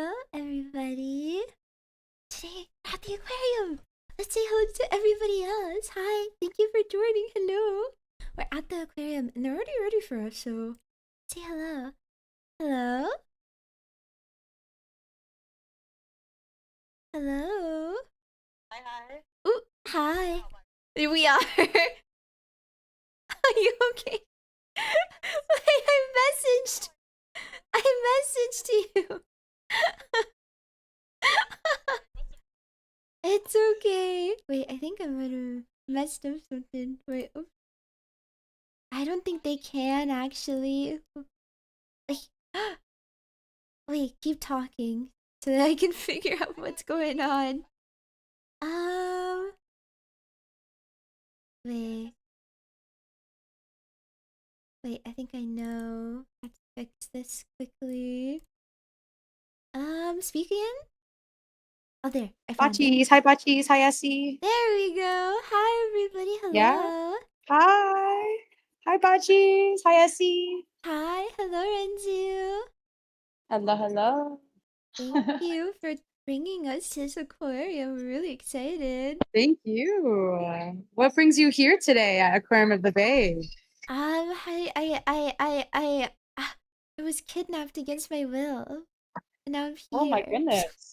hello, everybody. Today we're at the aquarium. Let's say hello to everybody else. Hi, thank you for joining. Hello. We're at the aquarium and they're already ready for us, so say hello. Hello? Hello? Hi, hi. Ooh, hi. Here we are. Are you okay? Wait, I messaged you. It's okay. Wait, I think I might have messed up something. Wait, oops. I don't think they can actually. Wait, wait, keep talking so that I can figure out what's going on. Um, wait, I think I know how to fix this quickly. Speak again? Oh, there, I found it. Bachis. Hi, Bachis. Hi, Essie. There we go. Hi, everybody. Yeah. Hello. Hi. Hi, Bachis. Hi, Essie. Hi, hello, Renzu. Hello, hello. Thank you for bringing us to this aquarium. We're really excited. Thank you. What brings you here today at Aquarium of the Bay? I was kidnapped against my will, and now I'm Oh my here. goodness.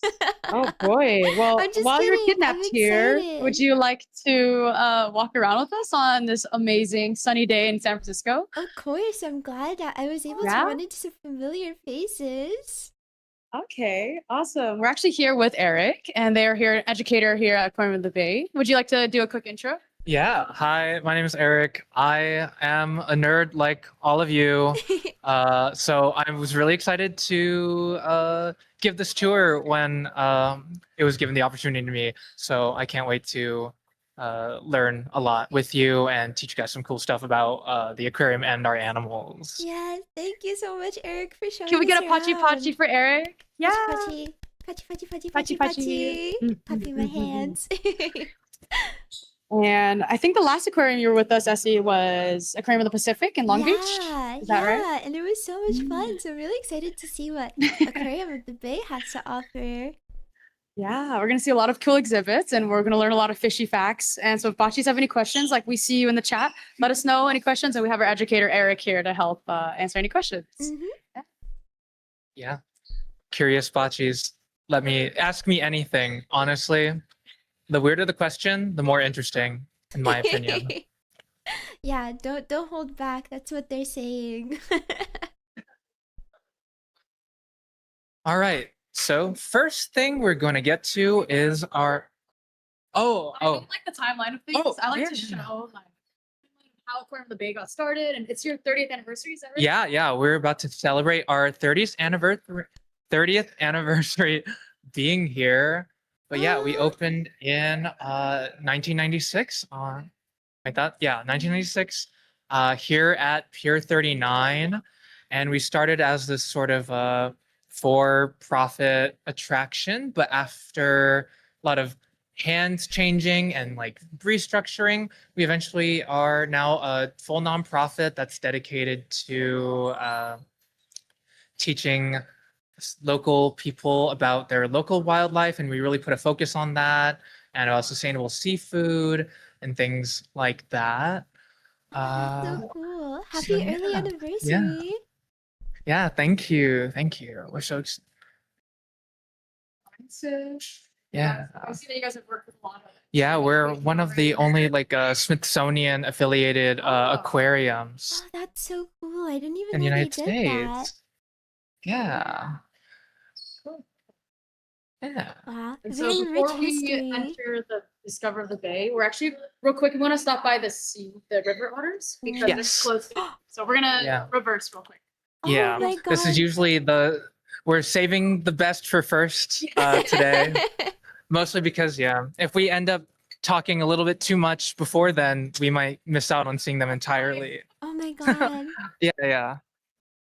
Oh boy. Well, I'm just while you're kidding. I'm kidnapped here, would excited. you like to walk around with us on this amazing sunny day in San Francisco? Of course, I'm glad that I was able to Yeah? run into some familiar faces. Okay, awesome. We're actually here with Eric, and they're here, an educator here at Aquarium of the Bay. Would you like to do a quick intro? Yeah, hi, my name is Eric. I am a nerd like all of you. So I was really excited to give this tour when it was given the opportunity to me. So I can't wait to learn a lot with you and teach you guys some cool stuff about the aquarium and our animals. Yeah, thank you so much, Eric, for Can showing we us get a Pachi around. Pachi for Eric? Yeah. Pachi, pachi, pachi, pachi, Pachi pachi, pachi, Pachi. Popping my hands. And I think the last aquarium you were with us, Essie, was Aquarium of the Pacific in Long Beach. Yeah, Is that right? yeah, and it was so much fun. So really excited to see what Aquarium of the Bay has to offer. Yeah, we're gonna see a lot of cool exhibits and we're gonna learn a lot of fishy facts. And so if Bachis have any questions, like we see you in the chat, let us know any questions and we have our educator Eric here to help answer any questions. Yeah, curious botchies. Ask me anything. Honestly, the weirder the question, the more interesting, in my opinion. Yeah, don't hold back. That's what they're saying. All right. So first thing we're going to get to is our. I like the timeline of things. Oh, I like yeah. to show like how Aquarium of the Bay got started, and it's your 30th anniversary, is that right? Yeah. We're about to celebrate our 30th anniversary being here. But yeah, we opened in 1996 on like that. Yeah, 1996 here at Pier 39. And we started as this sort of for-profit attraction, but after a lot of hands changing and like restructuring, we eventually are now a full nonprofit that's dedicated to teaching local people about their local wildlife, and we really put a focus on that and sustainable seafood and things like that. That's so cool. So Happy early yeah, anniversary. yeah. Thank you. We're so excited. Yeah. I see that you guys have worked with a lot of Yeah, we're one of the only like Smithsonian affiliated aquariums Oh, that's so cool. I didn't even in the know they United did that. States. Yeah. Yeah. Wow, And so very rich before we history. enter the Discover of the Bay, we're actually real quick. We want to stop by the river otters because they're Yes. close. So we're gonna reverse real quick. Yeah. Oh my This is god. usually we're saving the best for first today. Mostly because if we end up talking a little bit too much before then, we might miss out on seeing them entirely. Oh my god. Yeah.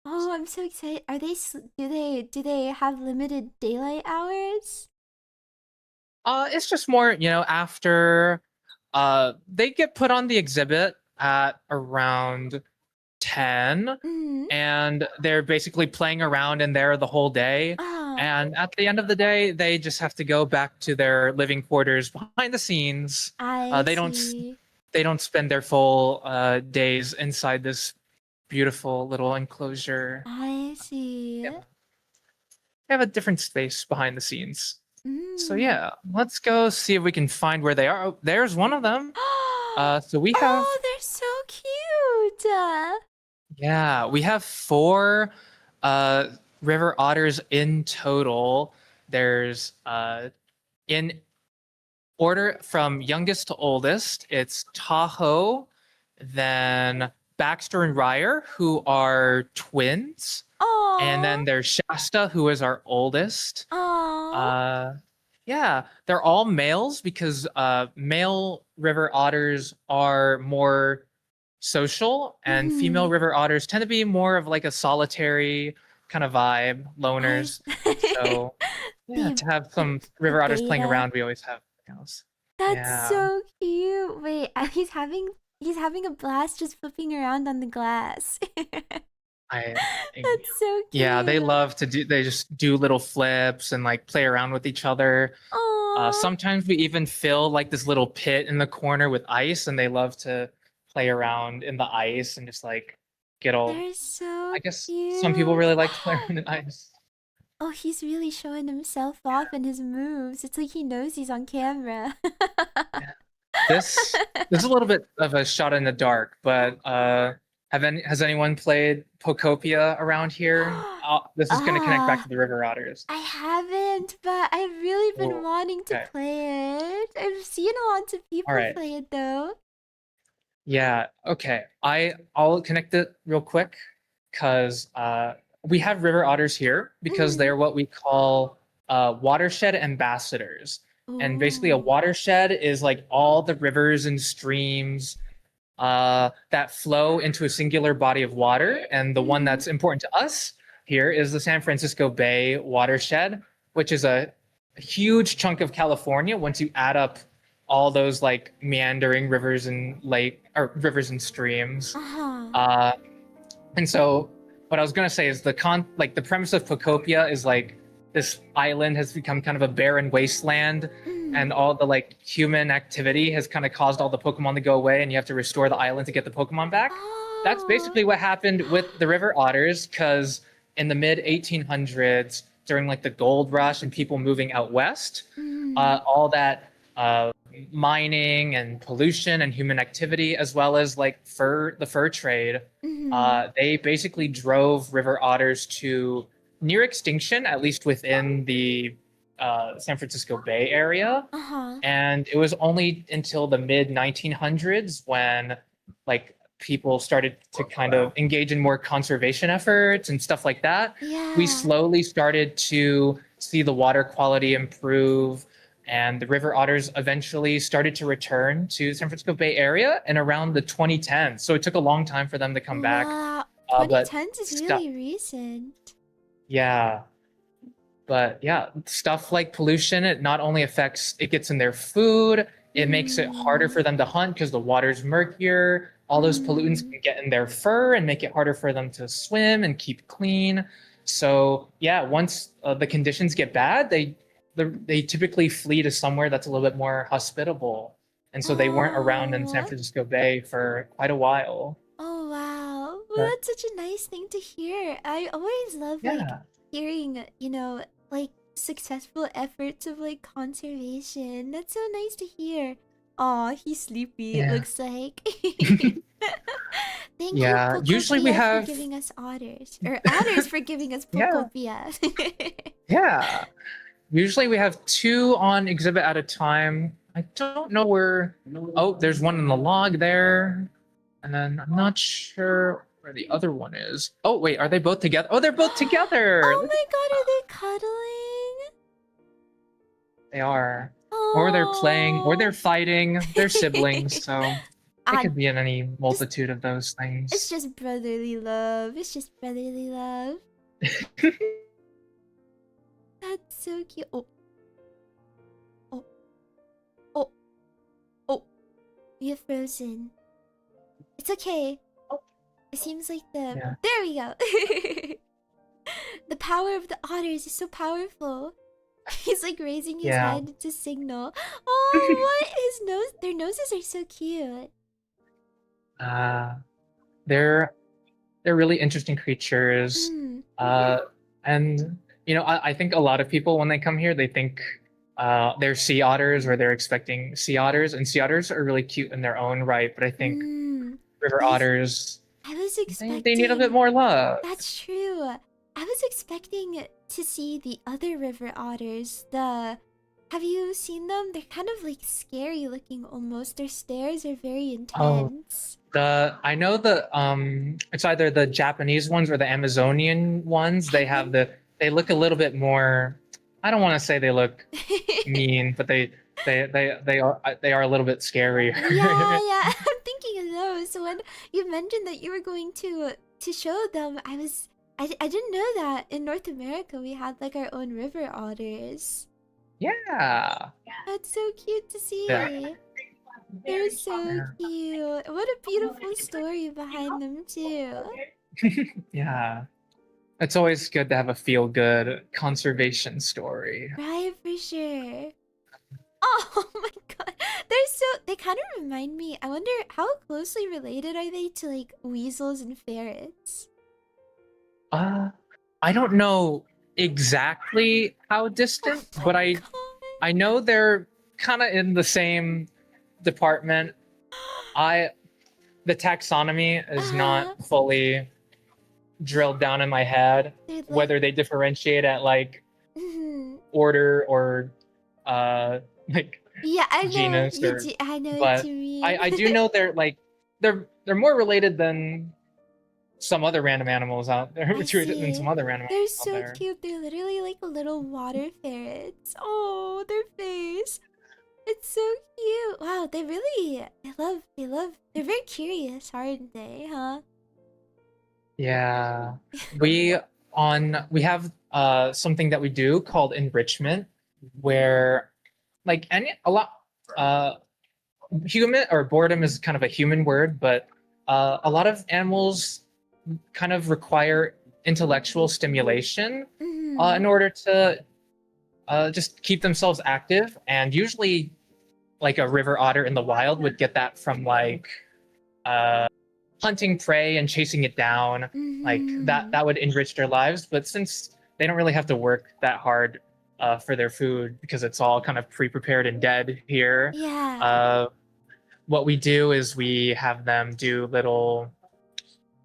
Oh, I'm so excited. Are they do they have limited daylight hours? It's just more, after they get put on the exhibit at around 10, Mm-hmm. and they're basically playing around in there the whole day. And at the end of the day, they just have to go back to their living quarters behind the scenes. I They don't see. they don't spend their full days inside this beautiful little enclosure. I see. They have a different space behind the scenes. So Mm. yeah, let's go see if we can find where they are. Oh, there's one of them. So we have Oh, they're so cute. yeah, we have 4 river otters in total. There's in order from youngest to oldest, it's Tahoe, then Baxter and Ryer, who are twins, and then Aw. there's Shasta, who is our oldest. Aw. Yeah, they're all males because male river otters are more social, and female Mhm. river otters tend to be more of like a solitary kind of vibe, I loners. So yeah, the to have the some the river otters playing beta. around, we always have males. That's Yeah, so cute. Wait, he's having a blast just flipping around on the glass. I, I That's so yeah, they cute. love to do. They just do little flips and like play around with each other. Aw. Sometimes we even fill like this little pit in the corner with ice, and they love to play around in the ice and just like get all. They're so I guess some people cute. really like to play around in ice. Oh, he's really showing himself off and his moves. It's like he knows he's on camera. Yeah. This is a little bit of a shot in the dark, but has anyone played Pocopia around here? This is going to connect back Ah, to the river otters. I haven't, but I've really been Oh, wanting to okay. play it. I've seen lots of All people right. play it though. Yeah, okay. I'll connect it real quick because we have river otters here because Mm. they're what we call watershed ambassadors. And basically, a Ooh. watershed is like all the rivers and streams that flow into a singular body of water. And the one Mm. that's important to us here is the San Francisco Bay watershed, which is a huge chunk of California once you add up all those like meandering rivers and rivers and streams. Uh-huh. Uh, and so what I was gonna say is the premise of Pocopia is like this island has become kind of a barren wasteland, and Mm. all the like human activity has kind of caused all the Pokemon to go away, and you have to restore the island to get the Pokemon back. That's Oh. basically what happened with the river otters, because in the mid 1800s, during like the gold rush and people moving out west, Mm. all that mining and pollution and human activity, as well as like the fur trade, Mm. they basically drove river otters to near extinction, at least within the San Francisco Bay area. Uh-huh. And it was only until the mid 1900s when like people started to kind of engage in more conservation efforts and stuff like that. We Yeah. slowly started to see the water quality improve, and the river otters eventually started to return to San Francisco Bay Area in around the 2010s. So it took a long time for them to come back. Wow. But 2010s is stuff, really recent. yeah, but yeah, stuff like pollution, it not only affects, it gets in their food, it makes it harder Mm. for them to hunt because the water's murkier. All those pollutants Mm. can get in their fur and make it harder for them to swim and keep clean. So yeah, once the conditions get bad, they typically flee to somewhere that's a little bit more hospitable. And so they weren't around in San Oh. Francisco Bay for quite a while. Oh wow. Well, But that's such a nice thing to hear. I always love like yeah, hearing, like successful efforts of like conservation. That's so nice to hear. Aw, he's sleepy, it yeah. looks like. Thank you, Yeah, usually we Pocopia, for have, giving us otters. Or otters for giving us yeah, Pocopia. yeah. Usually we have 2 on exhibit at a time. I don't know where. Oh, there's one in the log there. And then I'm not sure where the other one is. Oh, wait, are they both together? Oh, they're both together. Oh my god, are they cuddling? They are. Or they're playing, or they're Oh. fighting. They're siblings, so it I could be in any just multitude of those it's things. just brotherly love. It's just brotherly love. That's so cute. Oh, oh, oh, oh. You're frozen. It's okay. It seems like the Yeah. there we go. The power of the otters is so powerful. He's like raising his Yeah. head to signal. Oh, what? His nose, their noses are so cute. They're really interesting creatures. Mm. And I think a lot of people when they come here, they think they're sea otters or they're expecting sea otters, and sea otters are really cute in their own right. But I think Mm. river otters, I was they need a bit expecting. more love. That's true. I was expecting to see the other river otters. Have you seen them? They're kind of like scary looking almost. Their stares are very Oh, intense. I know it's either the Japanese ones or the Amazonian ones. They look a little bit more. I don't want to say they look mean, but they are a little bit scarier. Yeah. I'm thinking of those. So when you mentioned that you were going to show them, I didn't know that in North America we had like our own river otters. Yeah. That's so cute to see. Yeah. They're so Yeah. cute. What a beautiful story behind them too. Yeah. It's always good to have a feel-good conservation story. Right, for sure. Oh my god. They kind of remind me. I wonder how closely related are they to like weasels and ferrets? I don't know exactly how distant, Oh but my god. I know they're kind of in the same department. The taxonomy is not fully drilled down in my head, They're like, whether they differentiate at like mhm. order or like Yeah, I know. genus or, I know what but you mean. I do know they're more related than some other random animals out there. I Than some see. other random They're animals out so there. cute. They're literally like little water ferrets. Oh, their face. It's so cute. Wow, they're very curious, aren't they, huh? Yeah. We have something that we do called enrichment, where like a lot uh human or boredom is kind of a human word, but a lot of animals kind of require intellectual stimulation in order to just keep themselves active. And usually, like a river otter in the wild would get that from like hunting prey and chasing it down. Like that would enrich their lives. But since they don't really have to work that hard for their food because it's all kind of pre-prepared and dead here, Yeah. what we do is we have them do little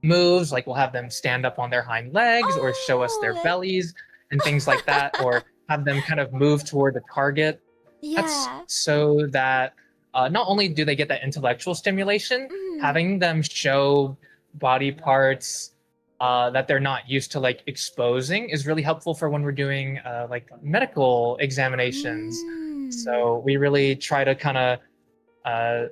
moves, like we'll have them stand up on their hind legs or show us their Oh. bellies and things like that, or have them kind of move toward the target. That's Yeah. so that not only do they get that intellectual stimulation, having them show body parts that they're not used to like exposing is really helpful for when we're doing like medical examinations. So we really try to kind of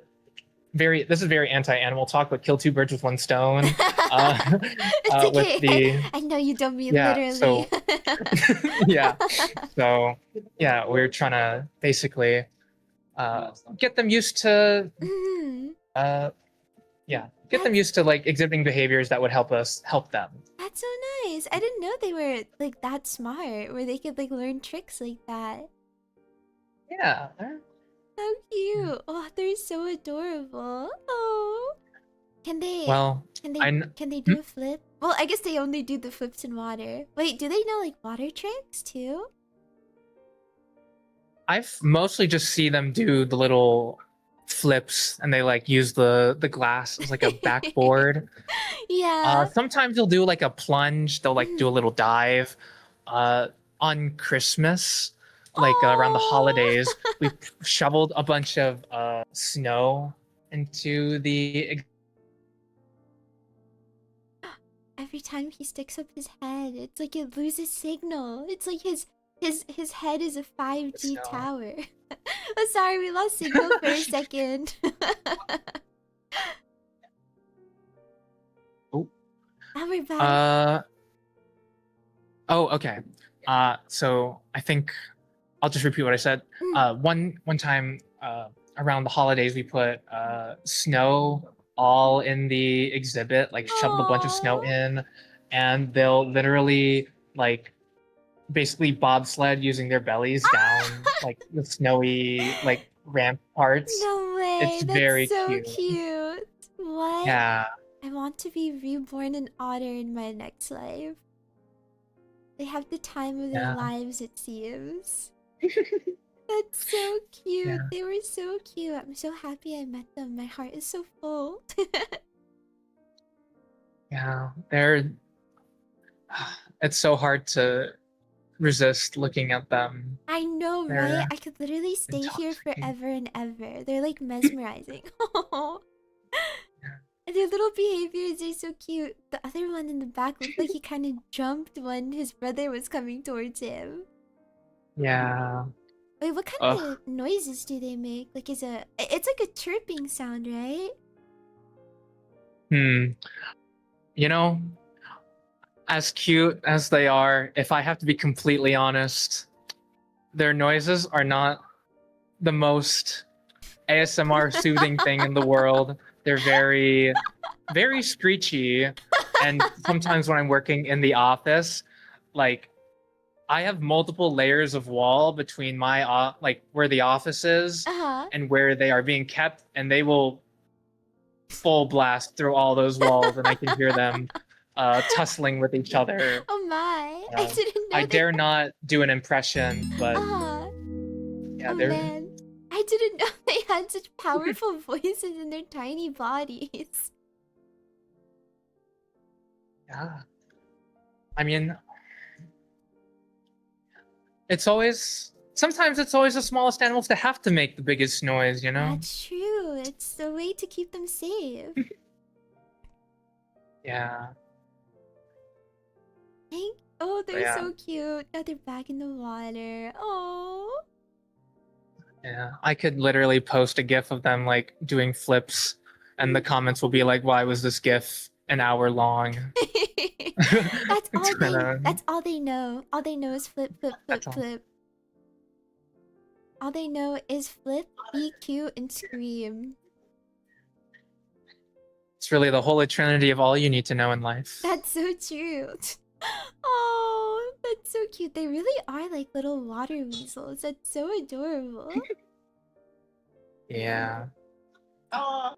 this is very anti-animal talk, but kill two birds with one stone. It's okay. With the I know you don't mean yeah, literally. so yeah, so yeah, we're trying to basically get them used to get them used to like exhibiting behaviors that would help them. That's so nice. I didn't know they were like that smart, where they could like learn tricks like that. Yeah. So cute. Oh, they're so adorable. Oh. Well, Can they do a flip? Well, I guess they only do the flips in water. Wait, do they know like water tricks too? I've mostly just see them do the little flips, and they like use the glass as like a backboard. Yeah. Sometimes they'll do like a plunge. They'll like do a little dive. On Christmas, like around the holidays, we shoveled a bunch of snow into the. Every time he sticks up his head, it's like it loses signal. It's like his head is a 5G tower. Oh, sorry, we lost signal for a second. Oh. Now we're back. Oh, okay. So I think I'll just repeat what I said. One time around the holidays, we put snow all in the exhibit, like shoveled a bunch of snow Aw. in, and they'll literally like basically bobsled using their bellies down like the snowy like ramp parts. No way, It's that's very so cute. cute. What? Yeah, I want to be reborn an otter in my next life. They have the time of their yeah, lives, it seems. That's so cute. yeah, They were so cute. I'm so happy I met them. My heart is so full. yeah. They're it's so hard to resist looking at them. I know, right? They're I could literally stay here intoxicating. forever and ever. They're like mesmerizing. Yeah. And their little behaviors are so cute. The other one in the back looked like he kind of jumped when his brother was coming towards him. Yeah. Wait, what kind Ugh. of noises do they make? Like, it's like a chirping sound, right? Hmm. You know, as cute as they are, if I have to be completely honest, their noises are not the most ASMR soothing thing in the world. They're very, very screechy. And sometimes when I'm working in the office, like I have multiple layers of wall between my like where the office is Uh and where they are being kept, and they will full blast through all those walls, and I can hear them tussling with each other. Oh my! I Uh, didn't I know they. dare not do an impression, but Uh yeah, Oh they're man, I didn't know they had such powerful voices in their tiny bodies. yeah. I mean, it's always sometimes it's always the smallest animals that have to make the biggest noise, you know? That's true. It's the way to keep them safe. Yeah. Oh, But they're yeah. so cute. Now they're back in the water. Oh. Yeah. I could literally post a GIF of them like doing flips, and the comments will be like, "Why was this GIF an hour long?" That's It's all they. gonna That's all they know. All they know is flip, flip, flip, that's all. flip. All they know is flip, be cute, and scream. It's really the holy trinity of all you need to know in life. That's so true. Oh, that's so cute. They really are like little water weasels. That's so adorable. Yeah. Oh.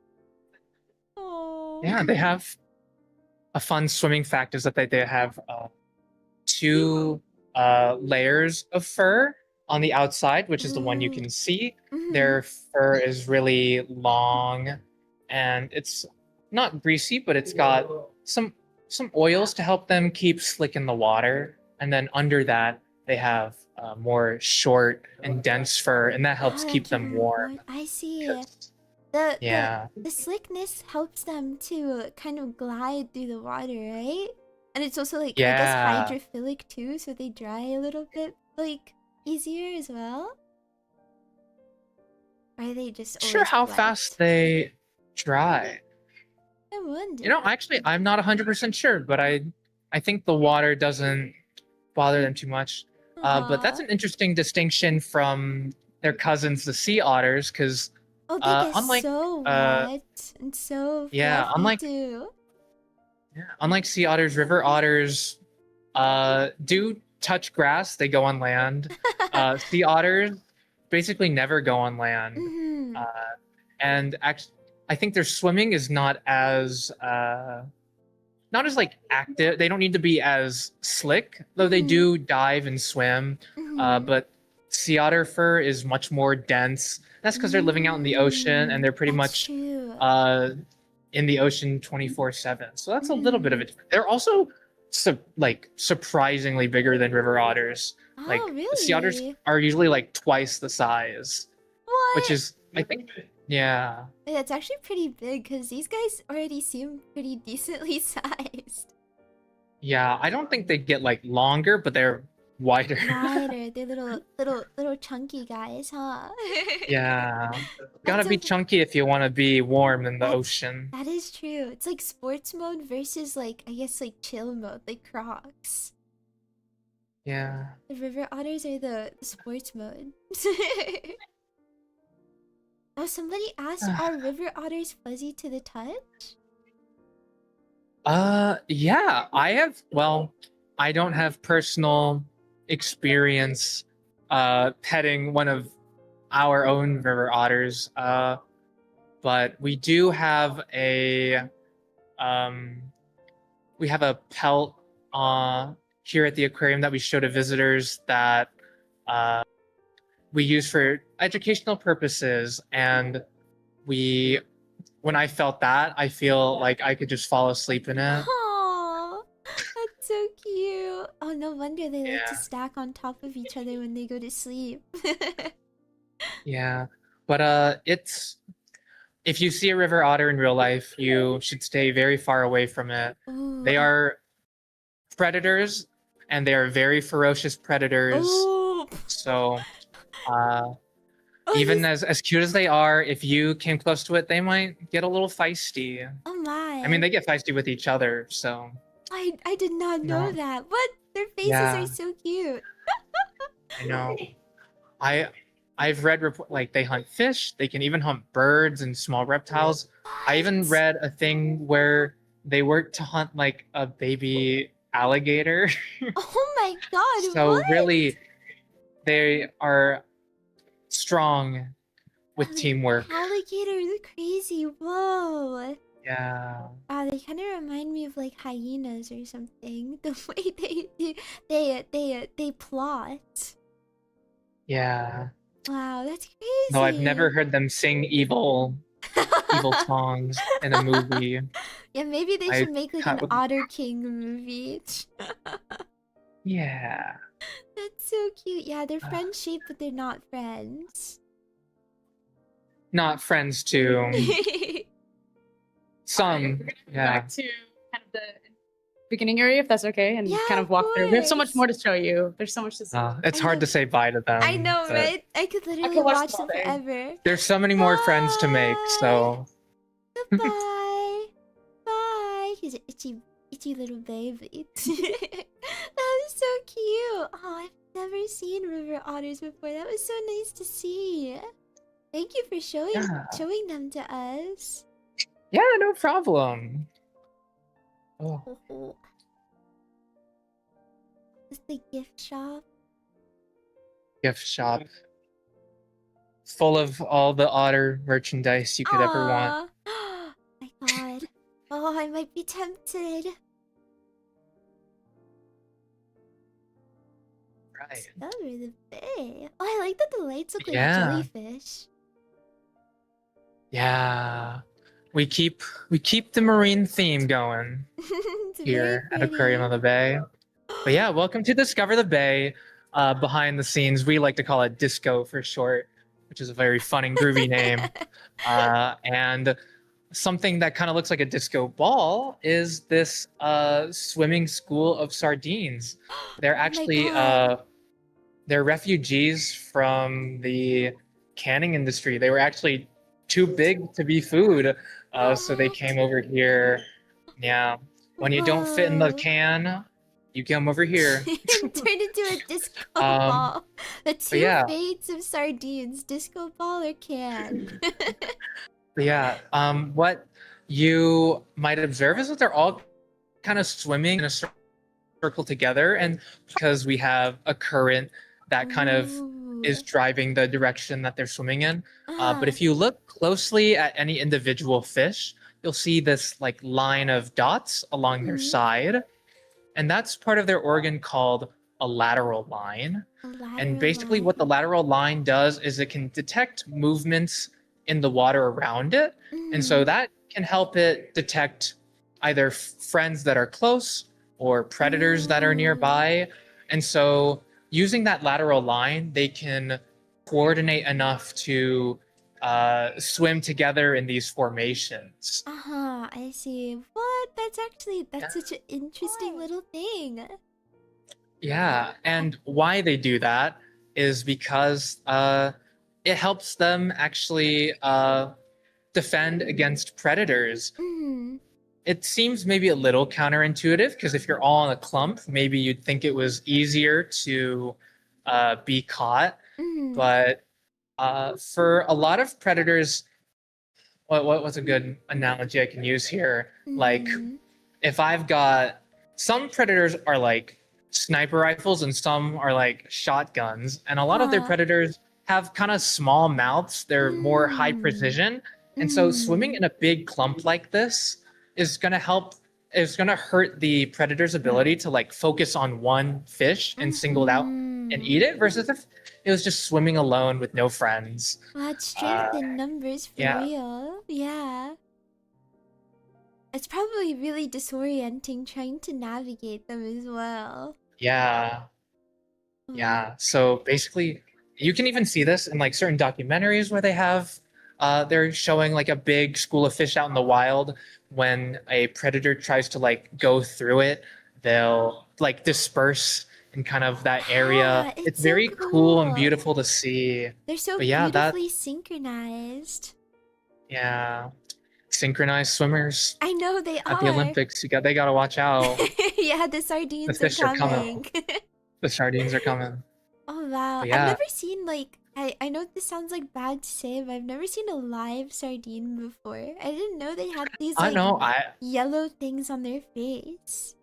Yeah, they have a fun swimming fact is that they have two layers of fur on the outside, which is the one you Ooh. can see. Mhm. Their fur is really long, and it's not greasy, but it's got some oils to help them keep slick in the water. And then under that, they have more short and dense fur, and that helps Oh, keep keep them 'em warm. warm. I see. 'Cause- The the yeah, the slickness helps them to kind of glide through the water, right? And it's also like I guess yeah. hydrophilic too, so they dry a little bit like easier as well. Or are they just Sure always how wet? fast they dry. I wonder. You know, actually, I'm not 100% sure, but I think the water doesn't bother them too much. But that's Aw. an interesting distinction from their cousins, the sea otters, because Oh, they get unlike so uh, wet and so yeah, fluffy too. unlike sea otters, river otters do touch grass. They go on land. Sea otters basically never go on land. Mm-hmm. Uh, and actually, I think their swimming is not as like active. They don't need to be as slick, though they do dive and swim. Mm-hmm. But sea otter fur is much more dense. That's because they're living out in the ocean and they're pretty That's much true. in the ocean 24/7. So that's a little bit of Mhm. it. They're also like surprisingly bigger than river otters. Like Oh, sea otters really? are usually like twice the size, which What? is I think yeah. That's actually pretty big because these guys already seem pretty decently sized. Yeah, I don't think they get like longer, but they're wider. Wider, they're little chunky guys, huh? Yeah. Gotta That's be so chunky if you want to be warm in the That's ocean. that is true. It's like sports mode versus like I guess like chill mode, like Crocs. Yeah. The river otters are the sports mode. Oh, somebody asked, are river otters fuzzy to the touch? Yeah, I don't have personal experience petting one of our own river otters. But we do have um a pelt here at the aquarium that we show to visitors that uh we use for educational purposes, and we when I felt that, I feel like I could just fall asleep in it. Aww, that's so cute. Oh, no wonder they like to Yeah. stack on top of each other when they go to sleep. Yeah. But it's if you see a river otter in real life, you should stay very far away from it. Ooh, They are predators, and they are very ferocious predators. oh, So uh oh, even this, as cute as they are, if you came close to it, they might get a little feisty. oh I mean, my. they get feisty with each other, so I did not know no. that. What? Their faces Yeah, are so cute. I know. I I've read like they hunt fish, they can even hunt birds and small reptiles. I even What? read a thing where they work to hunt like a baby alligator. Oh my god, So what? really they are strong with Alli- teamwork. Alligators are crazy. Whoa. Yeah. They kind of remind me of like hyenas or something. The way they plot. Yeah. Wow, that's No, I've never crazy. heard them sing evil songs in a movie. Yeah, maybe they I should make like kind an of, Otter King movie. yeah. That's so cute. Yeah, they're friend shaped, but they're not friends. Not friends too. Some, yeah. Back to kind of the beginning area, if that's okay, and Yeah, kind of of walk through. We have so much course. more to show you. There's so much to see. It's I hard know. to say bye to them. I know, but right? I could I literally could watch watch them all them day. forever. There's so many more friends to make, so Goodbye. Bye. He's an itchy little baby. That was so cute. Oh, I've never seen river otters before. That was so nice to see. Thank you for showing them to us. yeah, no problem. Oh, Oh, it's the gift shop. gift shop full of all the otter merchandise you could ever want. Aw. My god. Oh, I might be tempted. Right. Discover the bay. Oh, I like that the lights look like Yeah. jellyfish. Yeah. We keep the marine theme going It's here very at Aquarium of the Bay. But yeah, welcome to Discover the Bay. Behind the scenes, we like to call it Disco for short, which is a very fun and groovy name. And something that kind of looks like a disco ball is this swimming school of sardines. They're Oh my actually god. they're refugees from the canning industry. They were actually too big to be food, so they came over here. Yeah, when you don't fit in the Whoa. can, you come over here. Turned into a disco Um, ball. The but two yeah, fates of sardines, disco ball or can. but yeah. What you might observe is that they're all kind of swimming in a circle together, and because we have a current that kind of is Ooh. driving the direction that they're swimming in. But Ah. if you look closely at any individual fish, you'll see this like line of dots along their Mhm. side, and that's part of their organ called a lateral line. A And lateral basically, what the line. lateral line does is it can detect movements in the water around it, and so Mm. that can help it detect either friends that are close or predators that are Ooh. nearby. And so using that lateral line, they can coordinate enough to swim together in these formations. Uh-huh, I see. What? Yeah. That's such an interesting little thing. Yeah, and why they do that is because it helps them actually defend against predators. Mm. It seems maybe a little counterintuitive because if you're all in a clump, maybe you'd think it was easier to be caught. Mm. But For a lot of predators, what's a good analogy I can use here? Like, Mhm. if I've got some predators are like sniper rifles and some are like shotguns, and a lot of their Huh. predators have kind of small mouths. They're more high Mm. precision, and so swimming Mhm. in a big clump like this is gonna help. Is gonna hurt the predator's ability to like focus on one fish and single it out and eat Mhm. it, versus if it was just swimming alone with no friends. Well, that's strength Uh, in numbers for yeah, real. Yeah. It's probably really disorienting trying to navigate them as well. yeah. Wow. Yeah. So basically, you can even see this in like certain documentaries where they're showing like a big school of fish out in the wild. When a predator tries to like go through it, they'll like disperse in kind of that area. Yeah, It's it's so very cool and cool. beautiful to see. They're so But yeah, beautifully synchronized. yeah, synchronized swimmers I know they at the are. Olympics, they gotta watch out. Yeah, the The sardines are fish are coming. coming. The sardines are coming. Oh wow. But I've yeah, never seen like I know this sounds like bad to say, but I've never seen a live sardine before. I didn't know they had these I like know. yellow things on their face.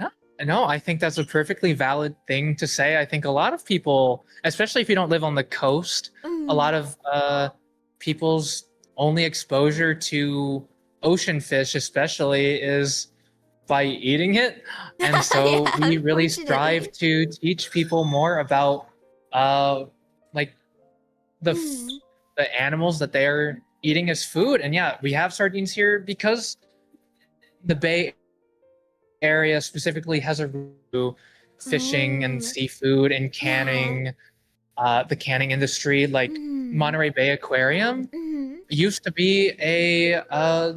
Yeah, no, I think that's a perfectly valid thing to say. I think a lot of people, especially if you don't live on the coast, a Mm. lot of people's only exposure to ocean fish, especially, is by eating it. And so Yeah, we really strive unfortunately. to teach people more about like the f- Mm. the animals that they're eating as food. And yeah, we have sardines here because the Bay area specifically has a fishing and Oh, seafood and yeah. canning, the canning industry. Like Mm. Monterey Bay Aquarium Mm. used to be a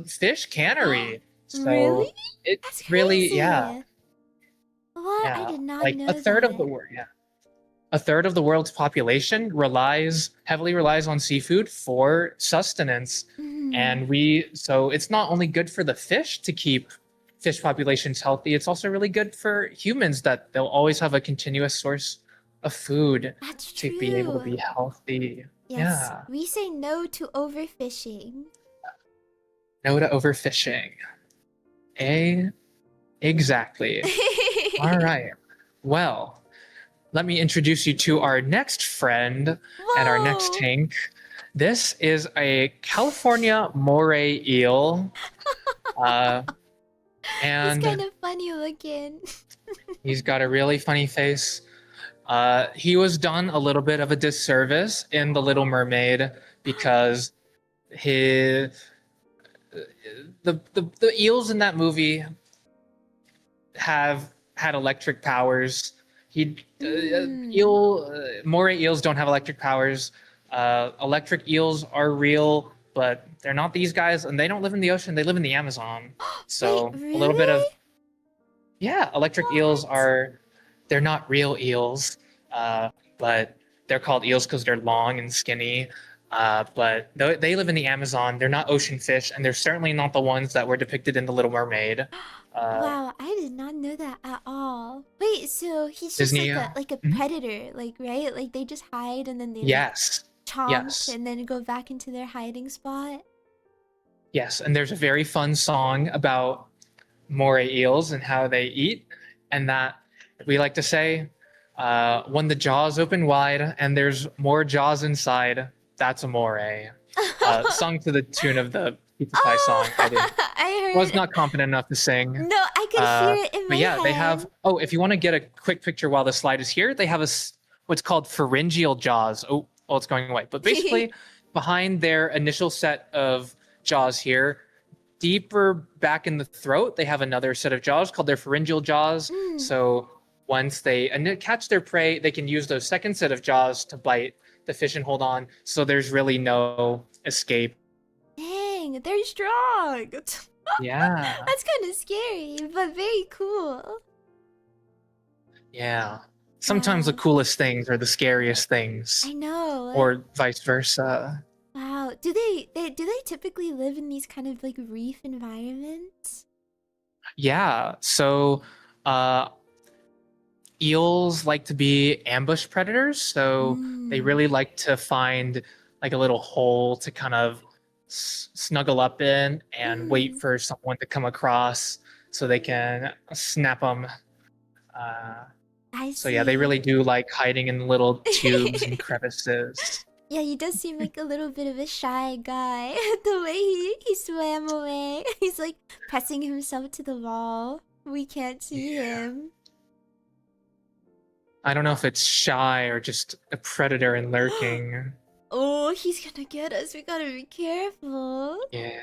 fish cannery. Really? So it That's really, yeah, crazy. What? I yeah, did not like a know third of the that. world, yeah, a third of the world's population heavily relies on seafood for sustenance. Mm. And so it's not only good for the fish to keep fish populations healthy, it's also really good for humans that they'll always have a continuous source of food That's to be able to true. be healthy. Yes, Yeah. we say no to overfishing. No to overfishing. A exactly. All right. Well, let me introduce you to our next friend and our next Whoa! tank. This is a California moray eel. Uh, He's kind and of funny looking. he's got a really funny face. He was done a little bit of a disservice in The Little Mermaid because his the eels in that movie have had electric powers. He Mm. moray eels don't have electric powers. Electric eels are real, but they're not these guys, and they don't live in the ocean. They live in the Amazon. Wait, So a little bit of, really? yeah, electric eels What? are, they're not real eels, but they're called eels because they're long and skinny. But they live in the Amazon. They're not ocean fish, and they're certainly not the ones that were depicted in The Little Mermaid. Uh, Wow, I did not know that at all. Wait, so he's just Disney. like a Mhm. predator, like right? Like they just hide and then they like Yes, chomp yes, and then go back into their hiding spot. yes. And there's a very fun song about moray eels and how they eat, and that we like to say, when the jaws open wide and there's more jaws inside, that's a moray. Sung to the tune of the Pizza Pie song. I didn't I was heard. not confident enough to sing. No, I could hear it in my But yeah, they head. have. Oh, if you want to get a quick picture while the slide is here, they have what's called pharyngeal jaws. Oh, it's going away. But basically, behind their initial set of jaws here, deeper back in the throat, they have another set of jaws called their pharyngeal jaws. Mm. So once they catch their prey, they can use those second set of jaws to bite the fish and hold on. So there's really no escape. Dang, they're strong. That's Yeah. kind of scary, but very cool. Yeah. Sometimes the Wow. coolest things are the scariest I things, know. or vice versa. Wow. Do they typically live in these kind of like reef environments? Yeah. So, uh, eels like to be ambush predators, so they really like to find like a little hole to kind of snuggle up in and wait for someone to come across so they can snap them. I So yeah, they really see. do like hiding in little tubes and crevices. Yeah, he does seem like a little bit of a shy guy. The way he swam away. He's like pressing himself to the wall. We can't see Yeah. him. I don't know if it's shy or just a predator and lurking. Oh, he's gonna get us. We gotta be careful. Yeah.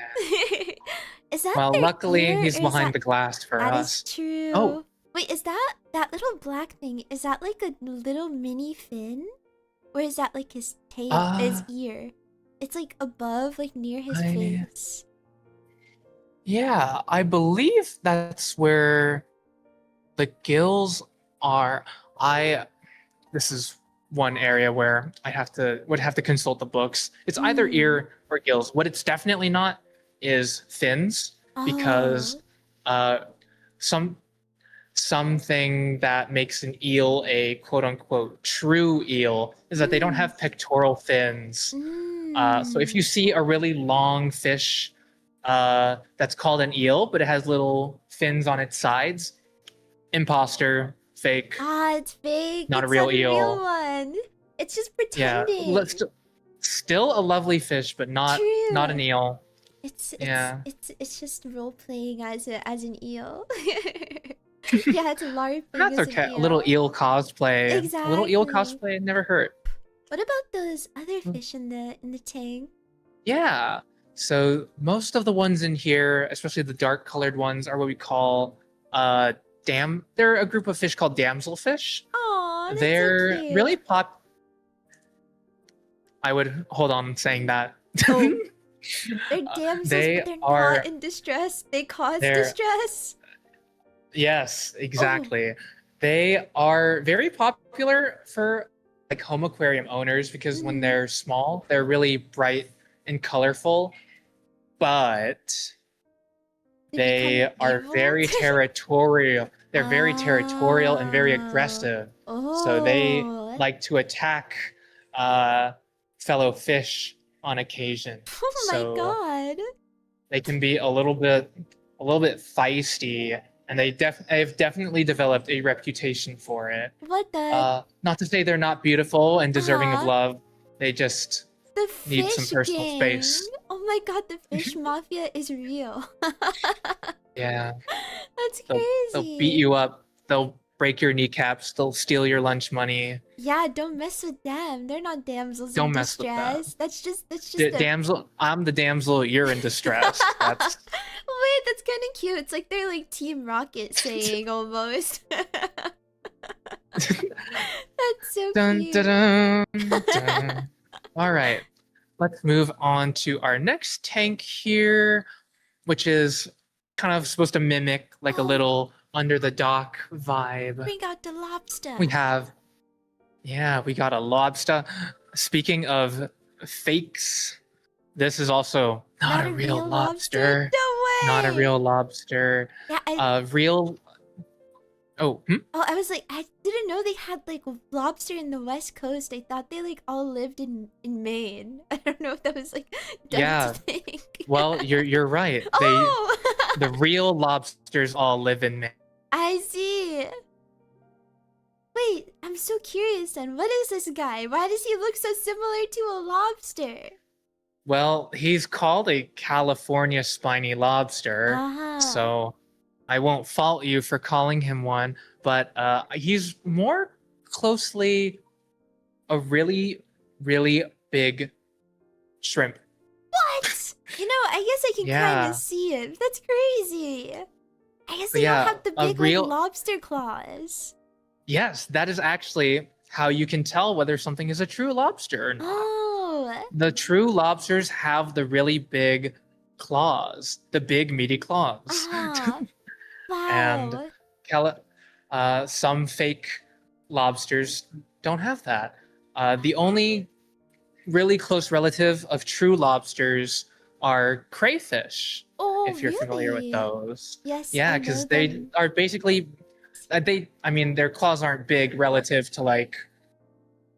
Is that Well, their luckily ear, he's or is behind that... the glass for That is us. Oh, true. Wait, is that little black thing? Is that like a little mini fin? Or is that like his tail, his uh, ear? It's like above, like near his I face. yeah, I believe that's where the gills are. I This is one area where would have to consult the books. It's either Mm. ear or gills. What it's definitely not is fins, because Oh. uh, some something that makes an eel a quote unquote true eel is that they don't Mm. have pectoral fins. So if you Mm. see a really long fish that's called an eel, but it has little fins on its sides, imposter, fake, Ah, it's fake. not a It's real not a real eel. one. It's just Yeah, pretending. still a lovely fish, but not an True. eel. It's it's Yeah, it's it's just role playing as an eel. Yeah, it's LARPing that's as an okay. A little eel. eel cosplay. A little eel Exactly. cosplay never hurt. What about those other fish in the tank? Yeah. So most of the ones in here, especially the dark colored ones, are what we call they're a group of fish called damselfish. Aw, that's so They're really cute. I would hold on saying that. Oh, they're damsels, but They they're not are in distress. They cause they're distress. Yes, Oh. exactly. They are very popular for like home aquarium owners because when Mm. they're small, they're really bright and colorful, but They become they are evil. very territorial. They're very territorial and very Oh. aggressive. So they Oh. like to attack uh, fellow fish on occasion. Oh my So god. they can be a little bit feisty, and they've definitely developed a reputation for it. What the? Not to say they're not beautiful and deserving of Uh-huh. love. They just The need some fish personal gang. space. Oh my god, the fish mafia is real. Yeah, That's they'll beat crazy. you up. They'll break your kneecaps. They'll steal your lunch money. Yeah, don't mess with them. They're not damsels in Don't mess with them. distress. That's just a... Damsel, I'm the damsel. You're in distress. That's Wait, that's kind of cute. It's like they're like Team Rocket saying almost. That's so dun, cute. dun, dun, dun. All right, let's move on to our next tank here, which is kind of supposed to mimic like a Oh, little under the dock vibe. bring out the lobster. We have, yeah, we got a lobster. Speaking of fakes, this is also not a real real lobster? lobster. No Not a way. real lobster. Yeah, Real. Oh, oh, I was like, I didn't know they had like lobster in the West Coast. I thought they like all lived in Maine. I don't know if that was like dumb to yeah. think. Well, you're right. The Oh, real lobsters all live in Maine. I see. Wait, I'm so curious then. What is this guy? Why does he look so similar to a lobster? Well, he's called a California spiny lobster, Uh-huh. so I won't fault you for calling him one, but he's more closely a really, really big shrimp. What? You know, I guess I can kind of Yeah, see it. That's crazy. I guess but they don't yeah, have the a big like real lobster claws. yes, that is actually how you can tell whether something is a true lobster or not. Oh. The true lobsters have the really big claws, the big meaty claws. Uh-huh. And Wow. some fake lobsters don't have that. The only really close relative of true lobsters are crayfish, Oh, if you're familiar with really? those. Yes, Yeah, I know because they them. are basically I mean, their claws aren't big relative to like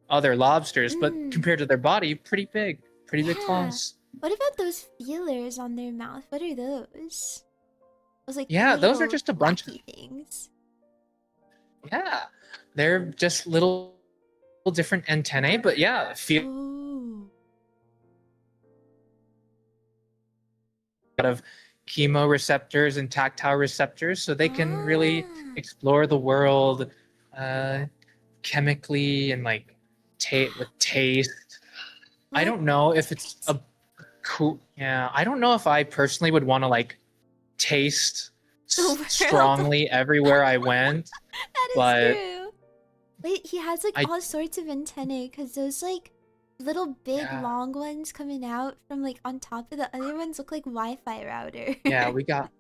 other lobsters, but compared to their body, pretty big Yeah. claws. What about those feelers on their mouth? What are those? Those like Yeah, those are little just a bunch of wacky things. yeah, they're just little different antennae, but yeah, feel Oh. out of chemoreceptors and tactile receptors, so they can really Ah. explore the world chemically and like with taste. I don't know if it's a cool. Yeah, I don't know if I personally would want to like taste strongly everywhere I went. That is but true. Wait, he has like all sorts of antennae because those like little big long ones coming out from like on top of the other ones look like Wi-Fi router. Yeah, we got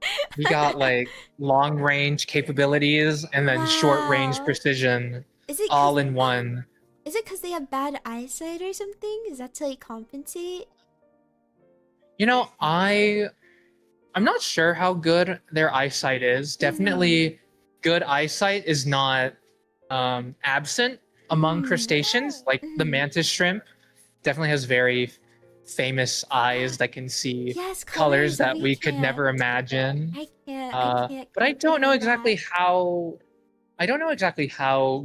like long range capabilities and then short range Wow. precision Is it all in one. Is it because they have bad eyesight or something? Is that to like compensate? You know, I'm not sure how good their eyesight is. Definitely good eyesight is not absent among crustaceans. Like the mantis shrimp definitely has very famous eyes that can see colors that we could never imagine. I can't. But I don't know exactly how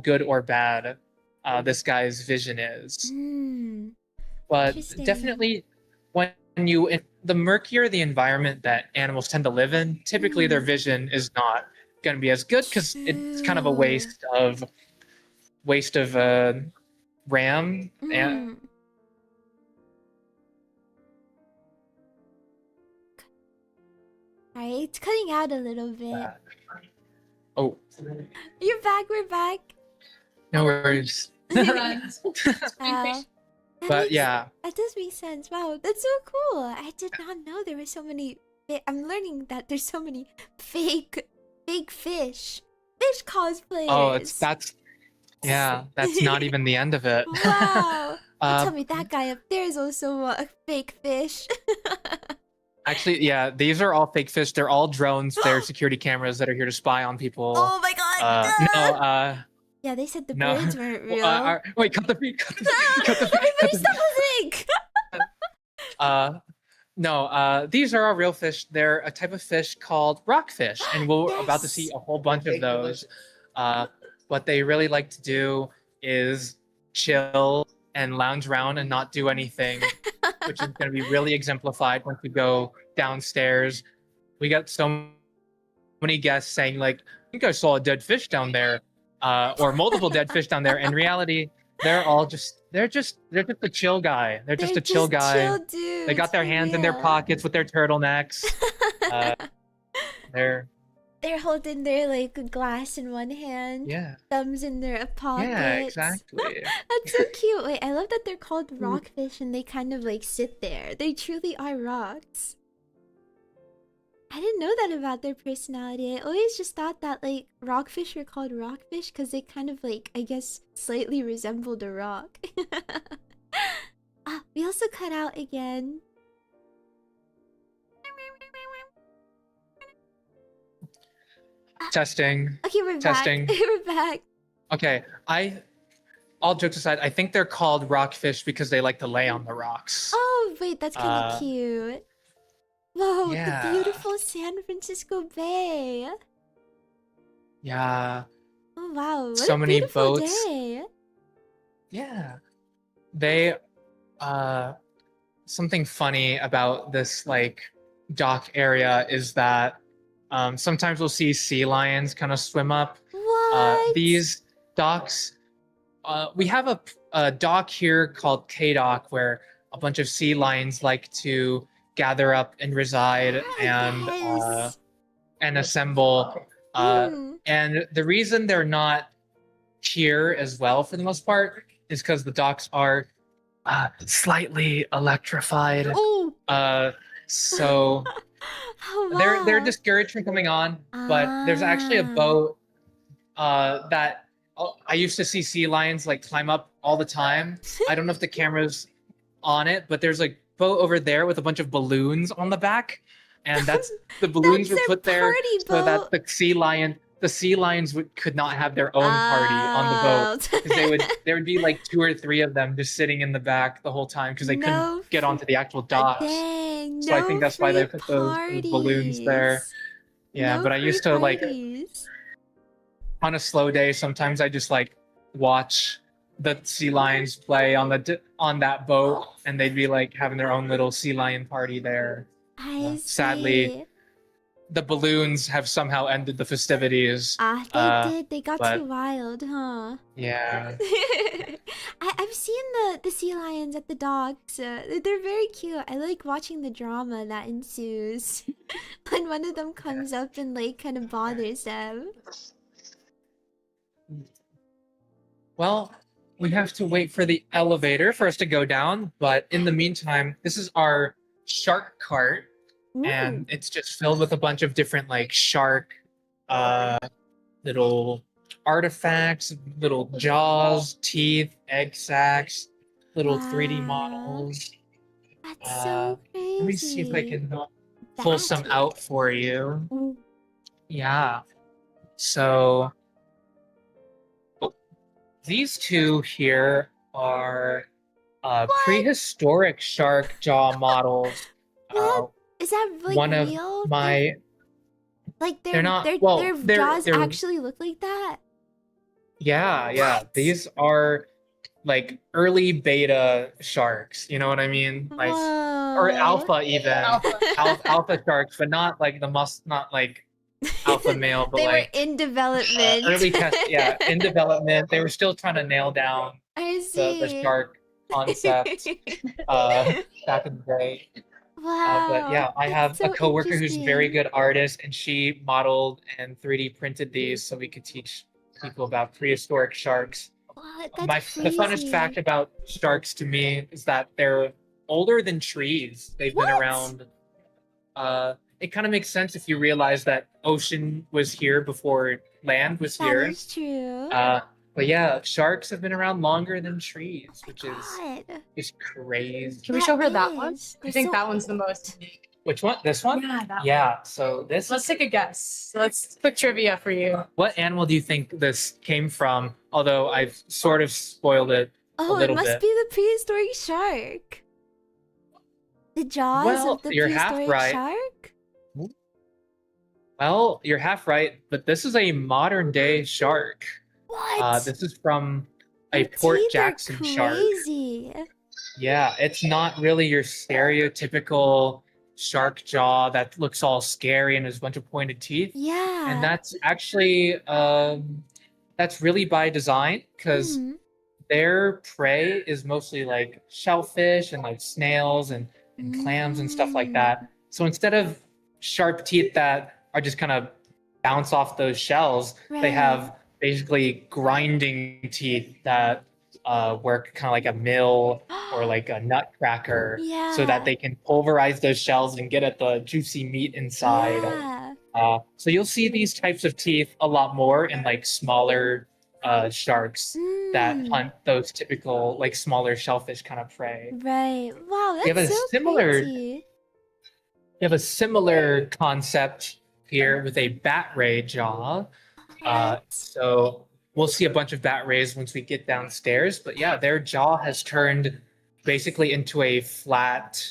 good or bad this guy's vision is. But definitely when the murkier the environment that animals tend to live in, typically their vision is not going to be as good because it's kind of a waste of RAM and Alright, it's cutting out a little bit. Oh, You're back. We're back. no worries. But yeah, that does make sense. Wow, that's so cool. I did not know there were so many. I'm learning that there's so many fake fish cosplayers. oh, that's not even the end of it. Wow. Tell me that guy up there is also a fake fish. Actually, yeah, these are all fake fish. They're all drones. They're security cameras that are here to spy on people. Oh my god. No, yeah, they said the birds weren't real. Wait, cut the feed. Everybody stop listening. No, these are all real fish. They're a type of fish called rockfish, and we're about to see a whole bunch of those. What they really like to do is chill and lounge around and not do anything, which is going to be really exemplified once we go downstairs. We got so many guests saying like, "I think I saw a dead fish down there," or multiple dead fish down there. In reality, they're just a chill guy. They're just a chill guy. Chill dudes, they got their hands in their pockets with their turtlenecks. They're holding their like glass in one hand. Yeah. Thumbs in their pockets. Yeah, exactly. That's so cute. Wait, I love that they're called rockfish and they kind of like sit there. They truly are rocks. I didn't know that about their personality. I always just thought that like rockfish were called rockfish because they kind of like, I guess, slightly resembled a rock. We also cut out again. Testing. Okay, we're Testing. back. We're back. Okay, all jokes aside, I think they're called rockfish because they like to lay on the rocks. Oh, wait, that's kind of cute. Whoa, yeah. the beautiful San Francisco Bay. Yeah. Oh, wow. What so a many beautiful boats. Day. Yeah. They, something funny about this, like, dock area is that sometimes we'll see sea lions kind of swim up. What? These docks, we have a dock here called K-Dock where a bunch of sea lions like to gather up and reside and assemble. And the reason they're not here as well for the most part is because the docks are slightly electrified. So oh, wow. they're discouraged from coming on, but there's actually a boat that I used to see sea lions like climb up all the time. I don't know if the camera's on it, but there's like boat over there with a bunch of balloons on the back, and that's the balloons were put there so that the the sea lions could not have their own party on the boat because there would be like 2 or 3 of them just sitting in the back the whole time because they No couldn't get onto the actual docks. Dang, So I no think that's why they free put those balloons there. parties. Yeah, No but I free used to like parties. on a slow day, sometimes I just like watch the sea lions play on that boat, and they'd be like having their own little sea lion party there. I Sadly, see. the balloons have somehow ended the festivities. They did. They got but- too wild, huh? Yeah. I've seen the sea lions at the docks. They're very cute. I like watching the drama that ensues when one of them comes up and like kind of bothers them. Well, we have to wait for the elevator for us to go down, but in the meantime, this is our shark cart, and it's just filled with a bunch of different like shark little artifacts, little jaws, teeth, egg sacs, little 3D models. That's so crazy. Let me see if I can pull some out for you. Ooh. Yeah. So these two here are prehistoric shark jaw models. What? Is that like one real? of my Like they're not their well, their jaws they're actually look like that? yeah. What? These are like early beta sharks, you know what I mean? Like or Whoa. alpha even. Alpha sharks, but not like not like alpha male, but They like were in development. early test, in development. They were still trying to nail down I see. the shark concept back in the day. Wow. But yeah, I have that's so a coworker who's a very interesting. good artist, and she modeled and 3D printed these so we could teach people about prehistoric sharks. What? That's The funnest crazy. fact about sharks to me is that they're older than trees. They've been What? around. It kind of makes sense if you realize that ocean was here before land was That here. is true. But yeah, sharks have been around longer than trees, which is God. just crazy. Can we show her that one? is. I They're think so that one's the old. most unique. Which one? This one? Yeah, that one. Yeah. So this. Let's take a guess. Let's quick trivia for you. What animal do you think this came from? Although I've sort of spoiled it. Oh, it little must bit. be the prehistoric shark. The jaws Well, of the you're half prehistoric right. shark? Well, you're half right, but this is a modern day shark. What? This is from a Their Port teeth are Jackson shark. crazy. Yeah, it's not really your stereotypical shark jaw that looks all scary and has a bunch of pointed teeth. Yeah. And that's actually that's really by design because Mhm. their prey is mostly like shellfish and like snails and clams and stuff like that. So instead of sharp teeth that are just kind of bounce off those shells, they Right. have basically grinding teeth that work kind of like a mill or like a nutcracker so Yeah. that they can pulverize those shells and get at the juicy meat inside. Yeah. So you'll see these types of teeth a lot more in like smaller sharks that Mm. hunt those typical like smaller shellfish kind of prey. Right. Wow, You have that's a so similar- crazy. You have a similar concept here with a bat ray jaw. So we'll see a bunch of bat rays once we get downstairs. But yeah, their jaw has turned basically into a flat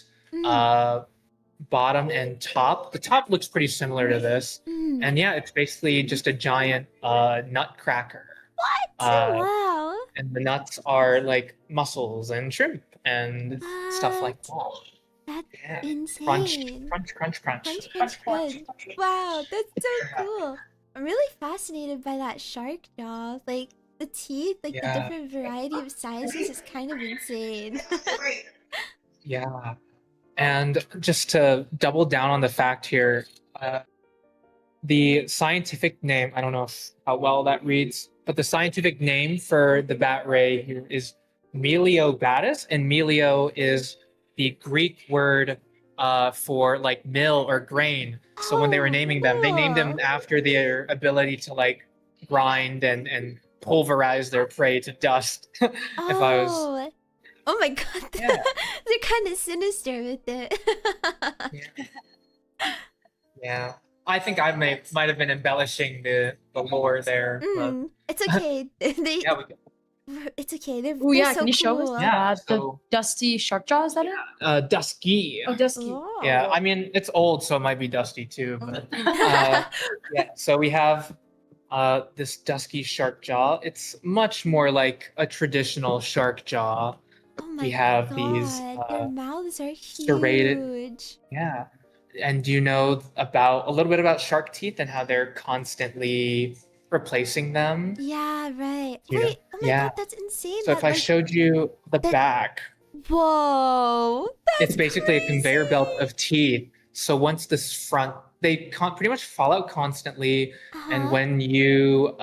bottom and top. The top looks pretty similar to this. Mm. And yeah, it's basically just a giant nutcracker. Wow. And the nuts are like mussels and shrimp and stuff like that. That's Yeah. insane. Crunch, crunch, crunch, crunch. Crunch, crunch, crunch. Wow, that's so cool. I'm really fascinated by that shark jaw. Like the teeth, like the Yeah. different variety of sizes is kind of insane. Yeah. And just to double down on the fact here, the scientific name, I don't know how well that reads, but the scientific name for the bat ray here is Meliobatus, and melio is the Greek word for like mill or grain. So when they were naming them, they named them cool. after their ability to like grind and pulverize their prey to dust. If I was Oh my god. Yeah. They're kind of sinister with it. Yeah. I think I might have been embellishing the lore there, but It's okay. yeah, we can. It's okay. They're, Oh they're yeah, so can you show us cool. Yeah, the so dusty shark jaw? Is that it? Dusky. Oh, dusky. Oh. Yeah, I mean it's old, so it might be dusty too. But yeah, so we have this dusky shark jaw. It's much more like a traditional shark jaw. Oh my We have god. these Their mouths are serrated. huge. Yeah. And do you know about a little bit about shark teeth and how they're constantly replacing them? Yeah, right. Do you know? Wait, oh my Yeah. god, that's insane. So if That I like showed you the that back, whoa. it's That's basically a conveyor belt crazy. of teeth. So once this front, they pretty much fall out constantly. And Uh-huh. when you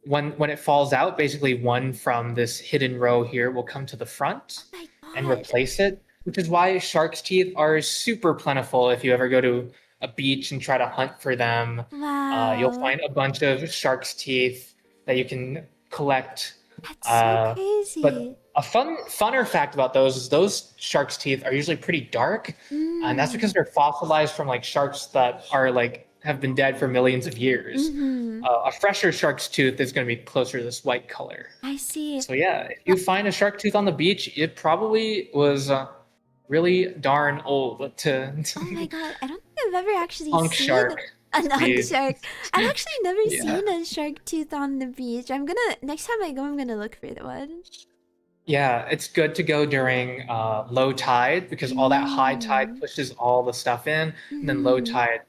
when it falls out, basically one from this hidden row here will come to the front Oh my and god. replace it, which is why shark's teeth are super plentiful. If you ever go to a beach and try to hunt for them, you'll Wow. find a bunch of shark's teeth that you can collect. That's so Uh, crazy. but a funner fact about those is those shark's teeth are usually pretty dark, and that's because Mm. they're fossilized from like sharks that are like have been dead for millions of years. Mm-hmm. A fresher shark's tooth is going to be closer to this white color. I see. So yeah, if you find a shark tooth on the beach, it probably was really darn old to Oh my god, I don't think I've ever actually punk seen shark. an unk be- shark. I've actually never Yeah. seen a shark tooth on the beach. I'm gonna next time I go, I'm gonna look for the one. Yeah, it's good to go during low tide because all that high tide Mm. pushes all the stuff in, and then low Mm-hmm. tide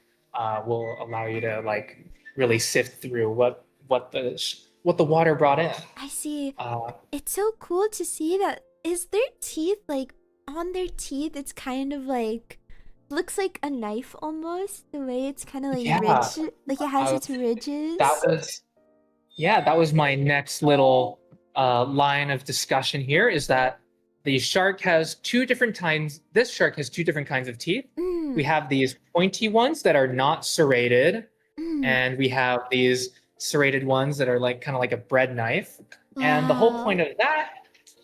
will allow you to like really sift through what the water brought in. I see. Uh, It's so cool to see that. Is their teeth like on their teeth? It's kind of like looks like a knife almost. The way it's kind of like Yeah. ridge, like it has Uh, its ridges. that was my next little line of discussion here is that the shark has two different kinds. This shark has two different kinds of teeth. Mm, We have these pointy ones that are not serrated, mm. and we have these serrated ones that are like kind of like a bread knife. And the whole Wow. point of that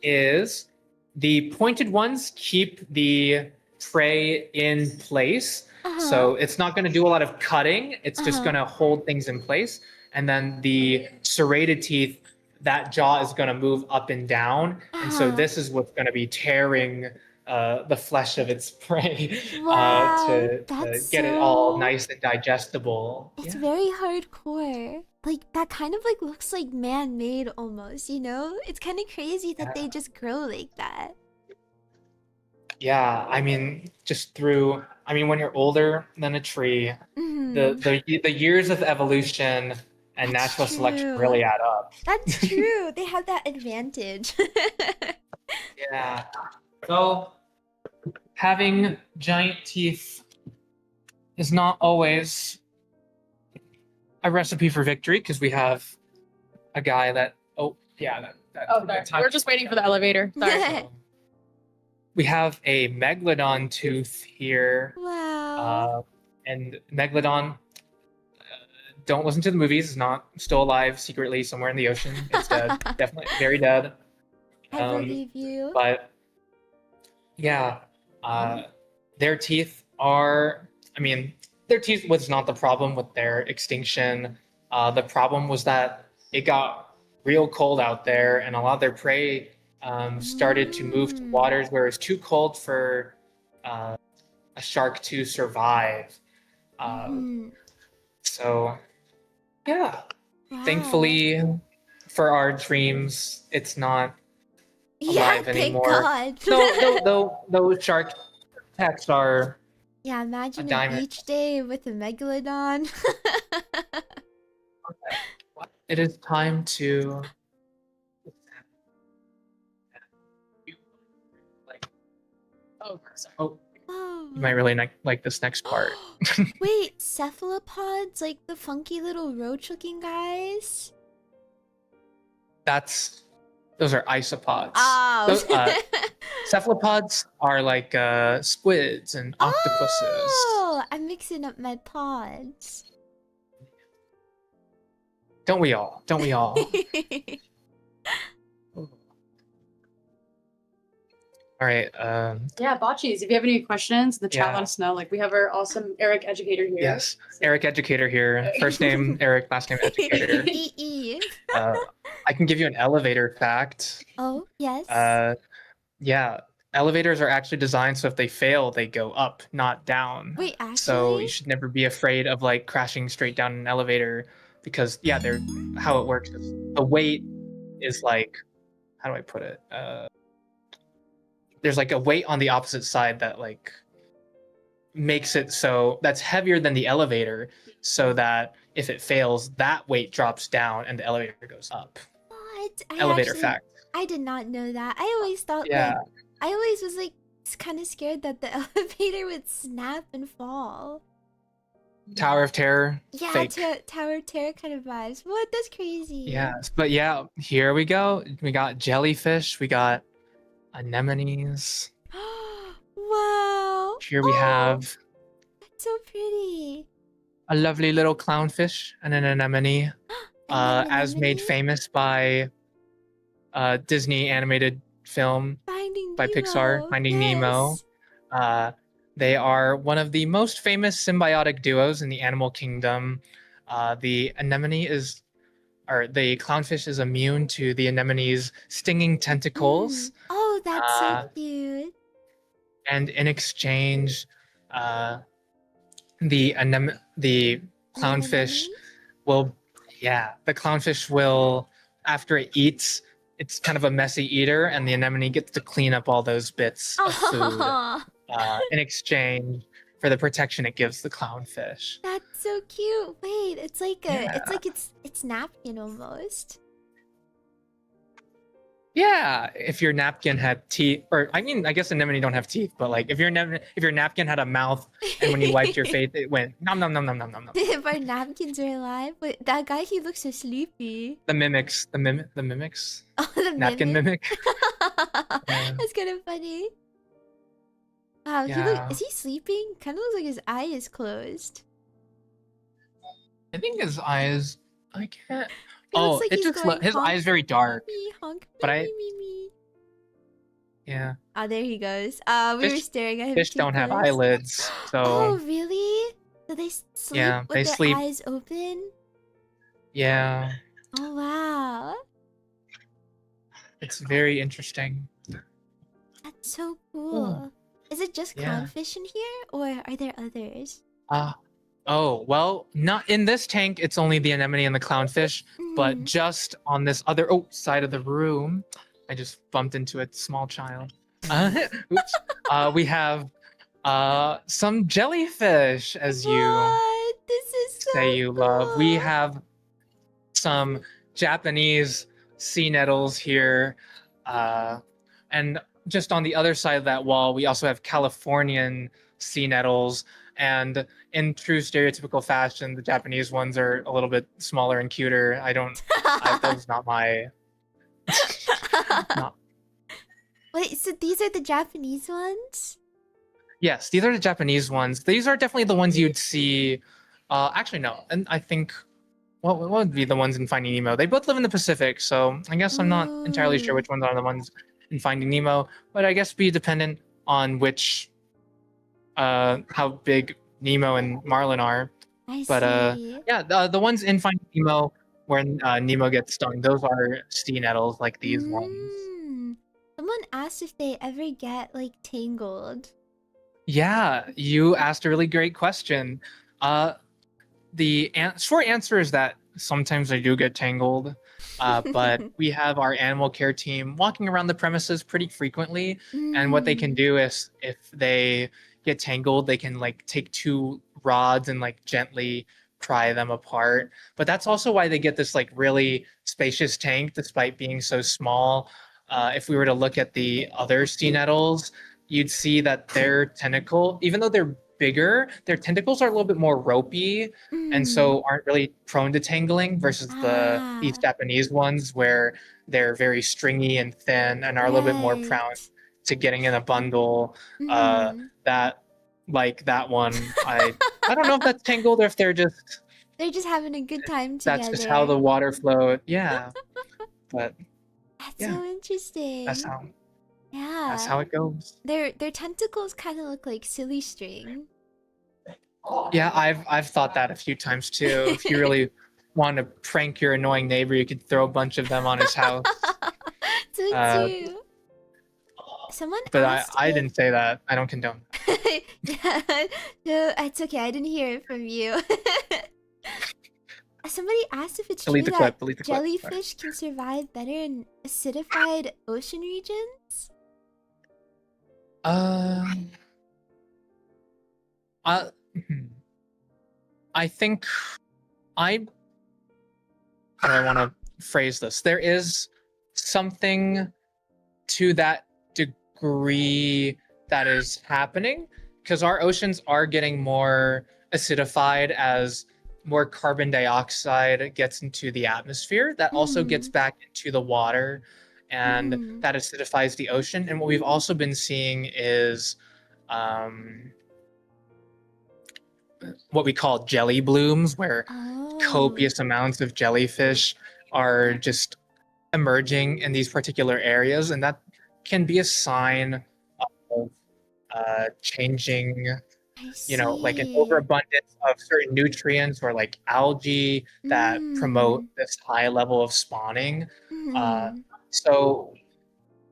is the pointed ones keep the prey in place. Uh-huh. So it's not going to do a lot of cutting. It's just Uh-huh. going to hold things in place. And then the serrated teeth, that jaw is going to move up and down. And so Uh-huh. this is what's going to be tearing the flesh of its prey Wow, to that's get it all so- nice and digestible. It's Yeah. very hardcore. Like that kind of like looks like man-made almost, you know? It's kind of crazy that they just grow like that. Yeah, I mean, when you're older than a tree, Mhm. the years of evolution and That's natural selection true. really add up. That's true. They have that advantage. Yeah. So having giant teeth is not always a recipe for victory because we have a guy that We're just waiting for the elevator. Sorry. So, we have a megalodon tooth here. Wow. And Megalodon, don't listen to the movies. It's not still alive secretly somewhere in the ocean. It's dead. Definitely very dead. I believe you. But yeah, their teeth are, their teeth was not the problem with their extinction. The problem was that it got real cold out there and a lot of their prey started to move to waters where it's too cold for a shark to survive. Mhm. So, yeah, Wow. thankfully for our dreams, it's not Yeah, alive thank anymore. God. Those shark attacks are Yeah, imagine a diamond. beach day with a megalodon. it is time to Sorry. Oh. you might really like this next part. Wait, cephalopods? Like the funky little roach-looking guys? Those are isopods. Oh. Those, cephalopods are like squids and octopuses. Oh, I'm mixing up my pods. Don't we all? Don't we all? All right. Yeah, Botchies, if you have any questions in the chat, Yeah. let us know. Like we have our awesome Eric educator here. Yes, Eric Educator here. First name Eric, last name Educator. EE. I can give you an elevator fact. Oh, yes. Yeah, elevators are actually designed so if they fail, they go up, not down. Wait, So actually? you should never be afraid of like crashing straight down an elevator because yeah, they're how it works is the weight is like how do I put it? There's like a weight on the opposite side that like makes it so that's heavier than the elevator so that if it fails, that weight drops down and the elevator goes up. What? Elevator fact. I did not know that. I always thought Yeah. I always was like kind of scared that the elevator would snap and fall. Tower of Terror. Yeah, Fake. Tower of Terror kind of vibes. What? That's crazy. Yes, but yeah, here we go. We got jellyfish, we got anemones. Wow. Here we have That's so pretty. a lovely little clownfish and an anemone, as made anemone? famous by Disney animated film Finding by Pixar, Nemo. Finding Nemo. Yes. They are one of the most famous symbiotic duos in the animal kingdom. The anemone is, or the clownfish is immune to the anemone's stinging tentacles. Oh, that's so cute. And in exchange, the clownfish will, the clownfish will, after it eats, it's kind of a messy eater, and the anemone gets to clean up all those bits of food in exchange for the protection it gives the clownfish. That's so cute. Wait, it's like it's napkin almost. Yeah, if your napkin had teeth, or I mean, I guess anemone don't have teeth, but like if your napkin had a mouth and when you wiped your face, it went nom nom nom nom nom nom nom. If our napkins are alive, but that guy, he looks so sleepy. The mimics. Oh, the Napkin mimic. That's kind of funny. Wow, Yeah. is he sleeping? Kind of looks like his eye is closed. I think his eyes. I can't. It looks like he's going his eye is very dark. Me, honk, But me, me. Yeah. Ah, there he goes. We were staring at him. Fish too don't have close. eyelids, so Oh, really? Do they sleep Yeah, with they their sleep- eyes open? yeah, Oh, wow. it's very interesting. That's so cool. Is it just Yeah. clownfish in here, or are there others? Oh, well, not in this tank, it's only the anemone and the clownfish, but just on this other side of the room, I just bumped into a small child. Oops. We have some jellyfish, as you What? This is so say you love. We cool. have some Japanese sea nettles here. And just on the other side of that wall, we also have Californian sea nettles. And in true stereotypical fashion, the Japanese ones are a little bit smaller and cuter. That was not my... not- Wait, so these are the Japanese ones? Yes, these are the Japanese ones. These are definitely the ones you'd see... actually, no. And I think... What would be the ones in Finding Nemo? They both live in the Pacific, so I guess I'm not entirely sure which ones are the ones in Finding Nemo. But I guess be dependent on which... how big Nemo and Marlin are. I But see. yeah, the ones in Finding Nemo when Nemo gets stung, those are sea nettles like these ones. Someone asked if they ever get like tangled. Yeah, you asked a really great question. The short answer is that sometimes they do get tangled, but we have our animal care team walking around the premises pretty frequently, and what they can do is if they get tangled, they can like take two rods and like gently pry them apart. But that's also why they get this like really spacious tank despite being so small. If we were to look at the other sea nettles, you'd see that their tentacle, even though they're bigger, their tentacles are a little bit more ropey and so aren't really prone to tangling versus these Japanese ones where they're very stringy and thin and are a little bit more prone to getting in a bundle. That one, I don't know if that's tangled or if they're just having a good time together. that's just how the water flowed. Yeah. But That's yeah, so interesting. that's how. That's how Yeah. it goes. Their tentacles kind of look like silly string. Yeah, I've thought that a few times too. If you really want to prank your annoying neighbor, you could throw a bunch of them on his house. So Uh, true. Someone but asked I if didn't say that. I don't condone. yeah, no, it's okay. I didn't hear it from you. Somebody asked if it's true Delete the that clip. Delete the clip. Sorry. jellyfish can survive better in acidified ocean regions. Um, uh, hmm. I think I how do I want to phrase this? There is something to that degree that is happening because our oceans are getting more acidified as more carbon dioxide gets into the atmosphere. That also gets Mm, back into the water and mm. that acidifies the ocean. And what we've also been seeing is um, what we call jelly blooms, where Oh, copious amounts of jellyfish are just emerging in these particular areas, and that can be a sign of changing, I like an see. overabundance of certain nutrients or like algae that promote Mm, this high level of spawning. Uh, mm. so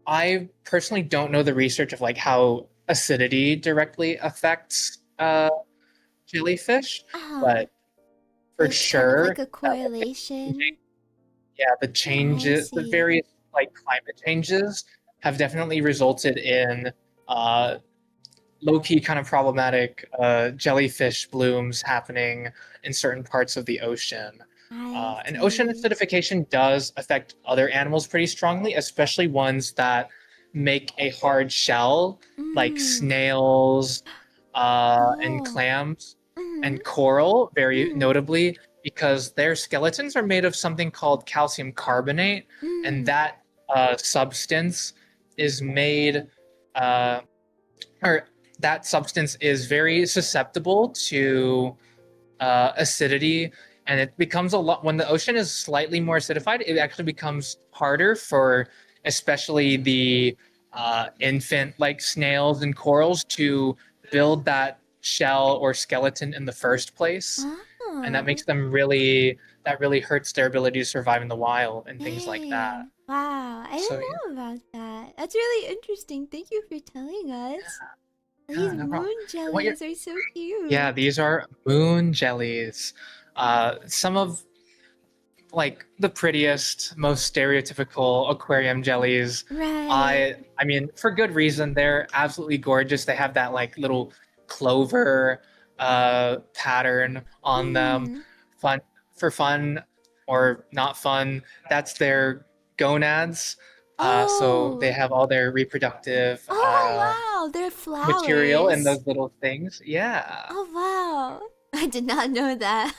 I personally don't know the research of like how acidity directly affects jellyfish, Ah, but for there's kind of like sure a that like the correlation. changing, yeah, I the see. various like climate changes have definitely resulted in uh, low-key kind of problematic jellyfish blooms happening in certain parts of the ocean. I And ocean see. acidification does affect other animals pretty strongly, especially ones that make a hard shell, like Mm. snails and Oh. clams Mm-hmm. and coral, very Mm. notably, because their skeletons are made of something called calcium carbonate, and Mm. that substance is made, uh, or that substance is very susceptible to acidity, and it becomes a lot when the ocean is slightly more acidified. It actually becomes harder for, especially the infant like snails and corals, to build that shell or skeleton in the first place, and that Oh. makes them really that really hurts their ability to survive in the wild and things like that. Dang. Wow. I So yeah, didn't know about that. That's really interesting. Thank you for telling us. These yeah, no problem. moon And what you're jellies are so Yeah, cute. these are moon jellies. Some of like the prettiest, most stereotypical aquarium jellies. Right. I mean, for good reason. They're absolutely gorgeous. They have that like little clover pattern on them. Mm. Fun for fun or not fun. That's their gonads. So they Oh. have all their reproductive Oh wow. They're material in flowers. those little things. Yeah. Oh wow. I did not know that.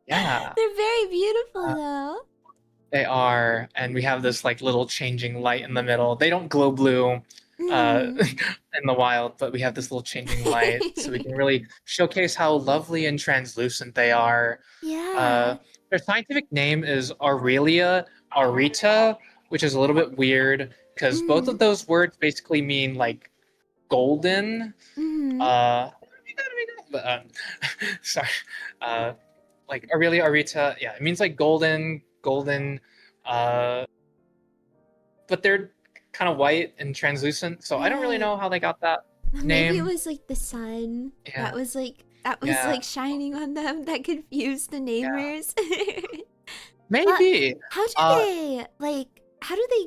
Yeah. They're very beautiful Uh, though. They are, and we have this like little changing light in the middle. They don't glow blue Mm. in the wild, but we have this little changing light, so we can really showcase how lovely and translucent they are. Uh, Yeah. their scientific name is Aurelia aurita, which is a little bit weird because both Mm. of those words basically mean like golden. Mm. Uh, but, sorry. Uh, like Aurelia aurita, yeah, it means like golden, uh, but they're kind of white and translucent, so I don't really Right. know how they got that Maybe it name. was like the sun Yeah, that was yeah, like shining on them that confused the yeah, neighbors. But maybe. how do Uh, they how do they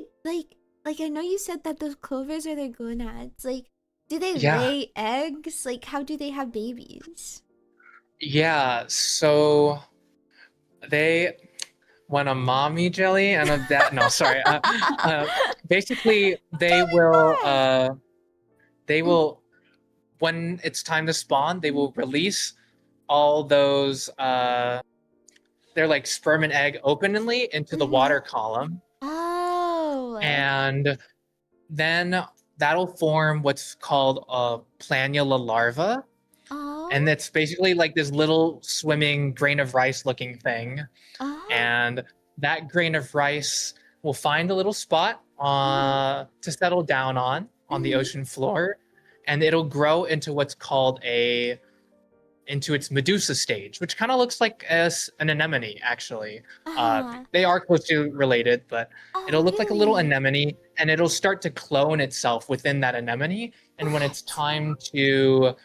like I know you said that those clovers are their gonads. Like do they yeah, lay eggs? Like how do they have babies? yeah. So they when a mommy jelly and a dad. No, sorry. Basically, Tell me more. they Mm. will when it's time to spawn, they will release all those they're like sperm and egg openly into the Mm-hmm. water column, Oh. and then that'll form what's called a planula larva, Oh. and it's basically like this little swimming grain of rice looking thing, Oh. and that grain of rice will find a little spot to settle down on the Mhm. ocean floor, and it'll grow into what's called into its Medusa stage, which kind of looks like an anemone, actually. Uh-huh. They are closely related, but it'll Oh, look like a little really? anemone, and it'll start to clone itself within that anemone. And when it's What? time to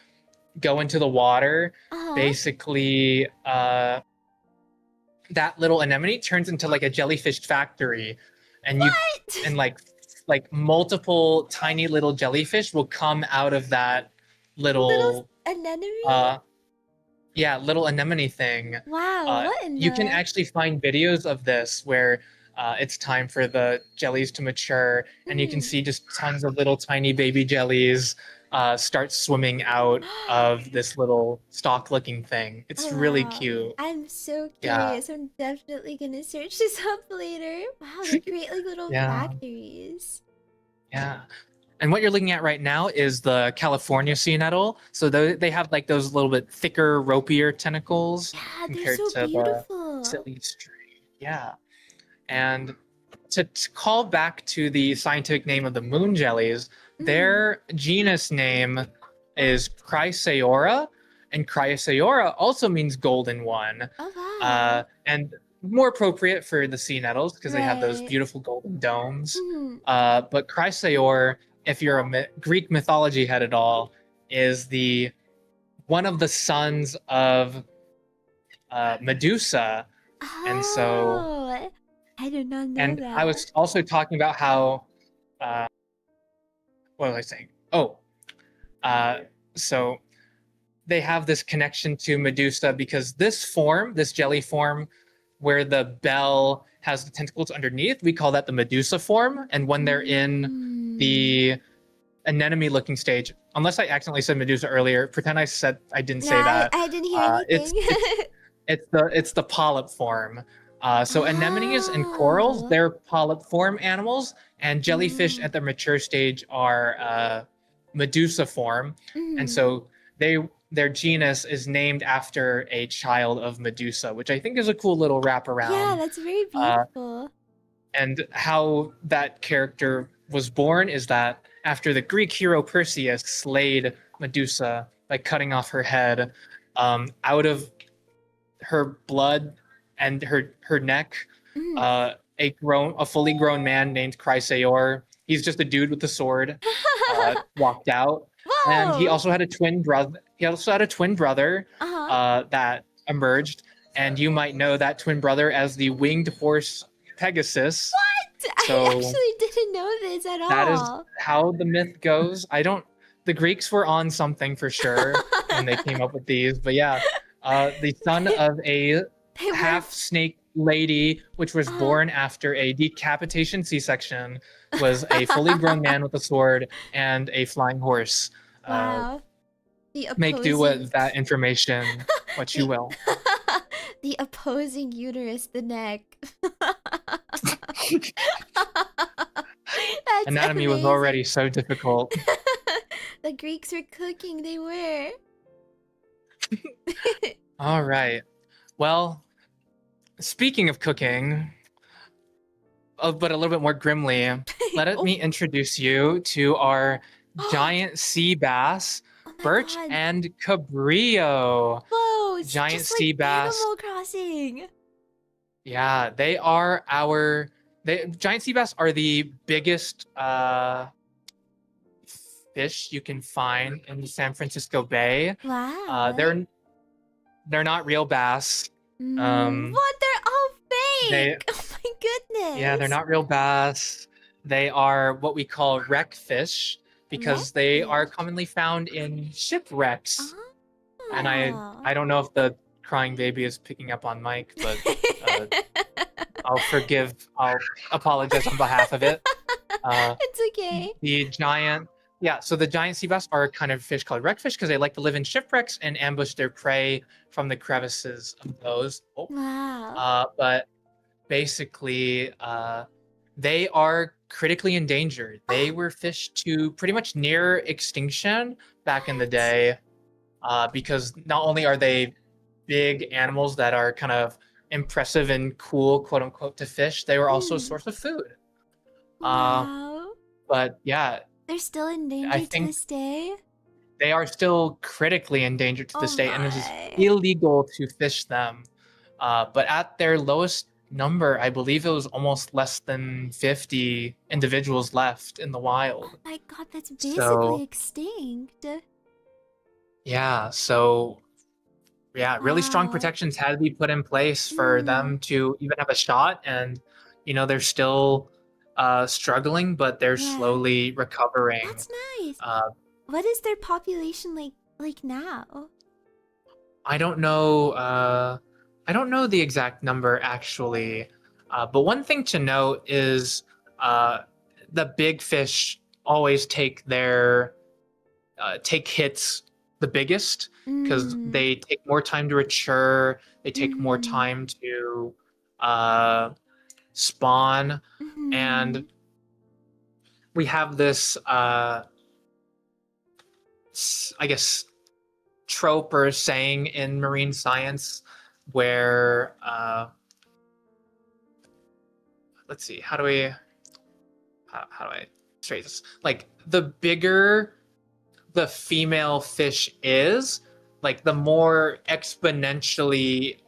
go into the water, Uh-huh. basically, that little anemone turns into like a jellyfish factory, and What? like multiple tiny little jellyfish will come out of that Little little anemone? uh yeah, little anemone thing. Wow, what in You can the... actually find videos of this where it's time for the jellies to mature, and you can Mhm. see just tons of little tiny baby jellies start swimming out of this little stalk-looking thing. It's Oh, really wow. cute. I'm so Yeah, curious. I'm definitely gonna search this up later. Wow, they create like little yeah, factories. yeah. And what you're looking at right now is the California sea nettle. So they have like those little bit thicker, ropier tentacles Yeah, they're compared so to the beautiful. silly string. Yeah. And to call back to the scientific name of the moon jellies, Mm. their genus name is Chrysaora, and Chrysaora also means golden one, Oh, wow. and more appropriate for the sea nettles because they have those Right. beautiful golden domes. Mm. But Chrysaor, if you're a Greek mythology head at all, is the one of the sons of Medusa, and so Oh, I did not know and I that. was also talking about how uh, what was I saying? Oh, uh, so they have this connection to Medusa because this jelly form, where the bell has the tentacles underneath, we call that the Medusa form. And when they're in Mm. the anemone-looking stage, unless I accidentally said Medusa earlier, pretend I didn't No, say that. I didn't hear anything. It's the polyp form. So anemones and corals, Oh. they're polyp form animals, and jellyfish Mm. at their mature stage are Medusa form, and Mm. so their genus is named after a child of Medusa, which I think is a cool little Yeah, wraparound. that's very Uh, beautiful. and how that character was born is that after the Greek hero Perseus slayed Medusa by cutting off her head, out of her blood and her neck, Mm. a fully grown man named Chrysaor. He's just a dude with a sword. Walked out, and he Whoa! also had a twin brother. He also had a twin brother Uh-huh. that emerged, and you might know that twin brother as the winged horse Pegasus. What? I So actually didn't know this at that is all. how the myth goes. I don't. The Greeks were on something for sure when they came up with these, but yeah, the son of a They were... half snake lady, which was Uh-huh. born after a decapitation C-section, was a fully grown man with a sword and a flying horse. Uh, Wow. The make do opposing... with that information what you the... will. the opposing uterus, the neck. That's Anatomy was amazing. already so difficult. The Greeks were cooking, they were. All right. Well, speaking of cooking, but a little bit more grimly, let Oh, me introduce you to our oh giant sea bass, my Birch god. and Cabrillo. Whoa, it's Giant just like sea bass. Animal Crossing. Yeah, they are giant sea bass are the biggest fish you can find in the San Francisco Bay. Wow. They're not real bass. Um, What? They're all they fake. Oh my Yeah, they're goodness. not real bass. They are what we call wreck fish because they are Redfish. commonly found in shipwrecks. And Oh. I don't know if the crying baby is picking up on mic, but uh, I'll apologize on behalf of it. Uh, It's okay. the giant, yeah, so the giant sea bass are a kind of fish called wreckfish because they like to live in shipwrecks and ambush their prey from the crevices of those. Oh. Wow. But basically, they are critically endangered. They Oh, were fish to pretty much near extinction back in the what? day, because not only are they big animals that are kind of impressive and cool, quote unquote, to fish, they were also a source of food. Wow. But yeah, They're still I endangered to think this day? they are still critically endangered to Oh this day, and it is my. illegal to fish them. But at their lowest number, I believe it was almost less than 50 individuals left in the wild. Oh my god, that's basically So extinct. yeah, so yeah, really strong Wow. protections had to be put in place for them to even have a shot, and they're still struggling, but they're Yeah. slowly recovering. That's nice. Uh, What is their population like now? I don't know. I don't know the exact number actually, but one thing to note is the big fish always take hits the biggest because Mm. they take more time to mature. They take more Mhm. time to spawn, and Mhm. we have this, I guess, trope or saying in marine science where let's see, how do I phrase this? Like, the bigger the female fish is, like, the more exponentially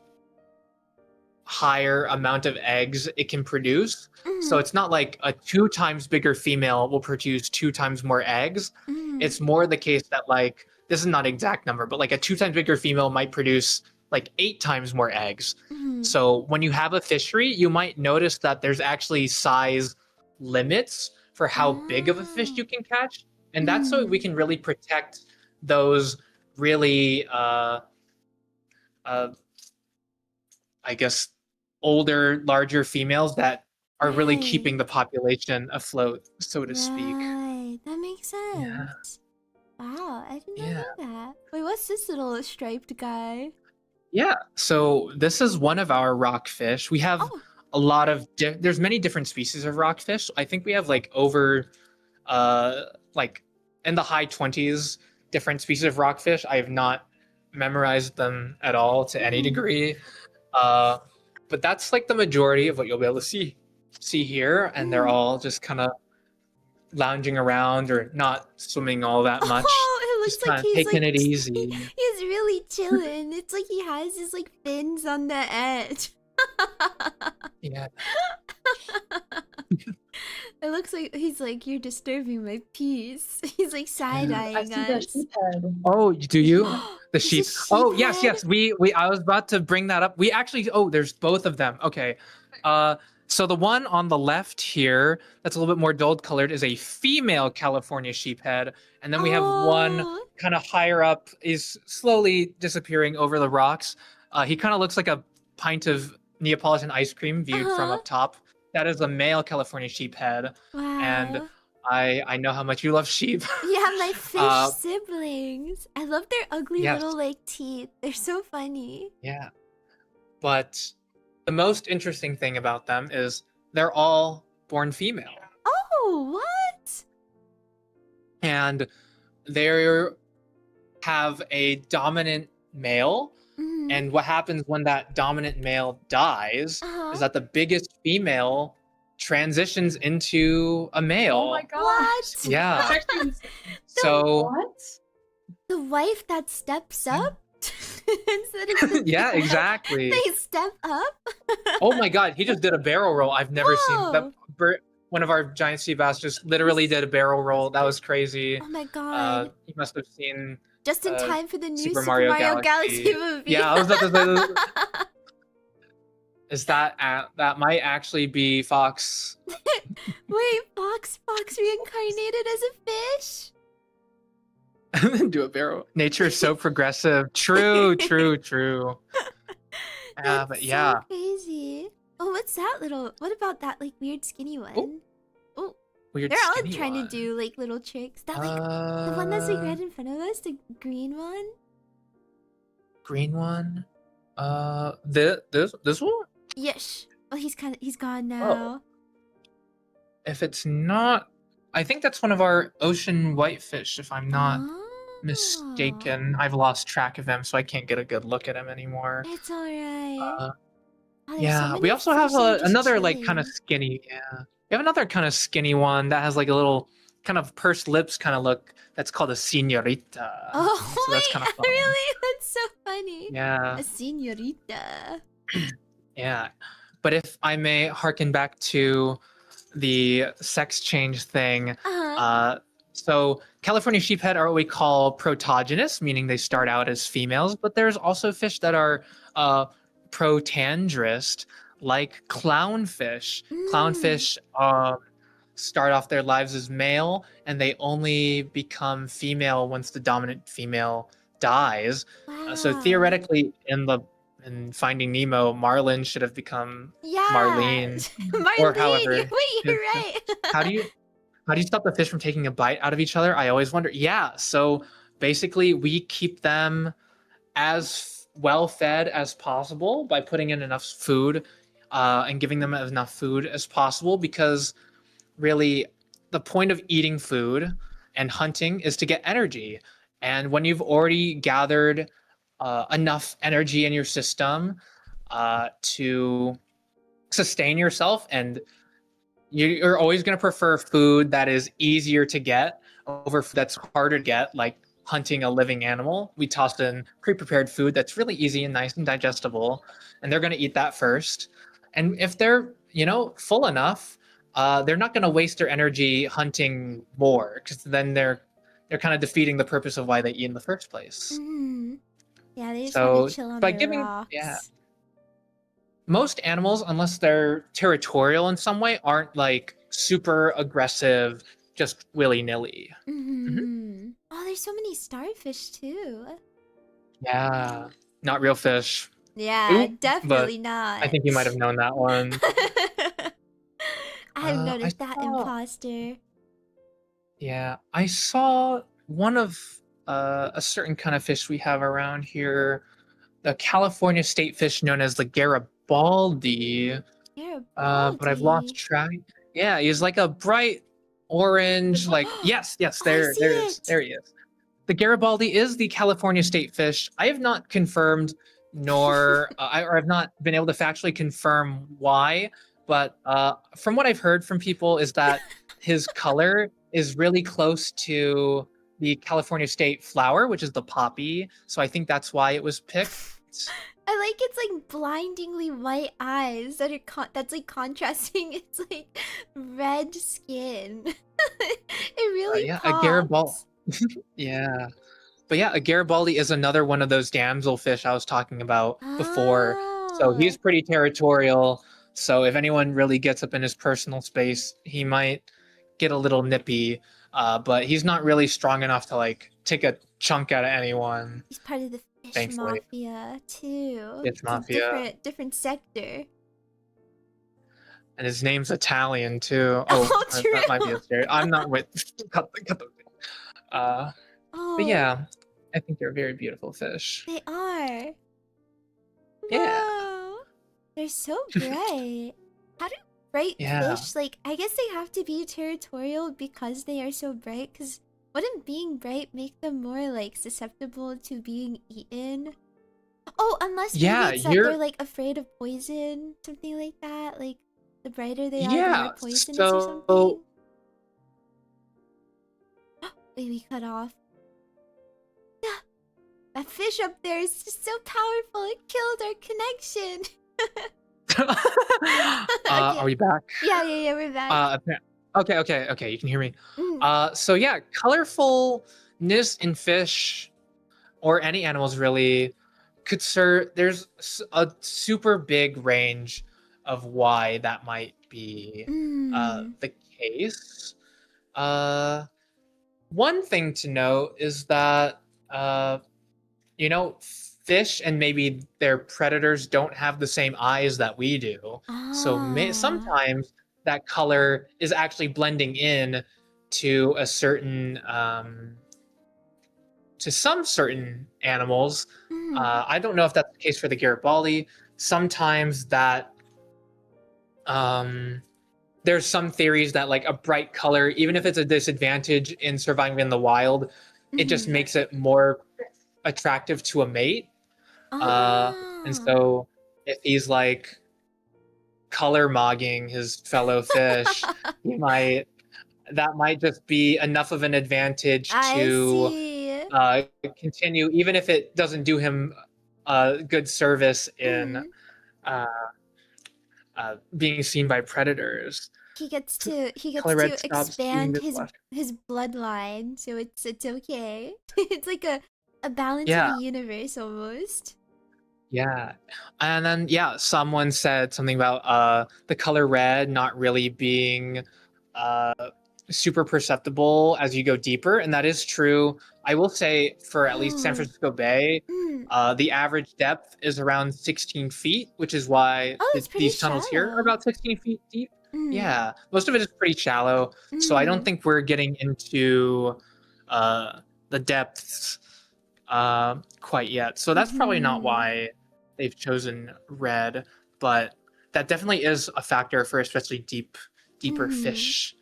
higher amount of eggs it can produce. So Mhm. it's not like a 2 times bigger female will produce 2 times more eggs. Mhm. It's more the case that, like, this is not exact number, but like a 2 times bigger female might produce like 8 times more eggs. Mhm. So when you have a fishery, you might notice that there's actually size limits for how big of a fish you can catch, and that's so we can really protect those really I guess, older, larger females that are really Right. keeping the population afloat, so to speak. Right. That makes Yeah, sense. Wow, I did not yeah, know that. Wait, what's this little striped guy? yeah. So this is one of our rockfish. We have Oh. a lot of there's many different species of rockfish. I think we have like over like in the high 20s different species of rockfish. I have not memorized them at all to any Mhm. degree. Uh, but that's like the majority of what you'll be able to see here, and they're Mhm. all just kind of lounging around or not swimming all that much, Oh, it just looks like kind of he's taking like it easy. he's really chilling. It's like he has his like fins on the edge. Yeah. It looks like he's like, you're disturbing my peace. He's like side Yeah. I eyeing see the us. sheephead. Oh, do you? The There's a sheep. Oh, yes, sheephead. yes. We I was about to bring that up. We actually, oh, there's both of them. Okay. So the one on the left here, that's a little bit more dull colored, is a female California sheephead, and then we have one Oh. kind of higher up, is slowly disappearing over the rocks. He kind of looks like a pint of Neapolitan ice cream viewed from Uh-huh. up top. That is a male California sheephead, and Wow. I know how much you love sheep. Yeah, my fish uh, siblings. I love their ugly yes, little like teeth. They're so funny. yeah. But the most interesting thing about them is they're all born female, Oh, what? and they have a dominant male. Mm-hmm. And what happens when that dominant male dies Uh-huh. is that the biggest female transitions into a male. Oh my gosh. What? Yeah. That's actually insane. So What? The wife that steps up instead of the yeah, exactly. they step up. Oh my god, he just did a barrel roll. I've never seen that. Whoa. One of our giant sea bass just literally did a barrel roll. That was crazy. Oh my god. You must have seen Just in uh, time for the new Super Super Mario Mario Galaxy, Galaxy. movie. Yeah, I was about to say is that that might actually be Fox. Wait, Fox reincarnated as a fish? Do a barrel. Nature is so progressive. True, true, true. That's But so yeah. crazy. Oh, what's that little? What about that like weird skinny one? Oh, Weird they're all skinny trying one. to do like little tricks. That like the one that's like right in front of us, the green one. Green one. This one? Yes. Oh, he's gone Oh. now. If it's not, I think that's one of our ocean whitefish, if I'm not Oh. mistaken. I've lost track of him, so I can't get a good look at him anymore. It's alright. Uh, Oh, there's so Yeah, we many also have fish that are just another like kind of chilling. skinny. Yeah, we have another kind of skinny one that has like a little kind of pursed lips kind of look. That's called a señorita. So that's Oh kind of wait, fun. really? That's so funny. Yeah, A señorita. yeah. But if I may harken back to the sex change thing, Uh-huh. so California sheephead are what we call protogynous, meaning they start out as females, but there's also fish that are uh, protandrous, like clownfish. Mm. Clownfish start off their lives as male, and they only become female once the dominant female dies. So Wow. theoretically, in Finding Nemo, Marlin should have become Yeah. Marlene, or Marlene, however. wait, you're right. How do you how do you stop the fish from taking a bite out of each other? I always wonder. Yeah, so basically we keep them as well fed as possible by putting in enough food and giving them enough food as possible, because really the point of eating food and hunting is to get energy. And when you've already gathered enough energy in your system to sustain yourself, and you're always going to prefer food that is easier to get over food that's harder to get, like hunting a living animal. We toss in pre-prepared food that's really easy and nice and digestible, and they're going to eat that first. And if they're, full enough, they're not going to waste their energy hunting more, because then they're kind of defeating the purpose of why they eat in the first place. Mm. Yeah, they just want to So chill on by the giving, yeah, rocks. most animals, unless they're territorial in some way, aren't like super aggressive, just willy-nilly. Hmm. Mm-hmm. Oh, there's so many starfish too. Yeah, not real fish. Yeah, Oop, but definitely I not. think you might have known that one. I've I noticed that saw, imposter. yeah, I saw one of a certain kind of fish we have around here, the California state fish known as the Garibaldi. You're a But I've lost baldy. track. Yeah, he's like a bright orange, like Oh, yes, yes, I there, see there it is, it. there he is. The Garibaldi is the California state fish. I have not confirmed, nor or I've not been able to factually confirm why, but from what I've heard from people is that his color is really close to the California state flower, which is the poppy. So I think that's why it was picked. I like it's like blindingly white eyes that are that's like contrasting its like red skin. It really Yeah, a Garibaldi. pops. Yeah. But yeah, a Garibaldi is another one of those damselfish I was talking about before. So Oh, he's pretty territorial. So if anyone really gets up in his personal space, he might get a little nippy. But he's not really strong enough to like take a chunk out of anyone, he's part of the fish thankfully. mafia too. It's It's a mafia. different sector. And his name's Italian too. Oh, Oh, that might be true. a scary. I'm not with cut the uh but Oh, yeah, I think they're very beautiful fish. they are. Yeah. Whoa. They're so bright. How do bright Yeah. fish, like, I guess they have to be territorial because they are so bright? Because wouldn't being bright make them more, like, susceptible to being eaten? Oh, unless maybe Yeah, it's that they're, you're like, afraid of poison, something like that. Like, the brighter they are, the more yeah. poisonous or So something. Wait, we cut off. Yeah, that fish up there is just so powerful. It killed our connection. are Okay. we back? Yeah, we're back. Okay, you can hear me. Mm. So yeah, colorfulness in fish or any animals really could serve. There's a super big range of why that might be Mm. the case. One thing to note is that fish and maybe their predators don't have the same eyes that we do. So Ah. sometimes that color is actually blending in to a certain to some certain animals. Mm. I don't know if that's the case for the Garibaldi. Sometimes that there's some theories that like a bright color, even if it's a disadvantage in surviving in the wild, it just Mm. makes it more attractive to a mate. Uh, and Ah. so if he's like color mogging his fellow fish, that might just be enough of an advantage I to see. continue, even if it doesn't do him good service in Mhm. uh, being seen by predators. He gets Color red to stops eating expand this flesh. his bloodline, so it's okay. It's like a balance of the Yeah, universe almost. yeah. And then someone said something about the color red not really being uh super perceptible as you go deeper, and that is true. I will say for at least San Oh. Francisco Bay, Mm. the average depth is around 16 feet, which is why Oh, it's pretty these tunnels here are shallow. about 16 feet deep. Mm. Yeah, most of it is pretty shallow, so I don't Mm. think we're getting into the depths quite yet. So that's probably not Mhm. why they've chosen red, but that definitely is a factor for especially deeper Mhm. fish.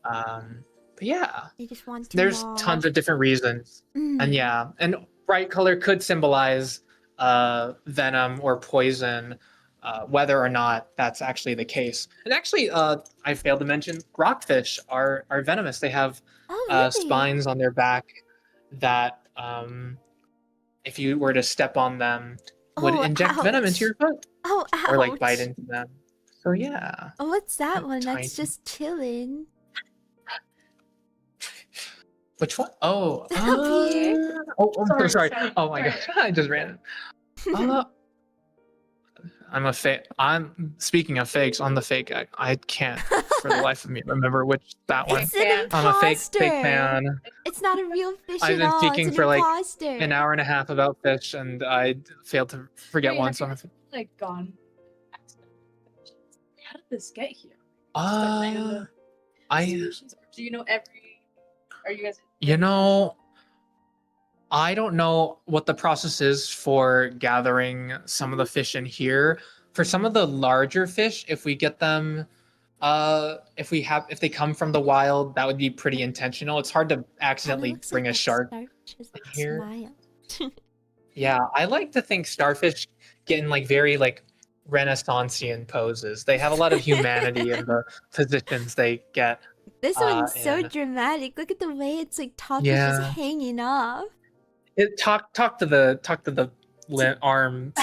But yeah, They just want to there's mob. tons of different reasons. And Mm. and bright color could symbolize venom or poison, whether or not that's actually the case. And actually, I failed to mention rockfish are venomous. They have Oh, really? spines on their back that, if you were to step on them, would Oh, inject venom into ouch. your foot Oh, or like bite ouch. into them. So yeah, Oh, what's that one? tiny. That's just chilling. Which one? Oh, Up here. I'm so sorry. Oh my gosh, I just ran. Uh, I'm speaking of fakes. I'm the fake guy. I can't for the life of me remember which that one. It's an I'm a fake imposter. fan. It's not a real fish I've at been all. It's speaking an for like imposter. an hour and a half about fish, and I failed to forget Wait, one. have So you, I'm like gone? How did this get here? I Species? Or do you know every? Are you guys? you know I don't know what the process is for gathering some of the fish in here. For some of the larger fish, if we get them, if they come from the wild, that would be pretty intentional. It's hard to Kind of accidentally looks like bring a that shark starfish's in like here. smile. Yeah, I like to think starfish get in like very like Renaissanceian poses. They have a lot of humanity in the positions they get This one's so in. dramatic. Look at the way its like top is just Yeah. hanging off. Talk to the arm.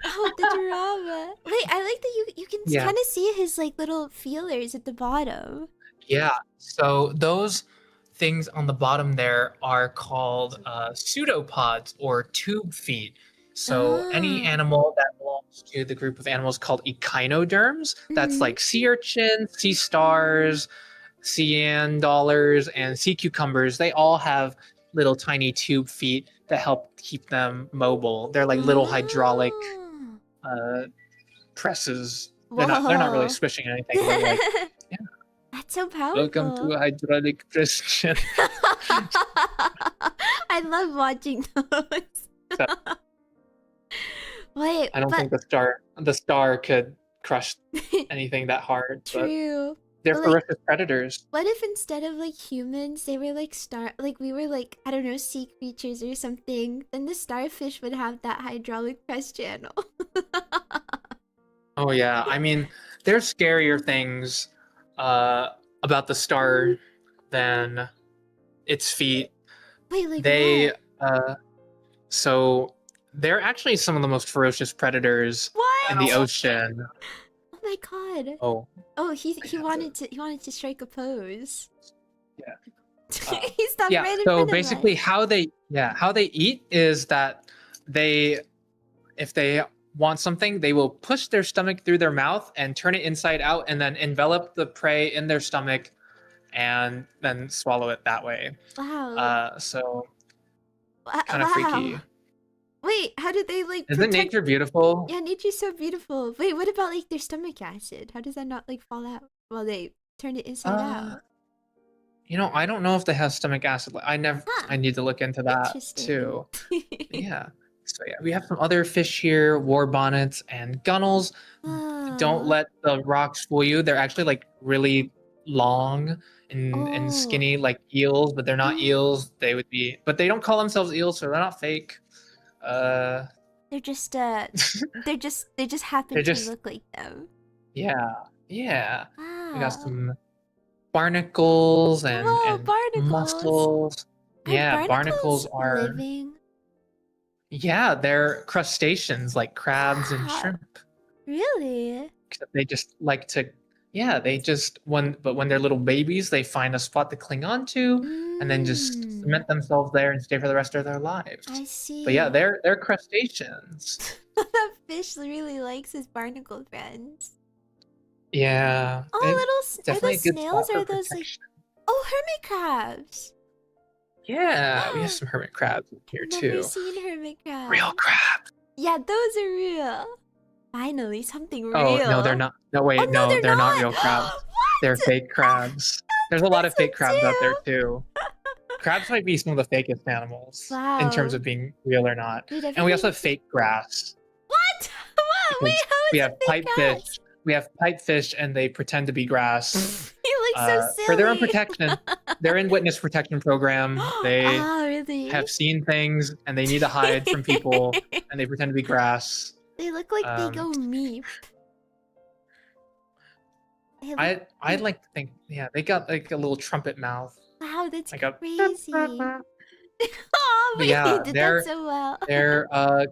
Oh, the drama. Wait, I like that you can Yeah. kind of see his like little feelers at the bottom. Yeah. So those things on the bottom there are called pseudopods or tube feet. So any Ah. animal that belongs to the group of animals called echinoderms, that's Mhm. like sea urchins, sea stars, sea dollars, and sea cucumbers, they all have little tiny tube feet that help keep them mobile. They're like little hydraulic Ah. uh, presses. They're not really Whoa. squishing anything. They're like, yeah, That's so welcome to powerful. a hydraulic press. I love watching those. So Wait, I don't but think the star could crush anything that hard, but true. they're But like, ferocious predators. what if instead of like humans, they were like we were like, I don't know, sea creatures or something? Then the starfish would have that hydraulic press channel. Oh yeah, I mean, there's scarier things about the star than its feet. Wait, like They what? so they're actually some of the most ferocious predators in the What? ocean. Oh my god. Oh, Oh, I have to, he wanted to strike a pose. yeah. He stopped Yeah, right in so front of basically us. how they eat is that they if they want something, they will push their stomach through their mouth and turn it inside out and then envelop the prey in their stomach and then swallow it that way. Wow. So kind of Wow. freaky. Wait, how did they like Isn't protect? nature beautiful? Yeah, nature's so beautiful. Wait, what about like their stomach acid? How does that not like fall out while they turn it inside Uh, out? I don't know if they have stomach acid. Huh. I need to look into that Interesting. too. Yeah. So yeah, we have some other fish here, war bonnets and gunnels. Don't Ah. let the rocks fool you. They're actually like really long and Oh. skinny like eels, but they're not Oh. eels. They would be, but they don't call themselves eels, so they're not fake. Uh, They're just they just happen They're to just look like them. yeah, yeah. We got Wow. some barnacles Whoa, and barnacles. mussels. Are Yeah, barnacles barnacles are living? yeah, they're crustaceans like crabs and Wow. shrimp. Really? Except they just like to yeah, they just when they're little babies, they find a spot to cling on to and then just Mm. cement themselves there and stay for the rest of their I lives. But yeah, see. they're crustaceans. That fish really likes his barnacle friends. Yeah, Oh, they are definitely a those good spot snails or for are those like protection. oh hermit crabs? Yeah, we have some hermit crabs in here Never too. seen hermit Real crabs. crabs. Yeah, those are real. Finally, something Oh, no, they're real. not. No, Oh wait, no, no, they're they're not not. real crabs. They're What? fake crabs. There's a lot of There's fake some crabs out there too. too. Crabs might be some of the fakest animals in terms Wow. of being real or not. Dude, And we also everything. have fake grass What? What? Wait, because how we is have it fake pipefish. grass? We have pipefish and they pretend to be grass You look so for their own silly. protection. They're in witness protection program. They Oh, really? have seen things and they need to hide from people and they pretend to be grass. They look like they Um, go meep. They look I'd like to think, yeah, they got like a little trumpet mouth, wow, that's like a. crazy. Oh, But wait, you yeah, did that so well. they're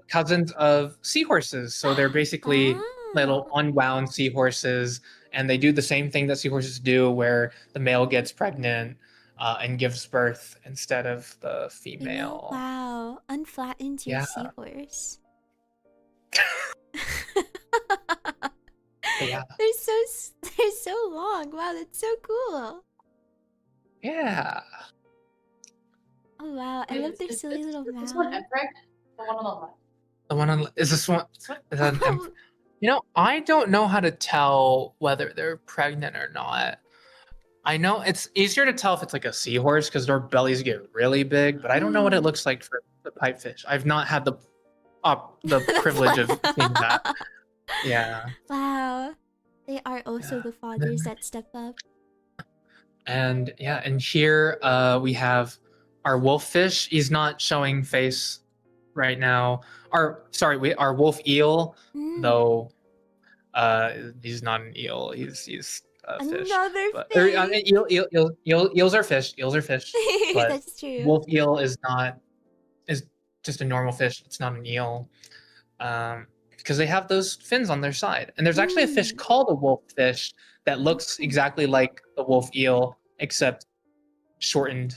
cousins of seahorses, so they're basically little Wow. unwound seahorses, and they do the same thing that seahorses do, where the male gets pregnant and gives birth instead of the Female? female. Wow. Unflattened your Yeah, seahorse. but yeah, They're so long. Wow, that's so cool. yeah. Oh wow, I love their silly little This one mouth. pregnant? The one on the left. The one on is this one? Is that an Oh, You know, I don't know how to tell whether they're pregnant or not. I know it's easier to tell if it's like a seahorse because their bellies get really big, but I don't know what it looks like for the pipefish. I've not had the privilege of seeing that. Yeah. wow. They are also Yeah. the fathers that step up. And yeah, and here we have our wolffish. He's not showing face right now. Our wolf eel, Mm, though he's not an eel. He's a fish. another But fish. eels are fish. Eels are fish. But That's true. wolf eel is just a normal fish. It's not an eel. Because they have those fins on their side. And there's actually a fish Mm, called a wolffish that looks exactly like the wolf eel, except shortened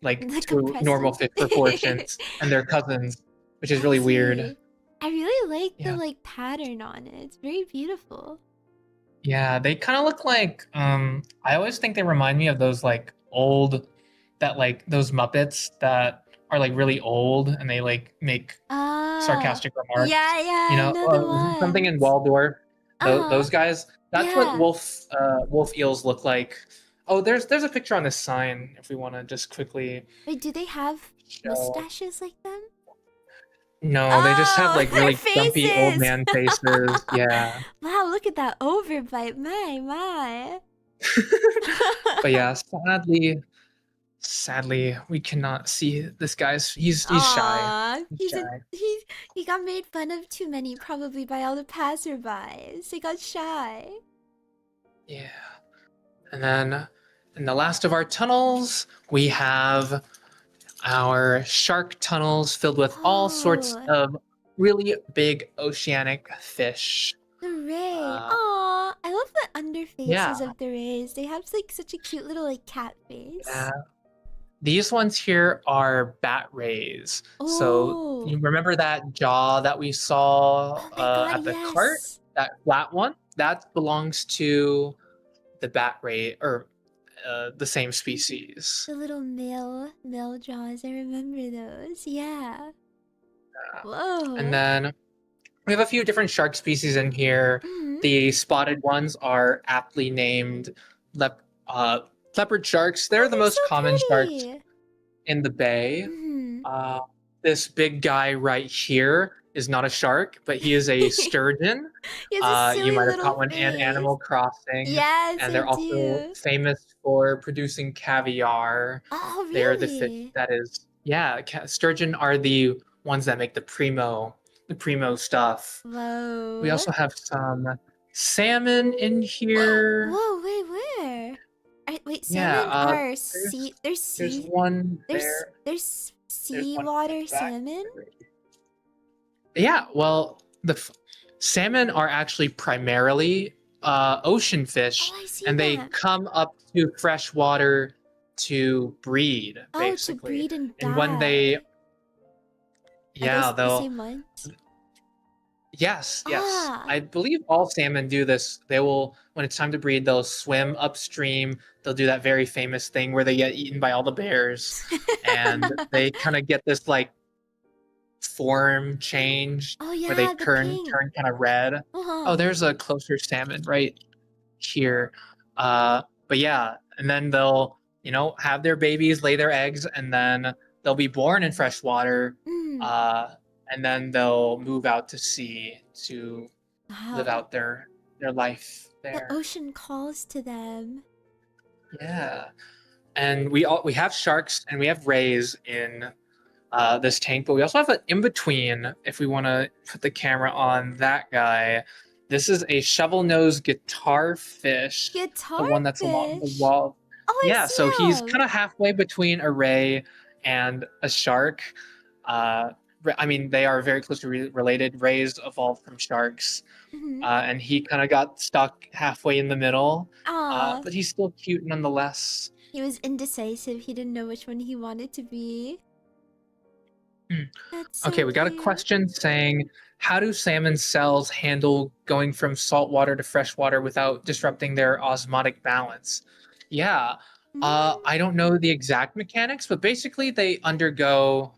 like the to normal compression. fish proportions, and they're cousins, which is I really weird. see. I really like the Yeah. like pattern on it. It's very beautiful. Yeah, they kind of look like I always think they remind me of those like old that like those Muppets that are like really old and they like make Ah, sarcastic remarks. yeah, yeah, You I know, know the something in ones. Waldorf. Uh-huh. Those guys. That's what Yeah. wolf eels look like. Oh, there's a picture on this sign if we want to just quickly Wait, do they have show. mustaches like them? No, they just have Oh, like their really grumpy old faces. man faces. Yeah. Wow, look at that overbite. My. But yeah, sadly, we cannot see this guy's. He's shy. Aw, He's shy. he got made fun of too many, probably by all the passerbys. He got shy. Yeah. And then in the last of our tunnels, we have our shark tunnels filled with all sorts Oh, of really big oceanic fish. the ray. Uh, Aw, I love the underfaces yeah. of the rays. They have like such a cute little like cat face. Yeah. These ones here are bat rays. So Oh, you remember that jaw that we saw oh my god, at the cart? yes. That flat one? That belongs to the bat ray, or the same species. The little male jaws. I remember those. Yeah. Whoa. And then we have a few different shark species in here. Mhm. The spotted ones are aptly named leopard sharks. They're the They're most so common sharks pretty. in the bay. Mhm. This big guy right here is not a shark, but he is a sturgeon. He has a You silly might have little caught one in face. Animal Crossing. Yes, And I they're also do. famous for producing caviar. Oh, They're the fish really? that is, yeah, sturgeon are the ones that make the primo the primo stuff. Whoa. We also have some salmon in here. Whoa, wait, where? Wait, Yeah, salmon are there's sea. There's there's sea. one There's there. there's There's one in seawater the back. salmon. Yeah, well, salmon are actually primarily ocean fish, Oh, I see and they them. come up to fresh water to breed, Oh, to basically. breed and And when they, die. Are yeah, those the they'll, same ones? yes. Ah. I believe all salmon do this. They will, when it's time to breed, they'll swim upstream. They'll do that very famous thing where they get eaten by all the bears, and they kind of get this like form change Oh where they yeah, the pink. turn kind of red. Oh, Uh-huh. there's a closer salmon right here. But yeah, and then they'll, have their babies, lay their eggs, and then they'll be born in fresh water. Mm. Uh, and then they'll move out to sea to live Wow. out their life The there. ocean calls to them. Yeah. And we have sharks and we have rays in this tank, but we also have an in between. If we want to put the camera on that guy, this is a shovel nose guitar fish, the Guitar one that's along the fish. wall. Oh, I Yeah, so see he's him. kind of halfway between a ray and a shark. I mean, they are very closely related. Rays evolved from sharks, Mm-hmm. and he kind of got stuck halfway in the middle, Aw. but he's still cute nonetheless. He was indecisive. He didn't know which one he wanted to be. Hmm. That's so Okay, we got a cute. question saying, how do salmon cells handle going from saltwater to freshwater without disrupting their osmotic balance? Yeah, I don't know the exact mechanics, but basically they undergo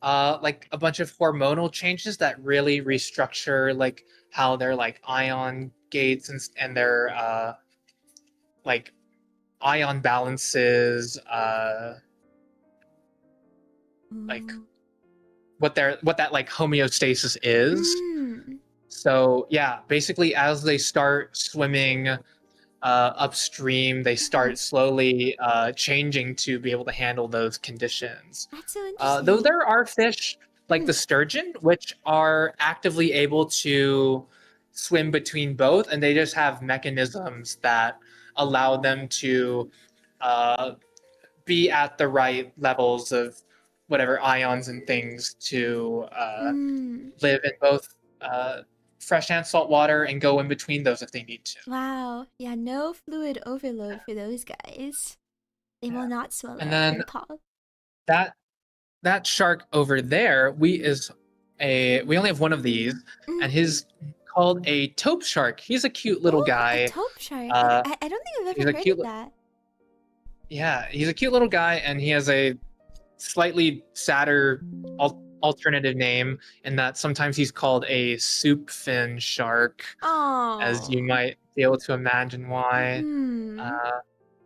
like a bunch of hormonal changes that really restructure like how their like ion gates and their like ion balances, like Mm. what that like homeostasis is. Mm. So yeah, basically as they start swimming upstream, they start slowly changing to be able to handle those conditions. That's so Though interesting. there are fish like the sturgeon, which are actively able to swim between both, and they just have mechanisms that allow them to uh, be at the right levels of whatever ions and things to Mm. live in both fresh and salt water and go in between those if they need to. Wow. Yeah, no fluid overload for those guys. They will Yeah. not swell And up then and pop. that that shark over there, we only have one of these, Mm. and his called a taupe shark. He's a cute little Oh, a guy. taupe shark. Uh, I don't think I've he's ever a heard cute, of that. yeah, he's a cute little guy, and he has a slightly sadder alternative name in that sometimes he's called a soup fin shark, as you Oh. might be able to imagine why. Hmm.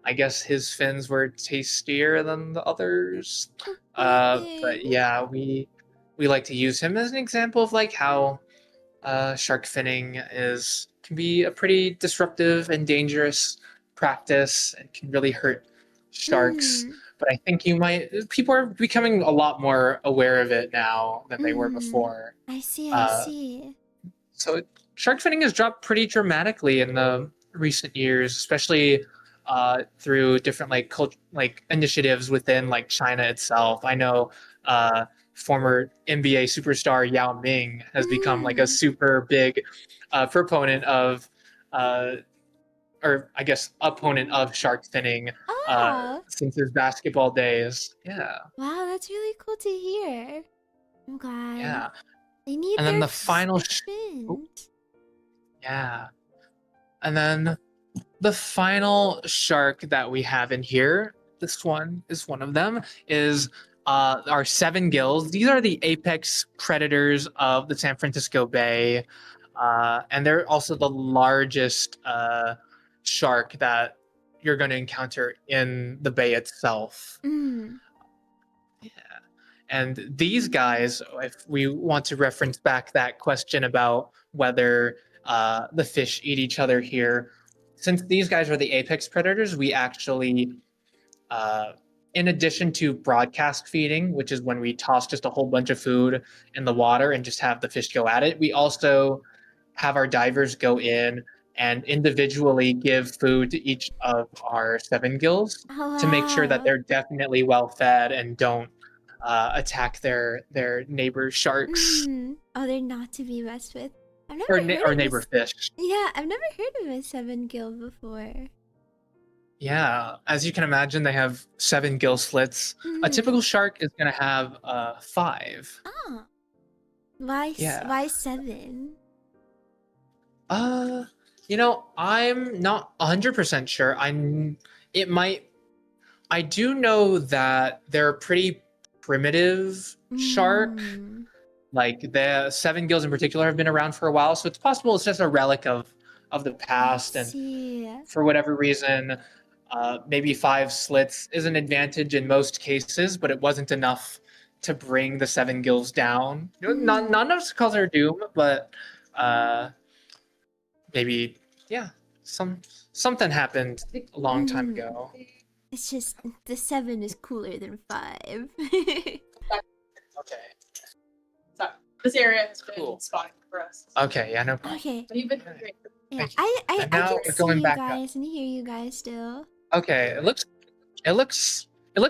I guess his fins were tastier than the others. Oh, poor But thing. yeah, we like to use him as an example of like how shark finning can be a pretty disruptive and dangerous practice and can really hurt sharks. Mm. But I think people are becoming a lot more aware of it now than they were Mm. before. I see, I Uh, see. so shark finning has dropped pretty dramatically in the recent years, especially through different like initiatives within like China itself. I know former NBA superstar Yao Ming has become like a Mm. super big proponent of uh, or I guess opponent of shark finning Oh. since his basketball days. Yeah, Wow, that's really cool to hear. I'm glad. yeah. They need And then their the final their oh, fins. yeah. And then the final shark that we have in here, this one is one of them, is our seven gills. These are the apex predators of the San Francisco Bay. And they're also the largest shark that you're going to encounter in the bay itself. Mm. Yeah. And these guys, if we want to reference back that question about whether the fish eat each other here, since these guys are the apex predators, we actually in addition to broadcast feeding, which is when we toss just a whole bunch of food in the water and just have the fish go at it, we also have our divers go in and individually give food to each of our 7 gills Oh, to make sure that wow. they're definitely well fed and don't attack their neighbor sharks Oh, they're not to be messed with. I've never heard or of neighbor this. fish. Yeah, I've never heard of a 7 gill before. Yeah, as you can imagine, they have 7 gill slits. A typical shark is going to have 5. Oh. Why Yeah. why 7? You know, I'm not 100% sure. I do know that they're a pretty primitive shark. Like the 7 gills in particular have been around for a while, so it's possible it's just a relic of the past, and for whatever reason, maybe 5 slits is an advantage in most cases, but it wasn't enough to bring the 7 gills down. Not enough to cause their doom, but maybe something happened a long time ago. It's just the 7 is cooler than 5. Okay. This area has been Cool. spotted for us. Okay, yeah, no problem. Okay. You've been great. Yeah, Thank you. I And now can we're see going you back up. guys and hear you guys still. Okay, it looks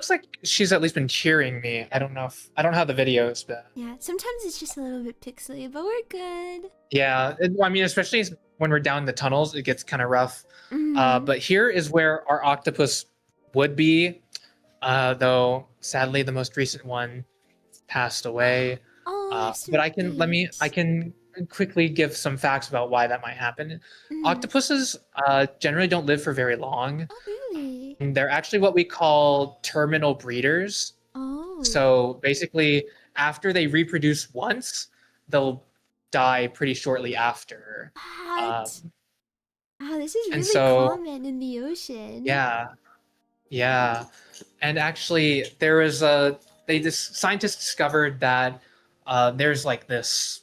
like she's at least been cheering me. I don't have the videos, but Yeah, sometimes it's just a little bit pixely, but we're good. yeah, I mean, especially when we're down the tunnels, it gets kind of rough. But here is where our octopus would be, though sadly the most recent one passed away. Oh, But I can quickly give some facts about why that might happen. Octopuses generally don't live for very long. Oh, really? And they're actually what we call terminal breeders. Oh. So basically, after they reproduce once, they'll die pretty shortly after. What? Wow, this is and really so- common in the ocean. Yeah. And actually, scientists discovered that there's like this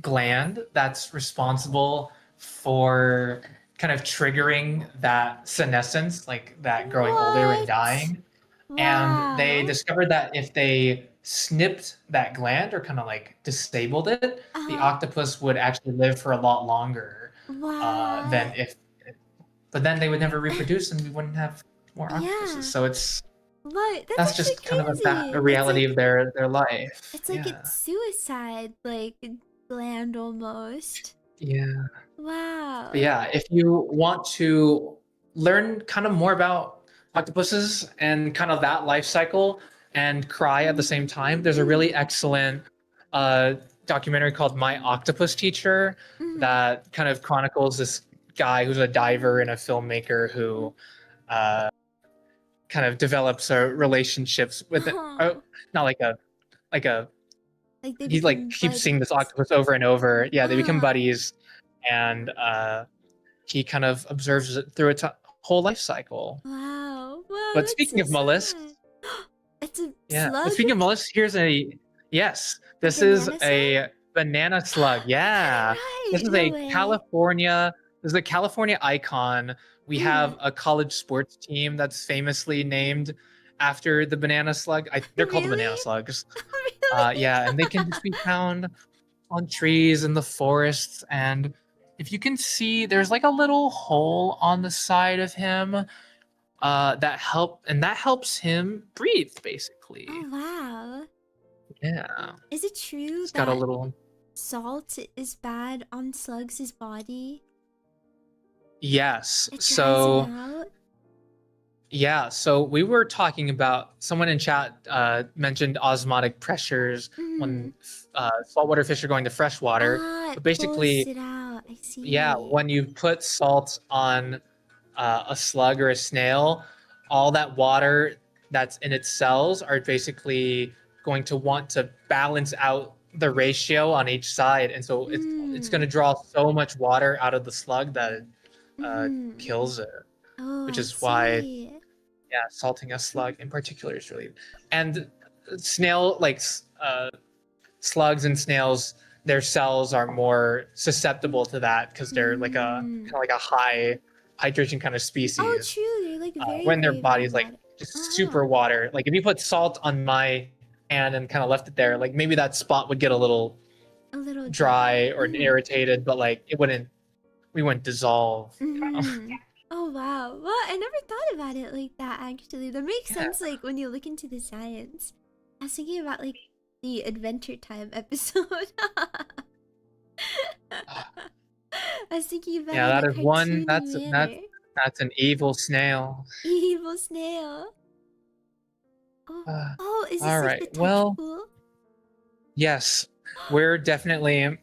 gland that's responsible for kind of triggering that senescence, like that growing older and What? dying. Wow. And they discovered that if they snipped that gland or kind of like disabled it, the octopus would actually live for a lot longer than if. But then they would never reproduce, and we wouldn't have more octopuses. Yeah. So it's What? that's actually just kind of crazy. a reality of their life. It's like Yeah. it's suicide, like gland almost. Yeah. Wow. But yeah, if you want to learn kind of more about octopuses and kind of that life cycle and cry at the same time, there's a really excellent documentary called My Octopus Teacher that kind of chronicles this guy who's a diver and a filmmaker who kind of develops relationships with not like a they he like become keeps seeing this buddies. octopus over and over. Yeah, they become buddies, and he kind of observes it through its whole life cycle. Wow. But speaking of mollusks, it's a yeah. slug. But speaking of mollusks, here's this is a banana slug. Yeah, Right, this is no a way. California. This is a California icon. We have a college sports team that's famously named after the banana slug. They're called the banana slugs. Really? Yeah, and they can just be found on trees in the forests. And if you can see, there's like a little hole on the side of him that helps him breathe, basically. Oh wow. Yeah, Is it true it's that got a little. salt is bad on slugs' body? Yes. It dries So them out? yeah, so we were talking about someone in chat mentioned osmotic pressures when saltwater fish are going to freshwater. Ah, But it basically, pulls it out. I see. yeah, when you put salt on a slug or a snail, all that water that's in its cells are basically going to want to balance out the ratio on each side, and so it's going to draw so much water out of the slug that it kills it. Oh, which I is why see. yeah, salting a slug in particular is really, and slugs and snails, their cells are more susceptible to that because they're like a kind of like a high hydration kind of species. Oh, true. They're like very when their very bodies like water. just super water. Like if you put salt on my hand and kind of left it there, like maybe that spot would get a little dry or irritated, but like we wouldn't dissolve. Oh wow. Well, I never thought about it like that actually. That makes sense like when you look into the science. I was thinking about like the Adventure Time episode. I was thinking about Yeah, it that in a is one. cartoony manner. That's an evil snail. Evil snail. Oh, is this All like the right. touch Well, pool? yes, we're definitely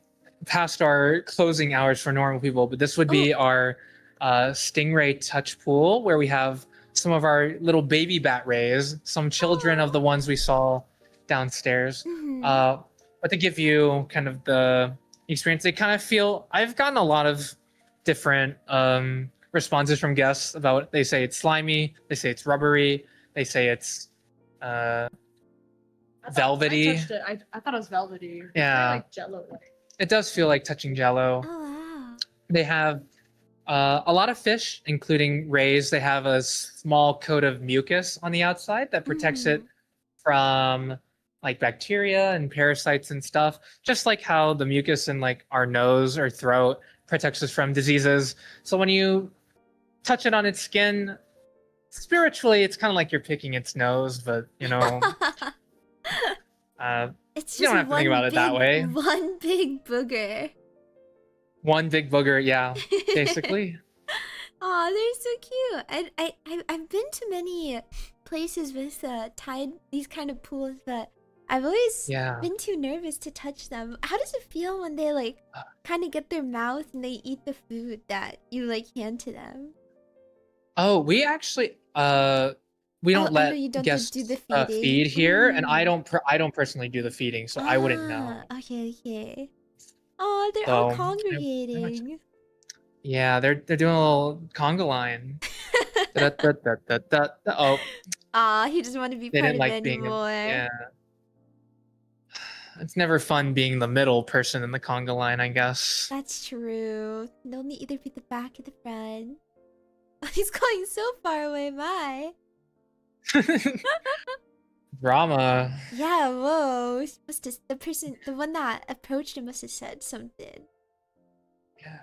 past our closing hours for normal people, but this would be our stingray touch pool where we have some of our little baby bat rays, some children of the ones we saw downstairs. But to give you kind of the experience, they kind of feel. I've gotten a lot of different responses from guests about. They say it's slimy. They say it's rubbery. They say it's velvety. I touched it. I thought it was velvety. Yeah. Like jello. It does feel like touching jello. Oh wow. They have a lot of fish, including rays. They have a small coat of mucus on the outside that protects it from like bacteria and parasites and stuff. Just like how the mucus in like our nose or throat protects us from diseases. So when you touch it on its skin, spiritually, it's kind of like you're picking its nose, but you know, it's just you don't have to think about it that way. One big booger. One big booger, yeah, basically. Oh, they're so cute. I've been to many places with these kind of pools, but I've always been too nervous to touch them. How does it feel when they like kind of get their mouth and they eat the food that you like hand to them? Oh, we actually we don't let guests do the feed here, and I don't personally do the feeding, so I wouldn't know. Okay. Oh, they're all congregating. Yeah, they're doing a little conga line. Oh. He doesn't want to be part of it anymore. Yeah. It's never fun being the middle person in the conga line, I guess. That's true. They'll either be the back or the front. He's going so far away, bye. Drama. Yeah, whoa. The one that approached him must have said something. Yeah.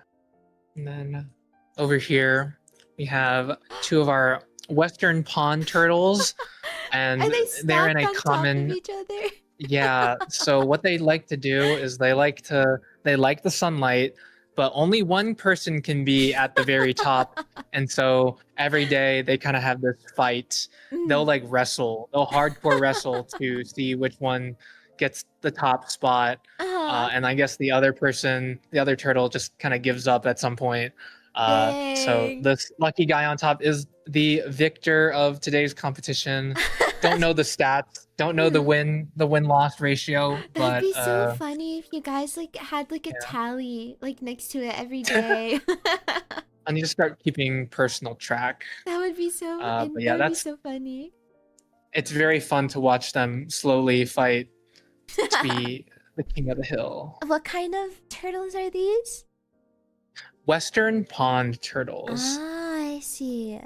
And then over here, we have two of our western pond turtles. And they're in a common... each other. Yeah, so what they like to do is they like the sunlight, but only one person can be at the very top. And so every day they kind of have this fight. They'll like wrestle. They'll hardcore wrestle to see which one gets the top spot. And I guess the other turtle just kind of gives up at some point. So this lucky guy on top is the victor of today's competition. Don't know the stats, don't know the win-loss ratio. That'd be so funny if you guys like had like a tally like next to it every day. I need to start keeping personal track. That would be so but yeah, that'd be so funny. It's very fun to watch them slowly fight to be the king of the hill. What kind of turtles are these? Western pond turtles. Ah, I see.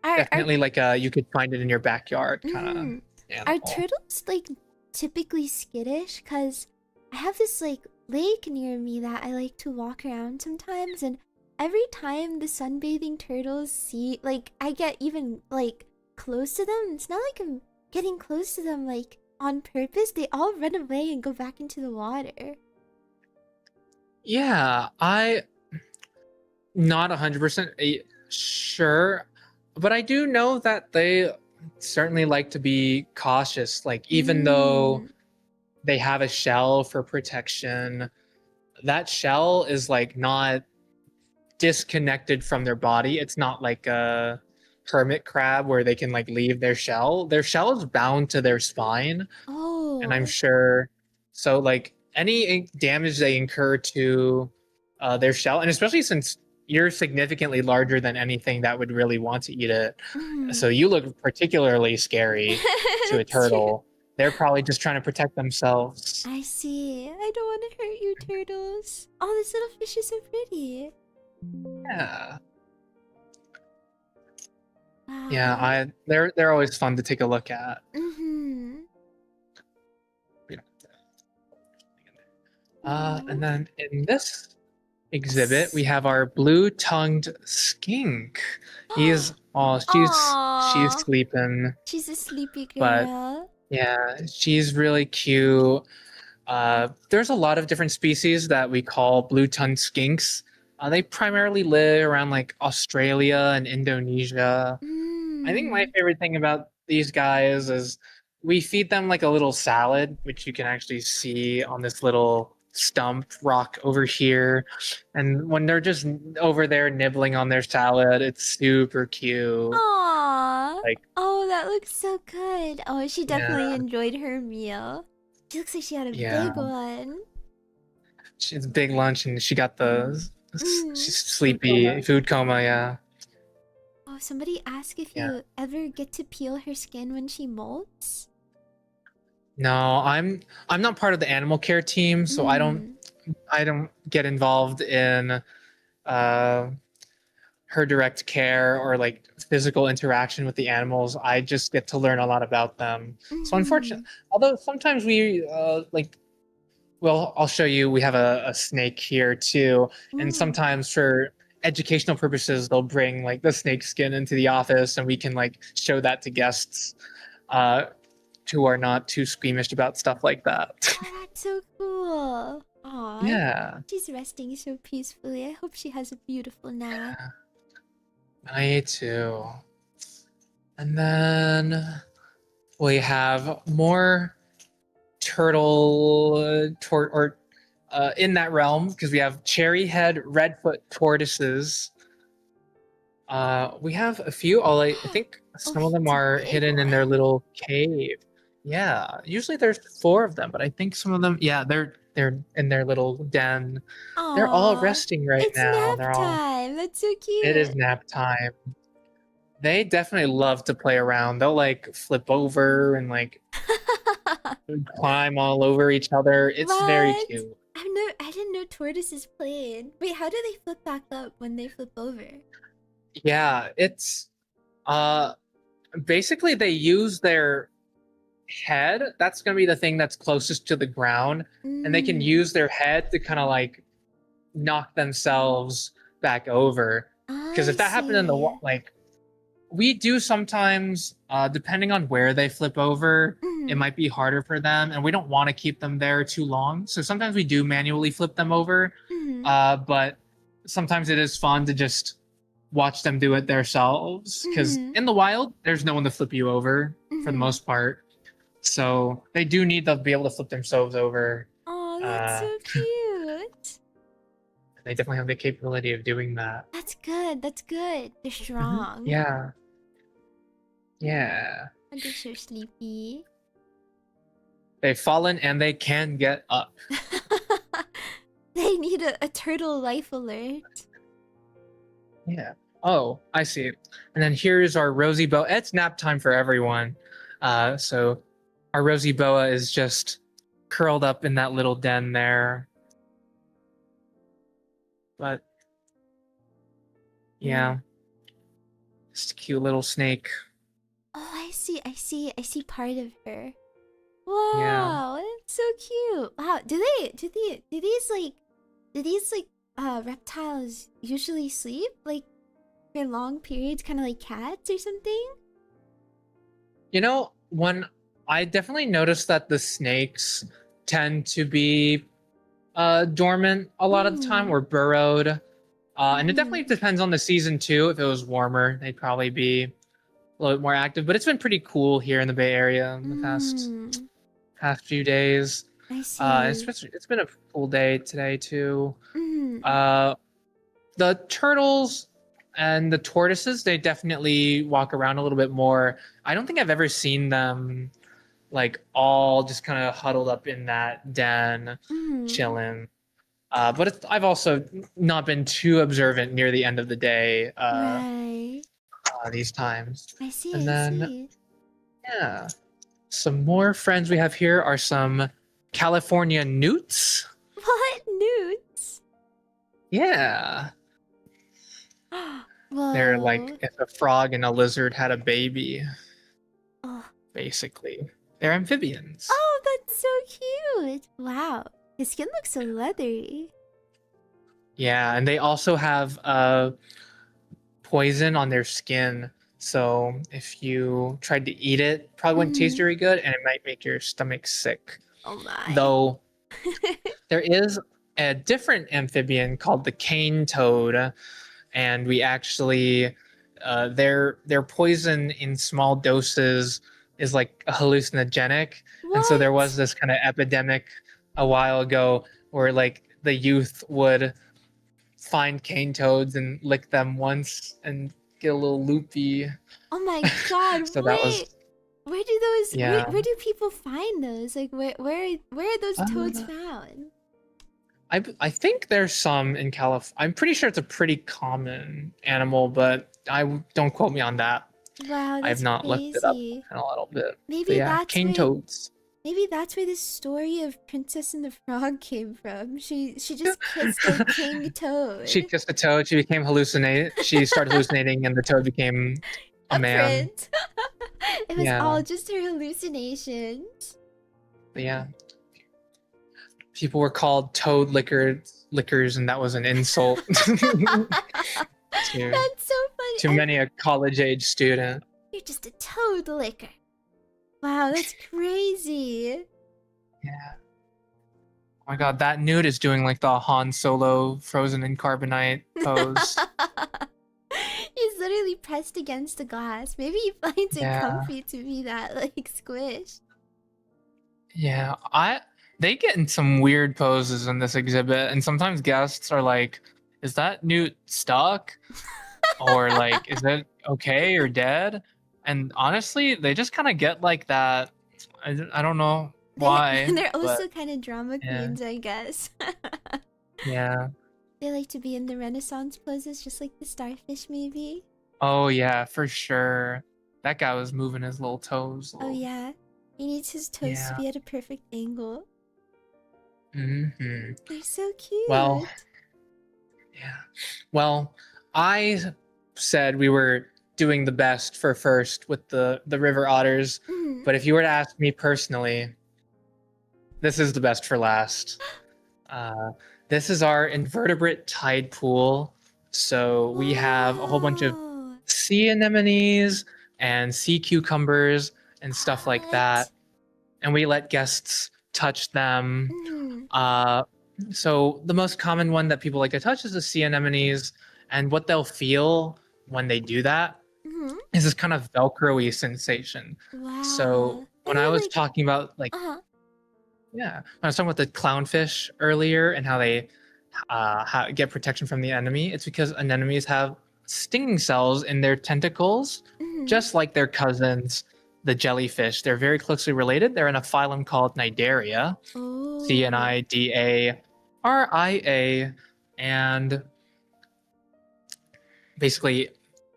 Definitely like you could find it in your backyard kind of. Are turtles like typically skittish? Cause I have this like lake near me that I like to walk around sometimes, and every time the sunbathing turtles I get even like close to them. It's not like I'm getting close to them like on purpose. They all run away and go back into the water. Yeah, I not 100% sure. But I do know that they certainly like to be cautious. Like, even though they have a shell for protection, that shell is like not disconnected from their body. It's not like a hermit crab where they can like leave their shell. Their shell is bound to their spine. Oh. And I'm sure, so like any damage they incur to their shell, and especially since you're significantly larger than anything that would really want to eat it. So you look particularly scary to a turtle. They're probably just trying to protect themselves. I see. I don't want to hurt you, turtles. Oh, this little fish is so pretty. Yeah. Wow. Yeah, they're always fun to take a look at. Mm-hmm. And then in this exhibit, we have our blue-tongued skink. She's Aww. sleeping, She's a sleepy but girl. yeah, she's really cute. There's a lot of different species that we call blue-tongued skinks. They primarily live around like Australia and Indonesia. I think my Mm. favorite thing about these guys is we feed them like a little salad, which you can actually see on this little stump rock over here. And when they're just over there nibbling on their salad, it's super cute. Aww. Like, Oh, that looks so good. Oh, she definitely yeah, enjoyed her meal. She looks like she had a yeah. big one. She's a big lunch and she got Mm. she's sleepy, food coma, yeah. Oh, somebody asked if Yeah. you ever get to peel her skin when she molts. No, I'm not part of the animal care team, so Mm. I don't get involved in uh her direct care or like physical interaction with the animals. I just get to learn a lot about them. So Mm-hmm. unfortunately, although sometimes we well, I'll show you. We have a snake here too, and Ooh. sometimes for educational purposes, they'll bring like the snake skin into the office, and we can like show that to guests uh, who are not too squeamish about stuff like that. Oh, that's so cool. Aw, Yeah, she's resting so peacefully. I hope she has a beautiful nap. me too. And then we have more turtle in that realm because we have cherry head redfoot tortoises. We have a few. I think Oh, some of them it's a are big hidden in their one. little cave. Yeah, usually there's four of them, but I think some of them, yeah, they're in their little den. They're all Aw, resting right it's now. nap time. That's so It is cute. nap time. They definitely love to play around. They'll like flip over and like climb all over each other. It's very What? cute. I didn't know tortoises played. Wait, how do they flip back up when they flip over? Yeah, it's uh basically they use their head. That's going to be the thing that's closest to the ground, and they can Mm. use their head to kind of like knock themselves back over. Because I if that happened in the see. like we do sometimes depending on where they flip over, it Mm. might be harder for them, and we don't want to keep them there too long, so sometimes we do manually flip them over. Mm. But sometimes it is fun to just watch them do it themselves because Mm. in the wild there's no one to flip you over for the Mm. most part, so they do need to be able to flip themselves over. Oh, that's uh, so cute. they definitely have the capability of doing that. That's good. That's good. They're strong. Yeah, yeah. And they're so sleepy. They've fallen and they can get up. They need a turtle life alert. Yeah. Oh, I see. And then here's our rosy boa. It's nap time for everyone. So our rosy boa is just curled up in that little den there. But yeah, just a cute little snake. Oh, I see. I see. I see part of her. Yeah. Wow, that's so cute. Wow, do these reptiles usually sleep like for long periods, kind of like cats or something? You know, when I definitely noticed that the snakes tend to be dormant a lot of the time Mm. or burrowed. And it definitely Mm. depends on the season too. If it was warmer, they'd probably be a little bit more active. But it's been pretty cool here in the Bay Area in the Mm. past few days. I It's see. it's been a full day today too. Mm. Uh, the turtles and the tortoises, they definitely walk around a little bit more. I don't think I've ever seen them like all just kind of huddled up in that den, Mm. chilling. But I've also not been too observant near the end of the day Right. these times. I see. And I then, see. yeah, some more friends we have here are some California newts. What newts? Yeah. They're like Whoa. if a frog and a lizard had a baby, Oh. basically. They're amphibians. Oh, that's so cute. Wow. His skin looks so leathery. Yeah, and they also have poison on their skin. So if you tried to eat it, probably wouldn't taste Mhm. very good, and it might make your stomach sick. Oh my. Though there is a different amphibian called the cane toad, and we actually their poison in small doses is like a hallucinogenic, and so there was What? this kind of epidemic a while ago where like the youth would find cane toads and lick them once and get a little loopy. Oh my god, So that was wait. Where do those yeah. where do people find those? Like where are those toads Uh, found? I think there's some in California. I'm pretty sure it's a pretty common animal, but don't quote me on that. Wow, I have that's not looked it up crazy. in a little bit. But Maybe yeah, that's cane where toads. maybe that's where the story of Princess and the Frog came from. She just kissed a king She toad. kissed a toad. She became hallucinate. She started hallucinating, and the toad became a A man. prince. It was Yeah, all just her hallucinations. but yeah. People were called toad lickers, and that was an insult to That's so funny. many a college age student. You're just a toad licker. Wow, that's crazy. Yeah. Oh my god, that nude is doing like the Han Solo frozen in carbonite pose. He's literally pressed against the glass. Maybe he finds it Yeah. comfy to be that like squished. Yeah, they get in some weird poses in this exhibit, and sometimes guests are like, "Is that newt stuck?" or like, "Is it okay or dead?" And honestly, they just kind of get like that. I don't know why, They're but also kind of drama yeah, queens, I guess. yeah. They like to be in the Renaissance poses, just like the starfish, maybe. Oh yeah, for sure. That guy was moving his little toes. Oh yeah, he needs his toes to Yeah. be at a perfect angle. Hmm. They're so cute. Well, yeah. Well, I said we were doing the best for first with the river otters, Mhm. but if you were to ask me personally, this is the best for last. This is our invertebrate tide pool. So we have a whole bunch of Whoa. sea anemones and sea cucumbers and stuff like that, What? and we let guests touch them. Mhm. So the most common one that people like to touch is the sea anemones, and what they'll feel when they do that Mhm. is this kind of Velcro-y sensation. So Wow. when They're I was like, talking about like, uh-huh. yeah, when I was talking about the clownfish earlier and how they get protection from the enemy, it's because anemones have stinging cells in their tentacles, Mhm. just like their cousins, the jellyfish. They're very closely related. They're in a phylum called Cnidaria, Oh. Cnidaria, and basically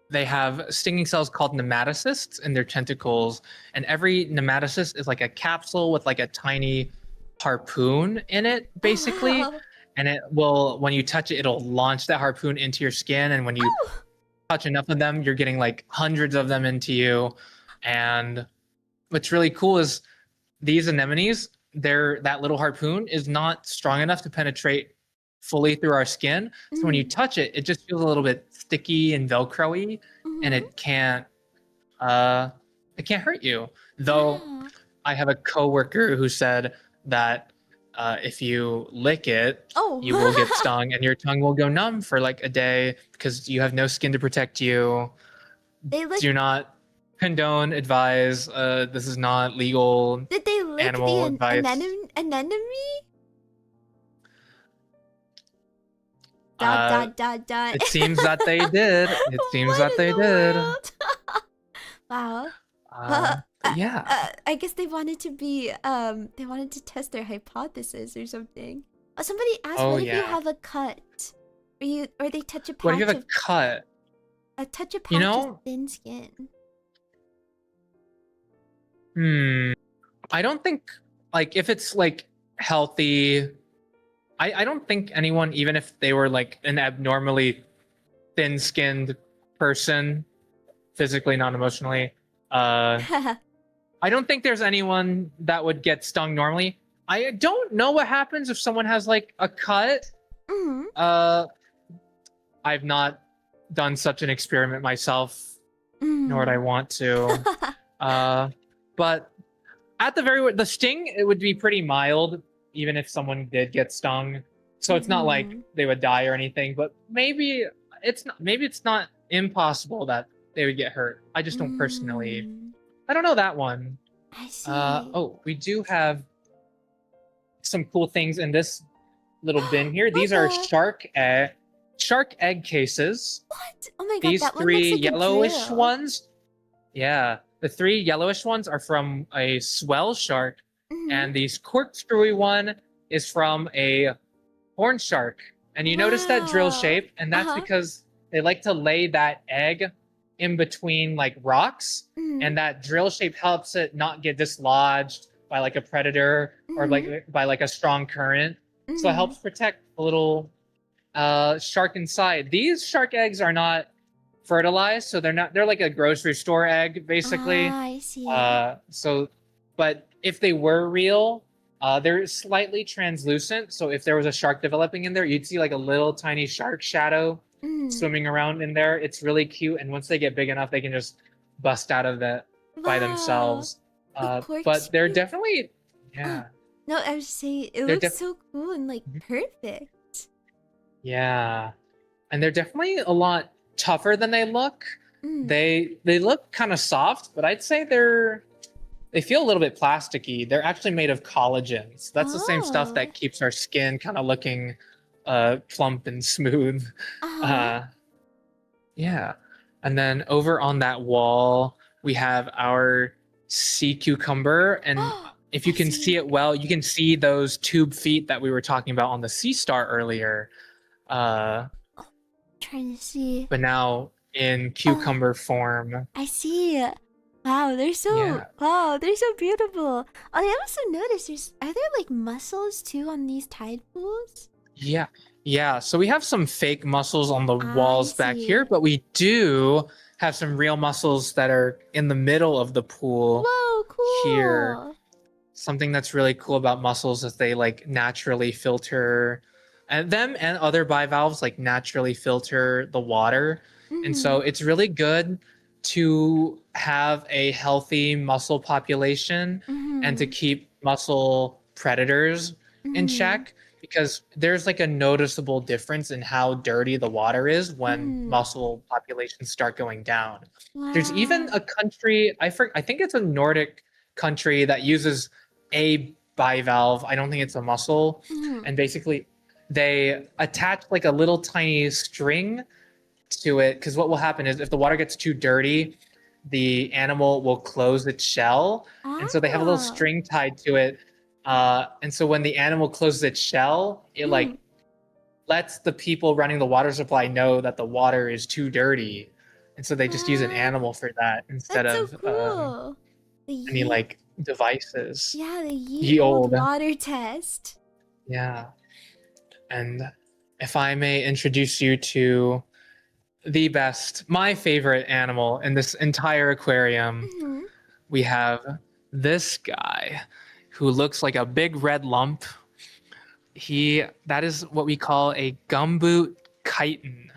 they have stinging cells called nematocysts in their tentacles, and every nematocyst is like a capsule with like a tiny harpoon in it, Oh basically. wow. And it will, when you touch it, it'll launch that harpoon into your skin, and when you Oh. touch enough of them, you're getting like hundreds of them into you. And what's really cool is these anemones, that little harpoon is not strong enough to penetrate fully through our skin. So when you Mhm. touch it, it just feels a little bit sticky and velcro-y, and Mhm. it can't hurt you. Though Wow. I have a coworker who said that if you lick it, you will get Oh. stung and your tongue will go numb for like a day because you have no skin to protect you. They lick. Do not condone, advise. This is not legal Did they lick the animal advice. anemone? Dot Uh, dot dot dot. it seems that they did. It seems What that in they the did. world? Wow. But yeah. I guess they wanted to be they wanted to test their hypothesis or something. Somebody asked, Oh what if you yeah. have a cut? Or they touch a What if you patch have a of cut? touch a You patch of know? thin skin. I don't think like if it's like healthy. I don't think anyone, even if they were like an abnormally thin-skinned person, physically, not emotionally. I don't think there's anyone that would get stung normally. I don't know what happens if someone has like a cut. Mhm. I've not done such an experiment myself, nor would I want to. But at the sting, it would be pretty mild, even if someone did get stung. So it's not like they would die or anything. But maybe it's not impossible that they would get hurt. I just don't personally. I don't know that one. I see. Oh, we do have some cool things in this little bin here. These What are the- shark egg cases. What? Oh my god, These that one three looks like yellowish a drill. ones. Yeah, the three yellowish ones are from a swell shark, Mhm. and these corkscrewy one is from a horn shark. And you notice that drill Wow. shape, and that's Uh-huh. because they like to lay that egg in between like rocks, Mhm. and that drill shape helps it not get dislodged by like a predator or like by like a strong current. So it Mhm. helps protect the little shark inside. These shark eggs are not fertilized, so they're like a grocery store egg basically. Ah, I see. But if they were real, they're slightly translucent, so if there was a shark developing in there, you'd see like a little tiny shark shadow Mhm. swimming around in there. It's really cute, and once they get big enough, they can just bust out of it by Wow. themselves. The But they're corkscrew. definitely, yeah, No, I was saying it they're looks so cool and like Mhm. perfect. yeah, and they're definitely a lot tougher than they look. Mm. They look kind of soft, but I'd say they feel a little bit plasticky. They're actually made of collagens. That's the same stuff Oh. that keeps our skin kind of looking plump and smooth. Uh-huh. Yeah. And then over on that wall, we have our sea cucumber. And if you I can see. see it well, you can see those tube feet that we were talking about on the sea star earlier. Trying to see. But now in cucumber form. I see. Wow, they're so Yeah. they're so beautiful. I also noticed are there like mussels too on these tide pools? Yeah. Yeah. So we have some fake mussels on the walls back see. here, but we do have some real mussels that are in the middle of the pool Whoa, cool. here. Something that's really cool about mussels is they like naturally filter, and them and other bivalves like naturally filter the water. And so it's really good to have a healthy mussel population and to keep mussel predators in check, because there's like a noticeable difference in how dirty the water is when mussel populations start going down. There's even a country, I think it's a Nordic country that uses a bivalve. I don't think it's a mussel. And basically they attach like a little tiny string to it, because what will happen is if the water gets too dirty, the animal will close its shell. And so they have a little string tied to it. And so when the animal closes its shell, it like lets the people running the water supply know that the water is too dirty. And so they just use an animal for that instead That's so of cool. any like devices. Yeah, the Ye old olde. water test. Yeah. And if I may introduce you to the best, my favorite animal in this entire aquarium, we have this guy who looks like a big red lump. That is what we call a gumboot chitin.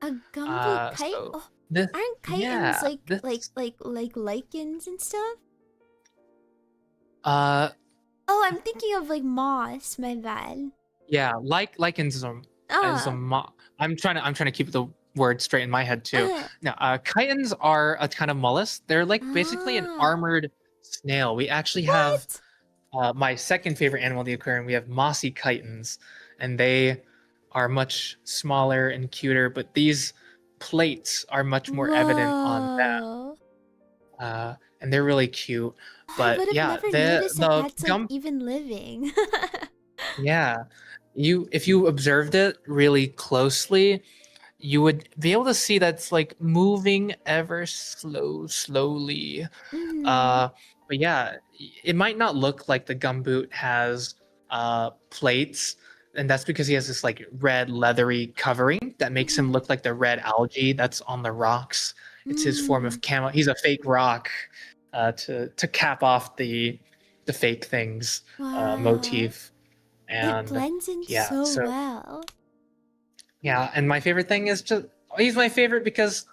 A gumboot kite? So Oh, this, aren't chitins yeah, like lichens and stuff? uh, Oh, I'm thinking of like moss. My bad. yeah, lichens I'm trying to keep the word straight in my head too. Now, chitins are a kind of mollusk. They're like basically an armored snail. We actually have my second favorite animal in the aquarium. We have mossy chitins, and they are much smaller and cuter, but these plates are much more evident on them. And they're really cute. I But would have yeah, never noticed that the that's like gum even living. yeah. If you observed it really closely, you would be able to see that's like moving ever slowly. But yeah, it might not look like the gumboot has plates. and that's because he has this like red leathery covering that makes him look like the red algae that's on the rocks. It's his form of camo. He's a fake rock to cap off the fake things Wow. motif. It And blends in yeah, so so well. yeah, and my favorite thing is just he's my favorite because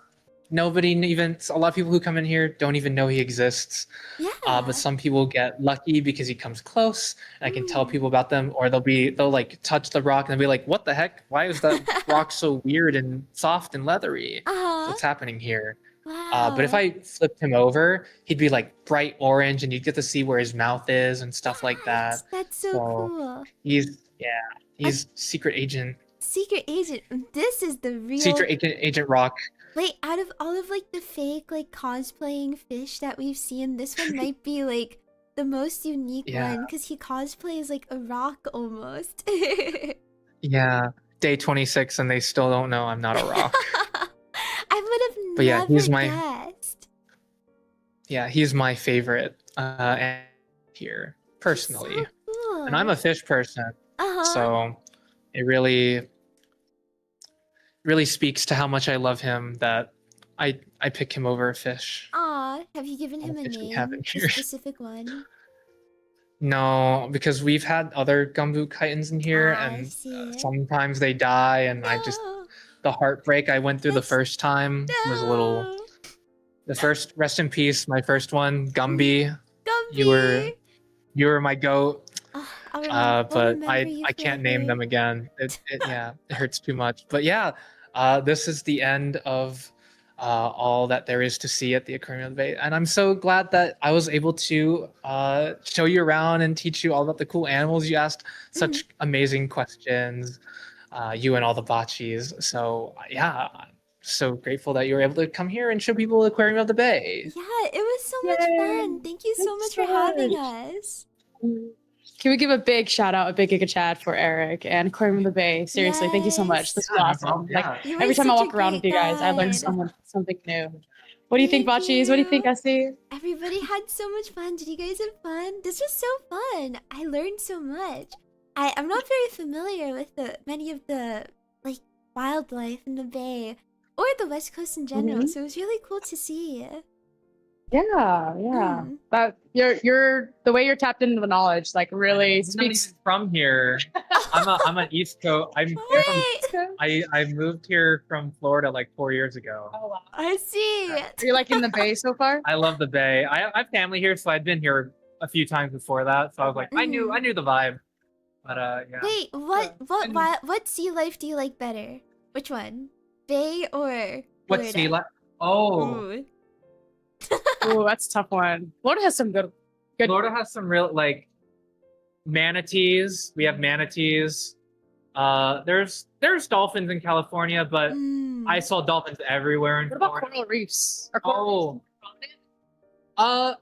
nobody even a lot of people who come in here don't even know he exists. Yeah. But some people get lucky because he comes close and I can tell people about them, or they'll like touch the rock and they'll be like, what the heck? Why is that rock so weird and soft and leathery? Uh-huh. What's happening here? Wow. But if I flipped him over, he'd be like bright orange and you'd get to see where his mouth is and stuff like that. That's so cool. He's secret agent. Secret agent. This is the real Secret agent rock. Wait, out of all of like the fake like cosplaying fish that we've seen, this one might be like the most unique one because he cosplays like a rock almost. Yeah. Day 26 and they still don't know I'm not a rock. I would have But yeah, never he's my guessed. Yeah, he's my favorite here personally. So cool. And I'm a fish person. Uh-huh. So it really speaks to how much I love him that I pick him over a fish. Aw, have you given him a fish we name? have in A here. specific one? No, because we've had other gumboot chitons in here, I and see. sometimes they die, and No. the heartbreak I went through the That's- first time was a little. No. The first, rest in peace, my first one, Gumby. Gumby. You were my goat. Oh, But I can't name them again. It hurts too much. But yeah, this is the end of all that there is to see at the Aquarium of the Bay, and I'm so glad that I was able to show you around and teach you all about the cool animals. You asked such amazing questions, you and all the bocces. So yeah, I'm so grateful that you were able to come here and show people the Aquarium of the Bay. Yeah, it was so much fun. Thank you so much for having us. Can we give a big shout out, a big Giga Chat for Eric and Aquarium of the Bay? Seriously, thank you so much. This was awesome. Like You were every time I such a walk around with you great guys, I learn guide. something new. What do you think, Thank Bocces? What do you think, you. Essie? Everybody had so much fun. Did you guys have fun? This was so fun. I learned so much. I'm not very familiar with many of the like wildlife in the bay or the West Coast in general, so it was really cool to see. Yeah. That you're the way you're tapped into the knowledge, like really I'm not speaks. even from here. I'm an East Coast. I moved here from Florida like 4 years ago. Oh wow. I see. Are you like in the Bay so far? I love the Bay. I have family here, so I'd been here a few times before that. So I was like, I knew the vibe. But yeah. Wait, what sea life do you like better? Which one? Bay or What Florida? sea life? Oh, Ooh. Ooh, that's a tough one. Florida has some good. Florida has some real like manatees. We have manatees. There's dolphins in California, but I saw dolphins everywhere in What about Florida. coral reefs? Are coral reefs prominent?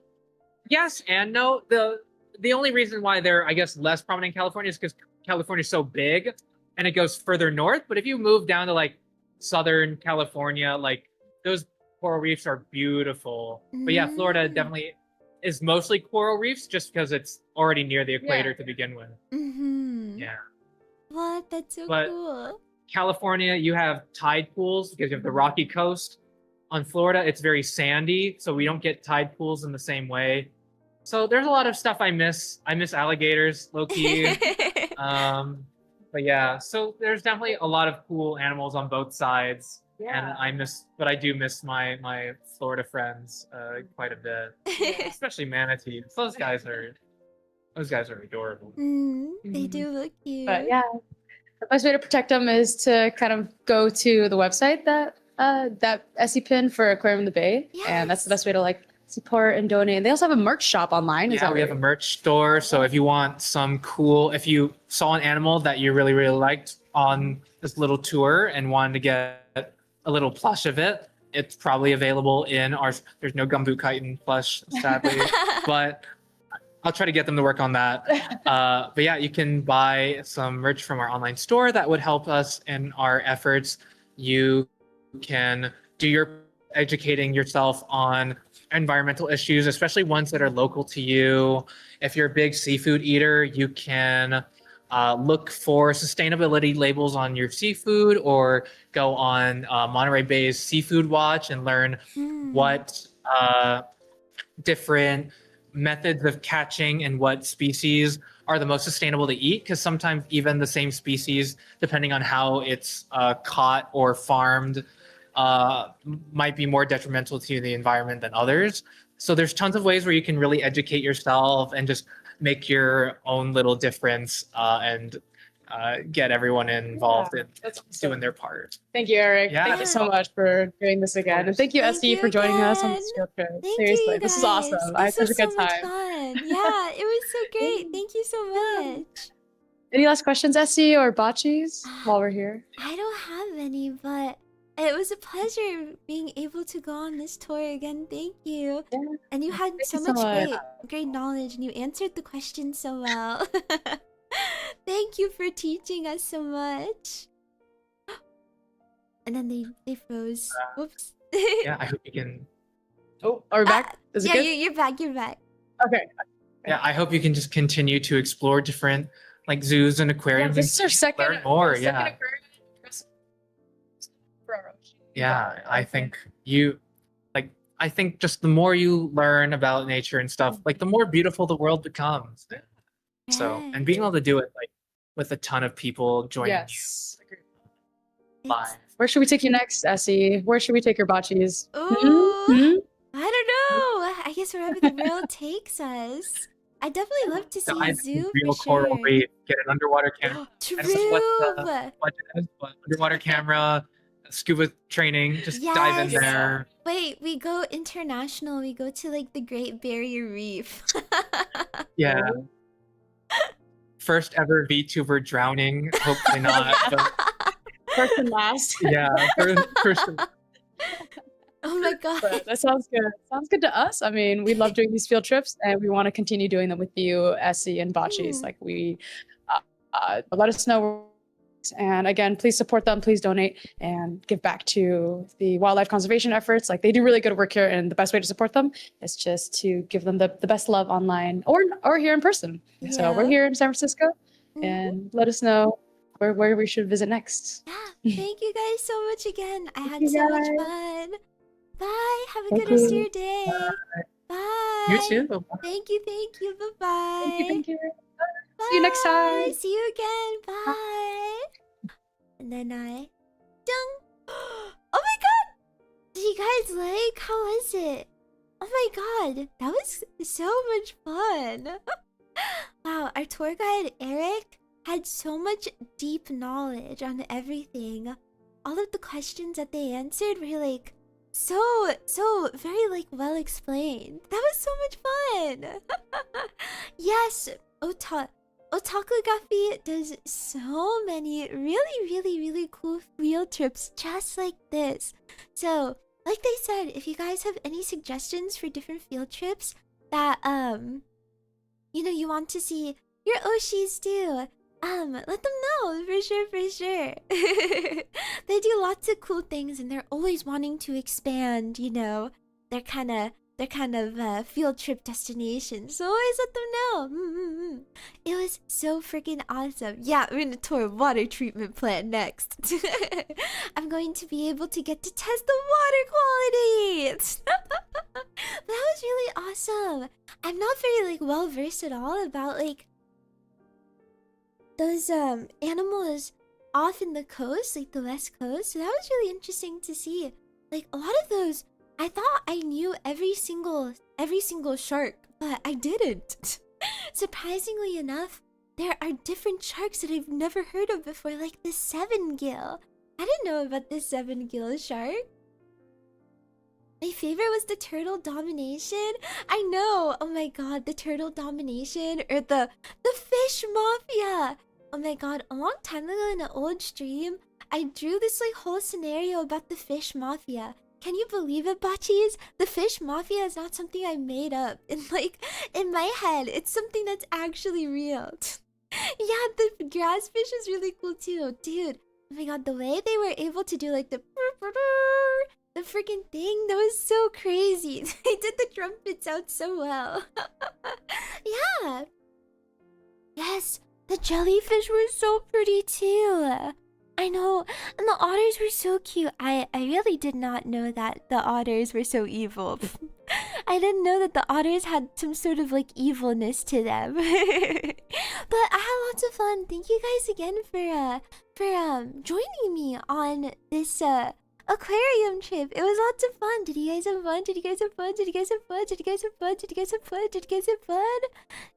Yes and no. The only reason why they're, I guess, less prominent in California is because California is so big and it goes further north. But if you move down to like Southern California, like those coral reefs are beautiful. But yeah, Florida definitely is mostly coral reefs just because it's already near the equator to begin with. Yeah. What? That's so But- cool. California, you have tide pools because you have the Rocky Coast. On Florida, it's very sandy, so we don't get tide pools in the same way. So there's a lot of stuff I miss. I miss alligators, low-key. But yeah, so there's definitely a lot of cool animals on both sides. And I do miss my Florida friends quite a bit, especially manatees. Those guys are adorable. They do look cute. But yeah, the best way to protect them is to kind of go to the website that Essie pinned for Aquarium of the Bay, and that's the best way to like support and donate. And they also have a merch shop online. Yeah, we have a merch store. So if you want some cool, if you saw an animal that you really, really liked on this little tour and wanted to get a little plush of it, it's probably available in our, there's no gumboot chitin plush, sadly, but I'll try to get them to work on that. But yeah, you can buy some merch from our online store that would help us in our efforts. You can do your educating yourself on environmental issues, especially ones that are local to you. If you're a big seafood eater, you can look for sustainability labels on your seafood, or go on Monterey Bay's Seafood Watch and learn what different methods of catching and what species are the most sustainable to eat, because sometimes even the same species, depending on how it's caught or farmed, might be more detrimental to the environment than others. So there's tons of ways where you can really educate yourself and just make your own little difference, and get everyone involved in doing their part. Thank you, Eric. Yeah. Thank you so much for doing this again. And thank you, Thank Esty, you for joining us on again. this field trip. Thank Seriously, you this is guys. awesome. I had This such a was good so much time. fun. Yeah, it was so great. Thank you so much. Any last questions, Esty or Bachis, while we're here? I don't have any, but it was a pleasure being able to go on this tour again. Thank you. Yeah. And you had Thank so you so much much. great knowledge, and you answered the questions so well. Thank you for teaching us so much. And then they froze. Whoops. Yeah, I hope you can. Oh, are we back? Is it Yeah, good? you're back. You're back. Okay. Yeah, I hope you can just continue to explore different like zoos and aquariums. This is our second. Learn more. our second Yeah. aquarium for our ocean. Yeah, I think I think just the more you learn about nature and stuff, like the more beautiful the world becomes. So, and being able to do it like with a ton of people joining Yes. you live. It's- Where should we take you next, Essie? Where should we take your Bachis? Ooh, I don't know. I guess wherever the world takes us. I definitely love to see a Dive zoo into real for coral sure. reef, get an underwater camera. True. I don't know what the budget is, but underwater camera, scuba training, just dive in Yes. there. Wait, we go international. We go to like the Great Barrier Reef. Yeah. First ever VTuber drowning. Hopefully not. But First and last. yeah. First Oh my god. But that sounds good. Sounds good to us. I mean, we love doing these field trips, and we want to continue doing them with you, Essie and Bachis. Like we, let us know. And again, please support them. Please donate and give back to the wildlife conservation efforts. Like they do really good work here, and the best way to support them is just to give them the best love online or here in person. So we're Yeah. here in San Francisco, Mhm. and let us know where we should visit next. Yeah. Thank you guys so much again. I had you, so much guys. fun. Bye. Have a Thank good rest of you. your day. Bye. You too. Thank you. Thank you. Bye bye. Thank you. Thank you. See you next time. See you again. Bye. And then I. Dung. Oh my god. Did you guys like? How was it? Oh my god. That was so much fun. Wow. Our tour guide, Eric, had so much deep knowledge on everything. All of the questions that they answered were like so very like well explained. That was so much fun. Yes, Otakugafi does so many really cool field trips just like this. So, like they said, if you guys have any suggestions for different field trips that you want to see your Oshis do, let them know for sure. They do lots of cool things, and they're always wanting to expand, their kind of field trip destinations. So always let them know. It was so freaking awesome. Yeah, we're gonna tour a water treatment plant next. I'm going to be able to get to test the water quality. That was really awesome. I'm not very well versed at all about those animals off in the coast, like the west coast. So that was really interesting to see. Like a lot of those, I thought I knew every single shark, but I didn't. Surprisingly enough, there are different sharks that I've never heard of before, like the seven gill. I didn't know about the seven gill shark. My favorite was the turtle domination. I know. Oh my god, the turtle domination, or the fish mafia. Oh my god, a long time ago in an old stream, I drew this whole scenario about the fish mafia. Can you believe it, Bachis? The fish mafia is not something I made up. In my head, it's something that's actually real. Yeah, the grass fish is really cool too, dude. Oh my god, the way they were able to do the freaking thing, that was so crazy. They did the trumpets out so well. Yeah. Yes, The jellyfish were so pretty too. I know, and the otters were so cute. I really did not know that the otters were so evil. I didn't know that the otters had some sort of like evilness to them. But I had lots of fun. Thank you guys again for joining me on this aquarium trip. It was lots of fun. Did you guys have fun? Did you guys have fun? Did you guys have fun? Did you guys have fun? Did you guys have fun? Did you guys have fun?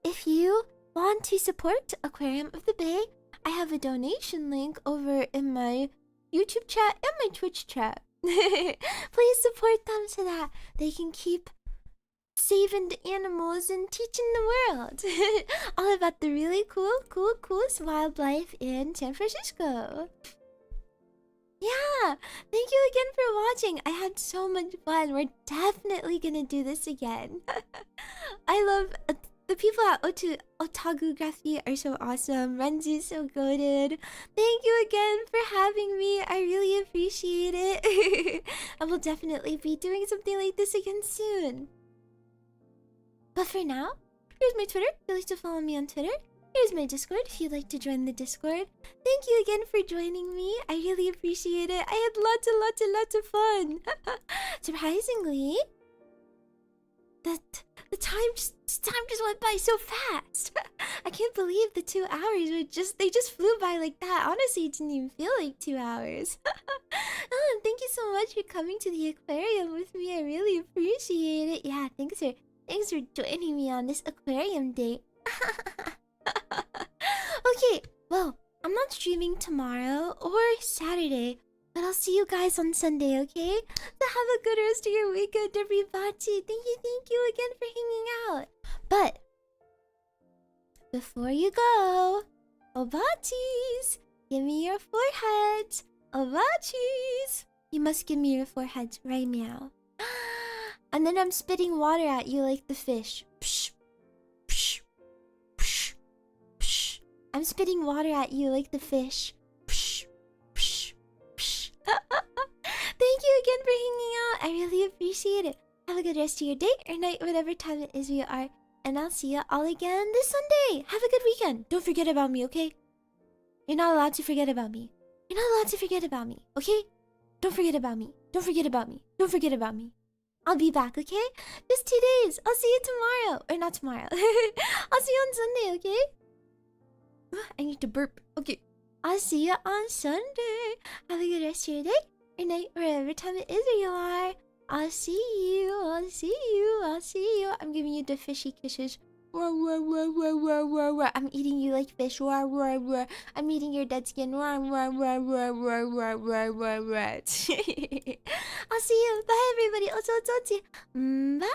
If you want to support Aquarium of the Bay, I have a donation link over in my YouTube chat and my Twitch chat. Please support them so that they can keep saving the animals and teaching the world all about the really coolest wildlife in San Francisco. Yeah, thank you again for watching. I had so much fun. We're definitely gonna do this again. I love the people at Otagugraphy are so awesome. Renzu's so goated. Thank you again for having me. I really appreciate it. I will definitely be doing something like this again soon. But for now, here's my Twitter. If you'd like to follow me on Twitter. Here's my Discord if you'd like to join the Discord. Thank you again for joining me. I really appreciate it. I had lots of fun. Surprisingly, the time just went by so fast. I can't believe the 2 hours were they just flew by like that. Honestly, it didn't even feel like 2 hours. Oh, thank you so much for coming to the aquarium with me. I really appreciate it. Yeah, thanks for joining me on this aquarium date. Okay, well, I'm not streaming tomorrow or Saturday, but I'll see you guys on Sunday, okay? So have a good rest of your weekend, everybody. Thank you again for hanging out. But before you go, Obatis, give me your foreheads. Obatis, you must give me your foreheads right now. And then I'm spitting water at you like the fish. Psh, psh, psh, psh. I'm spitting water at you like the fish. Psh, psh, psh. Thank you again for hanging out. I really appreciate it. Have a good rest of your day or night, whatever time it is we are. And I'll see you all again this Sunday. Have a good weekend. Don't forget about me, okay? You're not allowed to forget about me. You're not allowed to forget about me, okay? Don't forget about me. Don't forget about me. Don't forget about me. I'll be back, okay? Just 2 days. I'll see you tomorrow. Or not tomorrow. I'll see you on Sunday, okay? I need to burp. Okay. I'll see you on Sunday. Have a good rest of your day or night, wherever time it is where you are. I'll see you. I'll see you. I'll see you. I'm giving you the fishy kisses. Roar, roar, roar, roar, roar, roar, roar. I'm eating you like fish. Roar, roar, roar. I'm eating your dead skin. Roar, roar, roar, roar, roar, roar, roar, roar, roar. I'll see you. Bye, everybody. Bye.